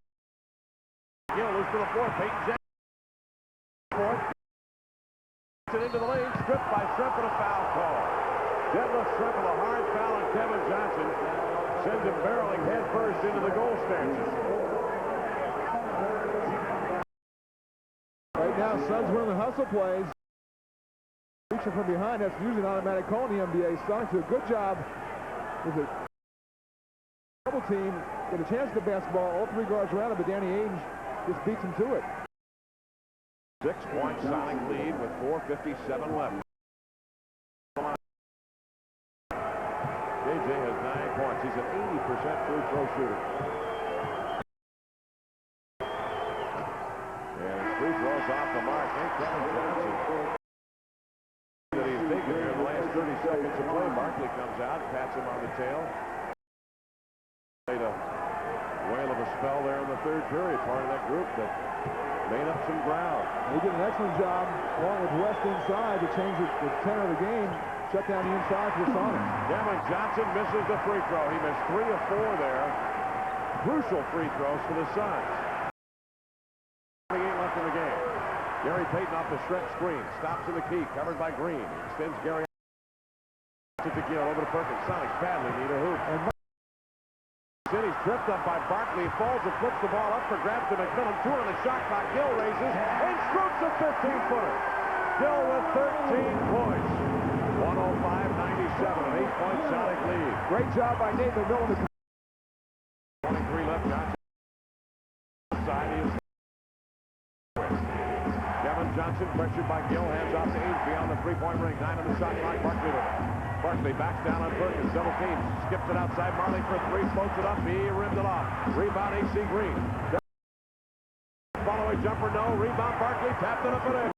Gill is to the floor. Peyton Jackson. Fourth. Into the lane. Stripped by Shrimp and a foul call. Deadlift Shrimp with a hard foul on Kevin Johnson. Sends him barreling head first into the goal stanchion. Right now, Suns winning the hustle plays. Reaching from behind, that's usually an automatic call in the NBA. Sonics do a good job with a double team, get a chance at the basketball, all 3 guards around it, but Danny Ainge just beats him to it. 6-point Sonic lead with 4:57 left. JJ has 9 points. He's an 80% free throw shooter. And his free throws off the mark. And Kevin Johnson. That he's big here in the last 30 seconds of play. Barkley comes out, pats him on the tail. Made a whale of a spell there in the 3rd period. Part of that group that made up some ground. They did an excellent job, along with West inside, to change the tenor of the game. Shut down the inside for the Sonics. Kevin Johnson misses the free throw. He missed 3 of 4 there. Crucial free throws for the Suns. 28 left in the game. Gary Payton off the stretch screen. Stops in the key. Covered by Green. Extends Gary to Gill over to Perkins. Sonics badly need a hoop. And City's tripped up by Barkley. Falls and flips the ball up for grabs to McMillan. 2 on the shot clock. Gill raises and strokes a 15-footer. Gill with 13 points. 105-97, an 8-point Sonic lead. Great job by Nate McMillan. 23 left. Johnson. Side is Kevin Johnson pressured by Gill. Hands off to Ainge beyond the 3-point ring. 9 on the shot clock. Barkley backs down on Perkins. Double team. Skips it outside. Marley for 3. Floats it up. He rimmed it off. Rebound AC Green. Following jumper. No. Rebound Barkley. Tapped it up and in.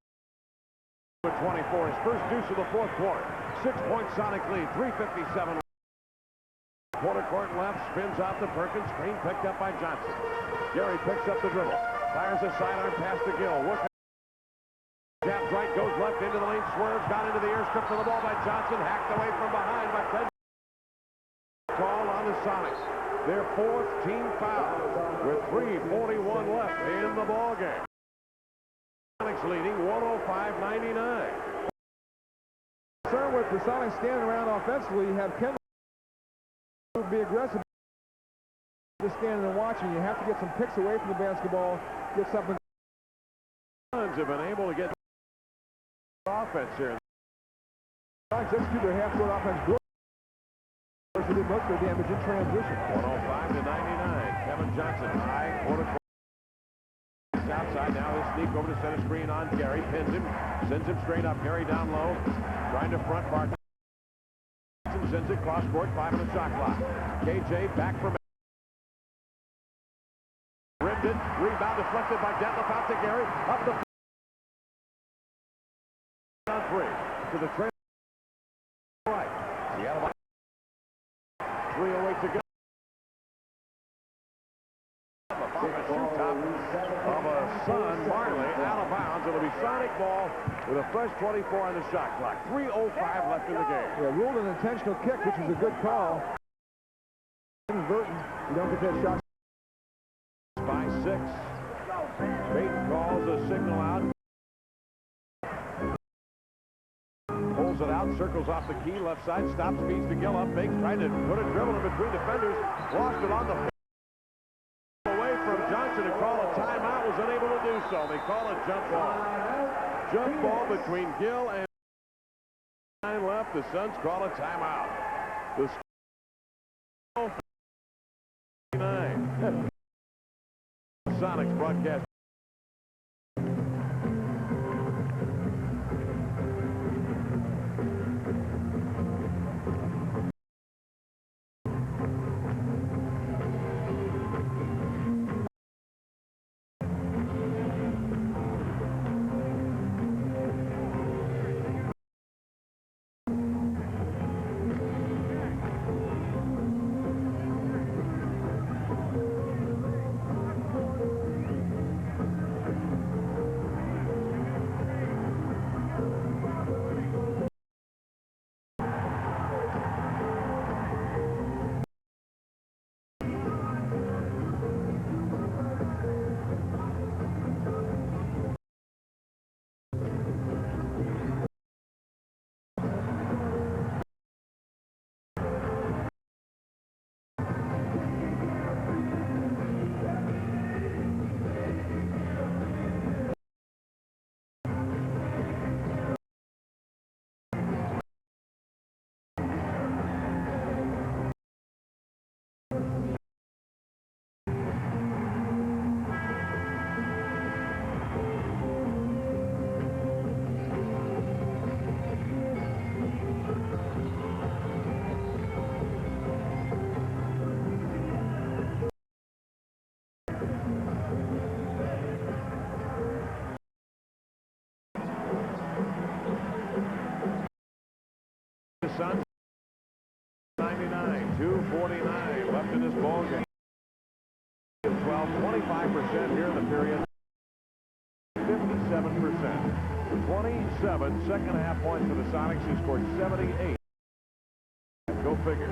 24. His first deuce of the 4th quarter. 6-point Sonic lead. 3:57. Quarter court left. Spins out to Perkins. Screen picked up by Johnson. Gary picks up the dribble. Fires a sidearm pass to Gill. Working. Jabs right, goes left into the lane, swerves, got into the air, stripped to the ball by Johnson, hacked away from behind by Ted. Call on the Sonics. Their 4th team foul with 3:41 left in the ball game. Sonics leading 105-99. Concern with the Sonics standing around offensively, you have Kendall be aggressive. Just standing and watching, you have to get some picks away from the basketball, get something. Suns have been able to get offense here. Sonics execute their half-court offense good. They did most of their damage in transition. 105-99. Kevin Johnson, high quarter court. Outside now, he'll sneak over to center screen on Gary, pins him, sends him straight up. Gary down low, trying to front Barkley. Sends it cross court, 5 on the shot clock. KJ back from rimmed it, rebound deflected by Detlef out to Gary, up the on 3 to the trail right. Seattle 3:08 to go. Off a shoot top of a Sun. Marley out of bounds. It'll be Sonic ball with a fresh 24 on the shot clock. 3:05 left in the game. Yeah, ruled an intentional kick, which is a good call. Inadvertent. You don't get that shot. By 6. Peyton calls a signal out. Pulls it out, circles off the key, left side, stops, feeds to Gill up, fakes, tried to put a dribble in between defenders, lost it on the away from Johnson to call a timeout, was unable to do so. They call a jump ball. Jump ball between Gill and 9 left. The Suns call a timeout. The score 9. Sonics broadcast. The Suns 99, 2:49 left in this ball game. 25% here in the period. 57%. 27 second half points for the Sonics, who scored 78. Go figure.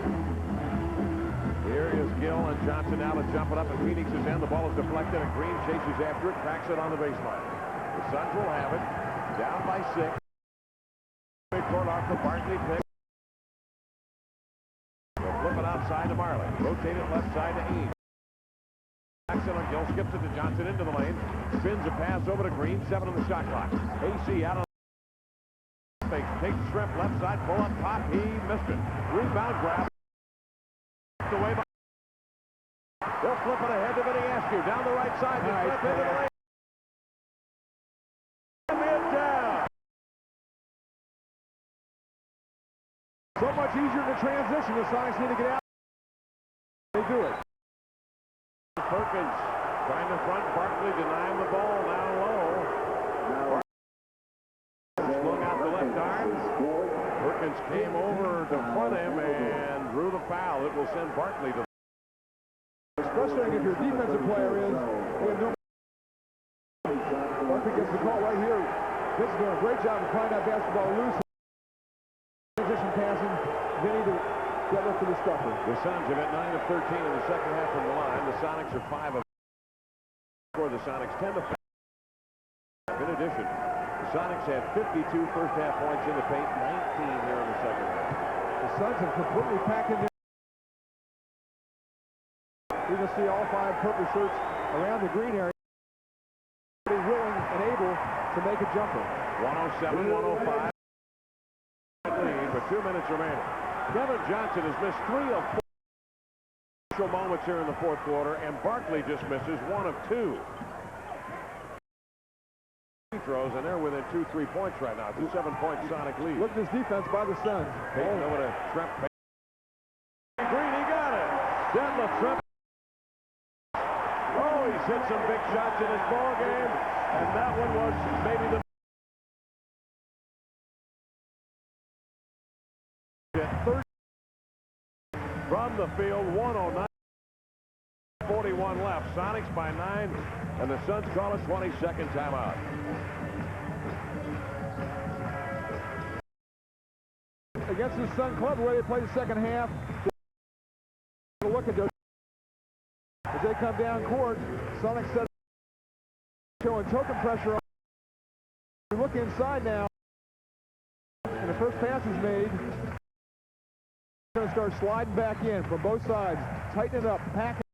Here is Gill and Johnson now to jump it up at Phoenix's end. The ball is deflected and Green chases after it, cracks it on the baseline. The Suns will have it. Down by 6. Midcourt off the Barkley pick. They'll flip it outside to Marley. Rotate it left side to Eames. Jackson on Gill, skips it to Johnson into the lane. Spins a pass over to Green. 7 on the shot clock. AC out on the fake. Takes Shrimp left side. Pull up top. He missed it. Rebound grab. Away by. They'll flip it ahead to Viniescu. Down the right side. The Shrimp into the lane. Down. So much easier in the transition. The Sonics need to get out. They do it. Perkins trying to front Barkley, denying the ball down low. Flung out the left arm. Perkins came over to front him and drew the foul. It will send Barkley to. It's frustrating if your defensive player is. They have no. Barkley gets the call right here. This is doing a great job of prying that basketball loose. Transition passing. Vinny to get up to the stuffer. The Suns have got 9 of 13 in the second half from the line. The Sonics are 5 of. For the Sonics 10 to 5. In addition, the Sonics had 52 first half points in the paint, 19 here in the second half. The Suns have completely packed in there. You can see all 5 purple shirts around the green area. Willing and able to make a jumper. 107-105. Lead, but 2 minutes remaining. Kevin Johnson has missed 3 of 4 moments here in the fourth quarter, and Barkley just misses 1 of 2. He throws, and they're within 2-3 points right now. It's a 7-point Sonic lead. Look at this defense by the Suns. Payton over to Shrimp. Green, he got it. Detlef Shrimp. Oh, he's hit some big shots in this ball game, and that one was maybe the. From the field, 109. 41 left. Sonics by 9, and the Suns call a 20-second timeout. Against the Sun Club, where they play the second half. Look at those. As they come down court, Sonics set showing token pressure. You look inside now, and the first pass is made. Going to start sliding back in from both sides. Tighten it up. Pack it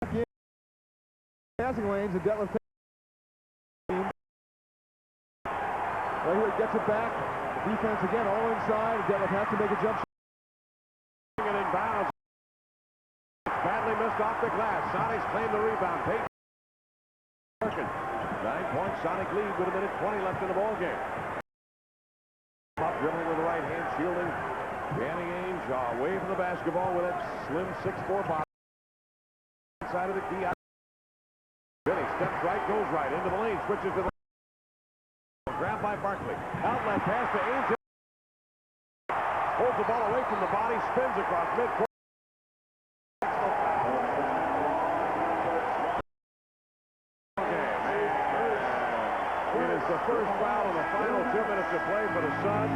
back in. Passing lanes and Detlef. Right here, gets it back. Defense again, all inside. Detlef has to make a jump shot. It in bounds. Badly missed off the glass. Sonics claim the rebound. Payton. 9-point Sonic lead with 1:20 left in the ball game. Up dribbling with the right hand, shielding. Danny Ainge away from the basketball with that slim 6'4" body. Inside of the key. Billy steps right, goes right into the lane, switches to the grab by Barkley. Outlet pass to Ainge. Holds the ball away from the body, spins across midcourt. It is the first foul in the final 2 minutes of play for the Suns.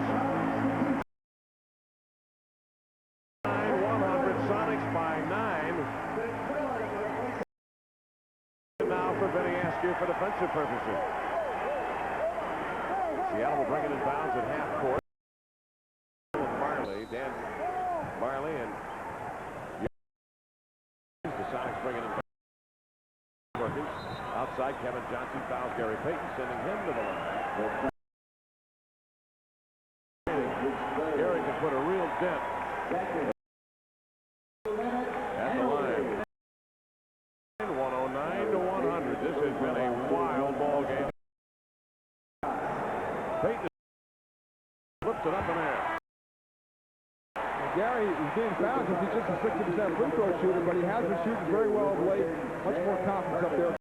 100 Sonics by 9. Now for Viniescu for defensive purposes. Seattle will bring it in bounds at half court. Marley, Dan Marley, and the Sonics bring it in bounds. Outside, Kevin Johnson fouls Gary Payton, sending him to the line. Gary can put a real dent at the line. 109-100. This has been a wild ball game. Payton flips it up in there. Gary is being fouled because he's just a 60% free throw shooter, but he has been shooting very well of late. Much more confidence up there.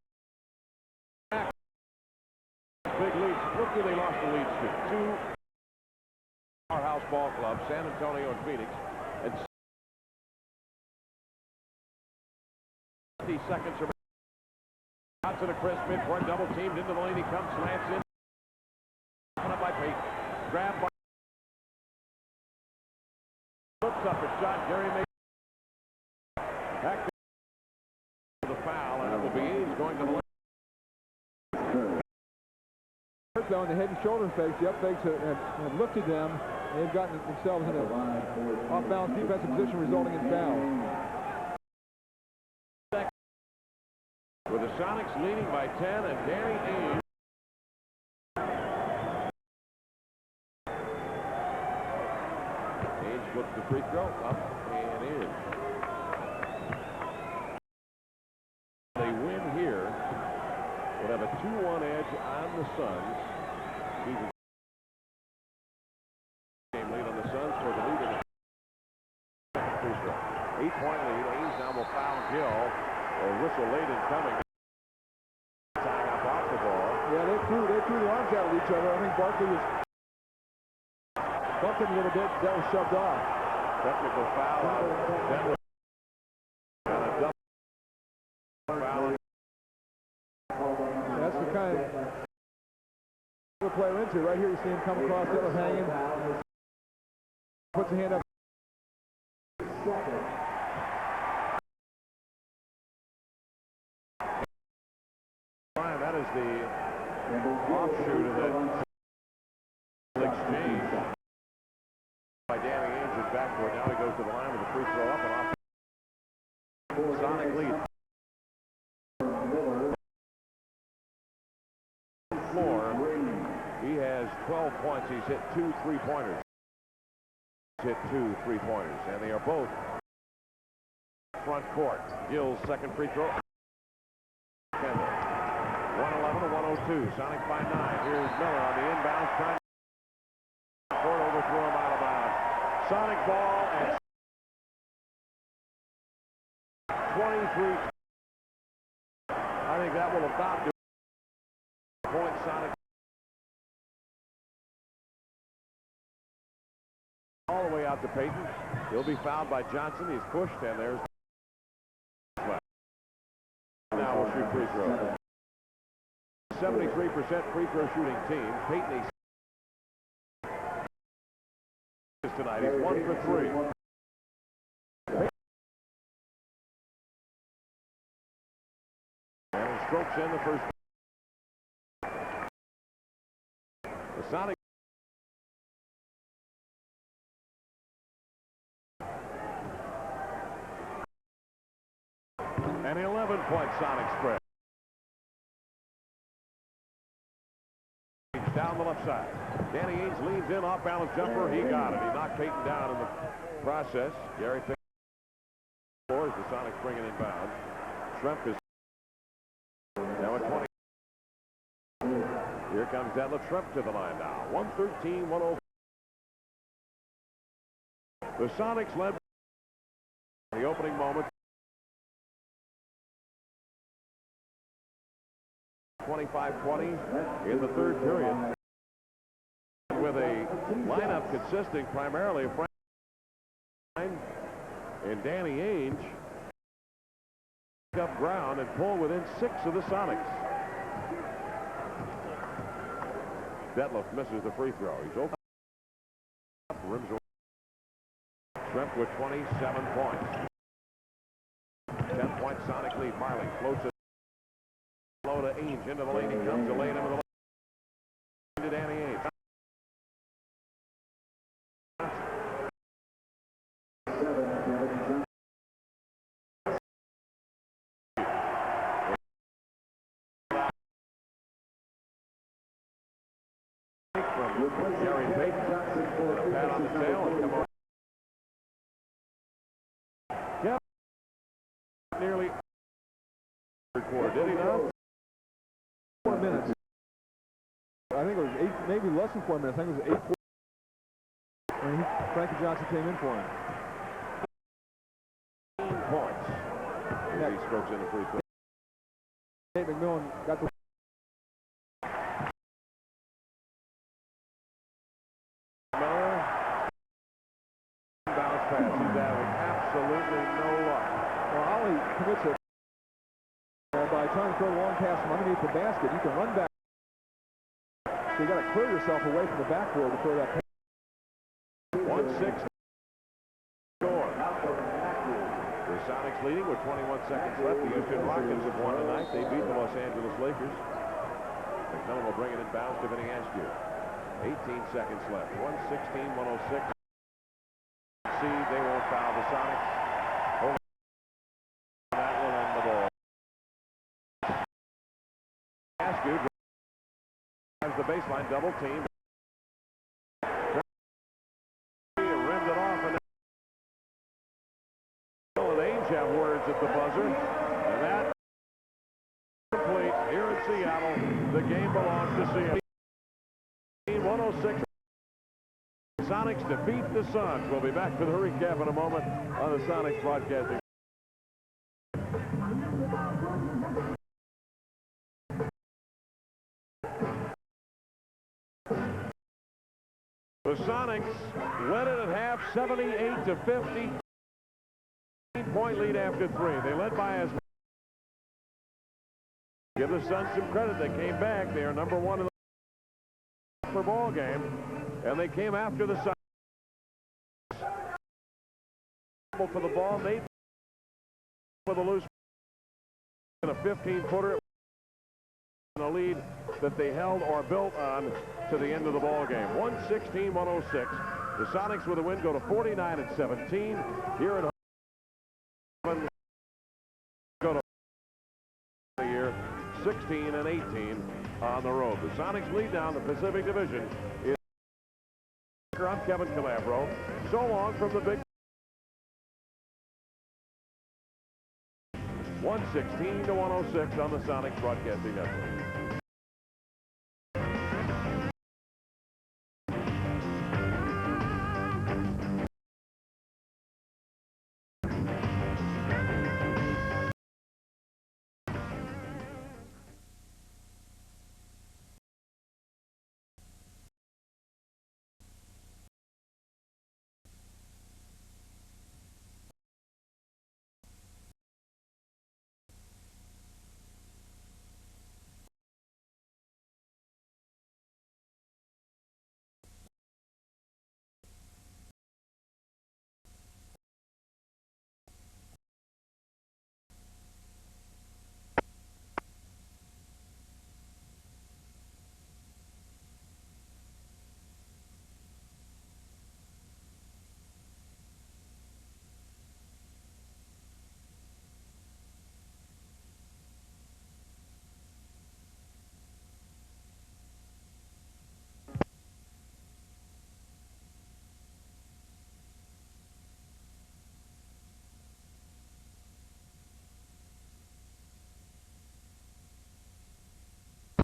Big lead. Look where they lost the lead to. Powerhouse Ball Club, San Antonio and Phoenix. And 50 seconds remaining. Out to the crisp midcourt, double teamed into the lane. He comes, slants in. Up by Pate. Grabbed by. Flips up a shot. Gary made. Back to the foul, and it will be Ames going to the lane. Though in the head and shoulder fakes, the up fakes have lifted them. They've gotten themselves in an off-balance defensive position, resulting in fouls. With the Sonics leading by 10, and Danny Ames. Ames flips the free throw up and in. They win here. Would have a 2-1 edge on the Suns. Game lead on the Suns for the lead in the free throw. 8-point lead. Ames now will foul Gill. A whistle late in coming. Tying up off the ball. Yeah, they threw the arms out at each other. I think Barkley was bumped him a little bit. That was shoved off. Technical foul on Denver. And a double foul. That's the kind of player into. Right here, you see him come across, the other hanging. Puts a hand up. Brian, that is the offshoot of the exchange by Danny Ames at backcourt. Now he goes to the line with a free throw up and off. Sonic lead. Floor. He has 12 points. He's hit 2 3-pointers. Hit 2 3-pointers, and they are both front court. Gill's second free throw. 111 to 102. Sonics by 9. Here's Miller on the inbounds trying to court, overthrow him out of bounds. Sonic ball and 23. I think that will about do point. Sonic all the way out to Payton. He'll be fouled by Johnson. He's pushed, and there's now we'll shoot free throw. 73% free throw shooting team. Payton tonight. He's 1 for 3. And he strokes in the first. The Sonics. An 11-point Sonic spread. Down the left side. Danny Ames leans in, off-balance jumper. He got it. He knocked Payton down in the process. Gary Payton scores. The Sonics bring it inbounds. Schrempf is now at 20. Here comes Detlef Schrempf to the line now. 113-104. The Sonics led the opening moment. 25-20 in the third period, with a lineup consisting primarily of Frank and Danny Ainge up ground and pull within 6 of the Sonics. Detlef misses the free throw. He's open. Rims Schrempf with 27 points. 10-point Sonic lead. Marley floats it. Low to Ainge into the lane. He comes to lane into the lane to Danny Ainge. From Gary Payton. Pat on the tail and come on. Kevin nearly quarter, did he not? 4 minutes. I think it was 8, maybe less than 4 minutes. I think it was 8. When Frankie Johnson came in for him. 15 points. Yeah. He strokes in the free throw. Nate McMillan got the Miller commits it by trying to throw a long pass from underneath the basket. You can run back. So you got to clear yourself away from the backboard to throw that pass. 1-6 score. The Sonics leading with 21 seconds left. The Houston Rockets have won tonight. They beat the Los Angeles Lakers. McMillan will bring it inbounds to Vinny Askew. 18 seconds left. 116-106. See, they won't foul the Sonics. Hold on. That will end the ball. Askew drives the baseline, double team. Rimmed it off, and the Ainge have words at the buzzer, and that complete here in Seattle. The game belongs to Seattle. 106. Sonics defeat the Suns. We'll be back for the recap in a moment on the Sonics broadcasting. The Sonics led it at half, 78-50. 8-point lead after 3. They led by as much. Give the Suns some credit. They came back. They are number 1 in the ball game, and they came after the Suns. For the ball, Nate with a loose in a 15-footer. A lead that they held or built on to the end of the ball game. 116-106. The Sonics with a win go to 49-17 here at home. Go to the year 16-18 on the road. The Sonics lead down the Pacific Division. I'm Kevin Calabro. So long from the big 116-106 on the Sonics Broadcasting Network.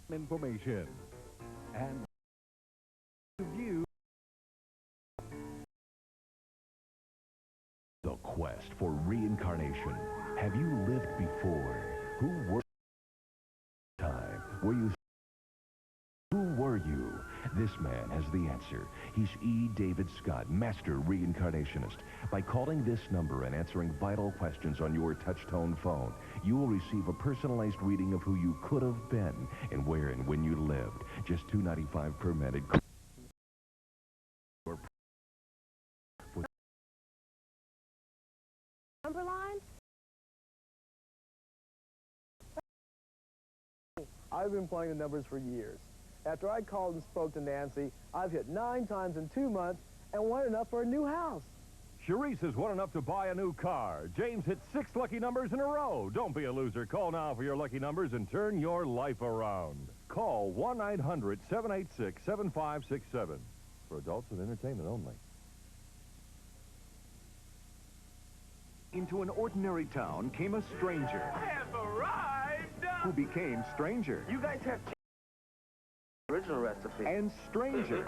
Information and view the quest for reincarnation. Have you lived before? Who were time? Were you? Who were you? This man has the answer. He's E. David Scott, master reincarnationist. By calling this number and answering vital questions on your touch-tone phone, you will receive a personalized reading of who you could have been and where and when you lived. Just $2.95 per minute. Number line? I've been playing the numbers for years. After I called and spoke to Nancy, I've hit 9 times in 2 months and won enough for a new house. Charisse has won enough to buy a new car. James hit 6 lucky numbers in a row. Don't be a loser. Call now for your lucky numbers and turn your life around. Call 1-900-786-7567. For adults with entertainment only. Into an ordinary town came a stranger. I have arrived! Who became stranger. You guys have original recipe. And stranger.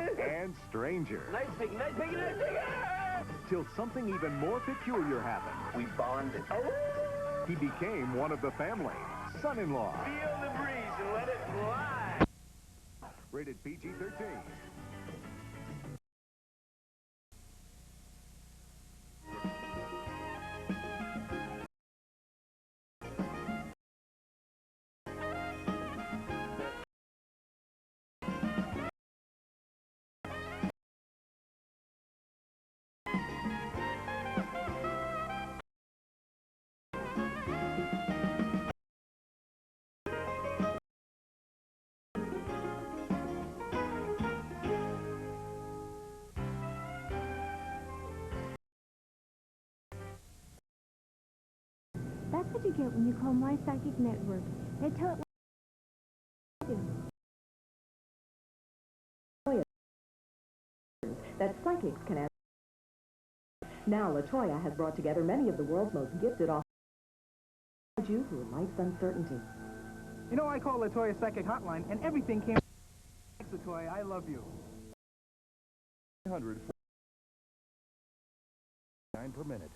And stranger. Nice pig, nice pig, nice pig! Till something even more peculiar happened. We bonded. He became one of the family. Son-in-law. Feel the breeze and let it fly. Rated PG-13. That's what you get when you call my psychic network. They tell it that psychics can answer. Now, LaToya has brought together many of the world's most gifted authors you through life's uncertainty. You know, I call LaToya Psychic Hotline, and everything came... Thanks, LaToya. I love you. 100 per minute.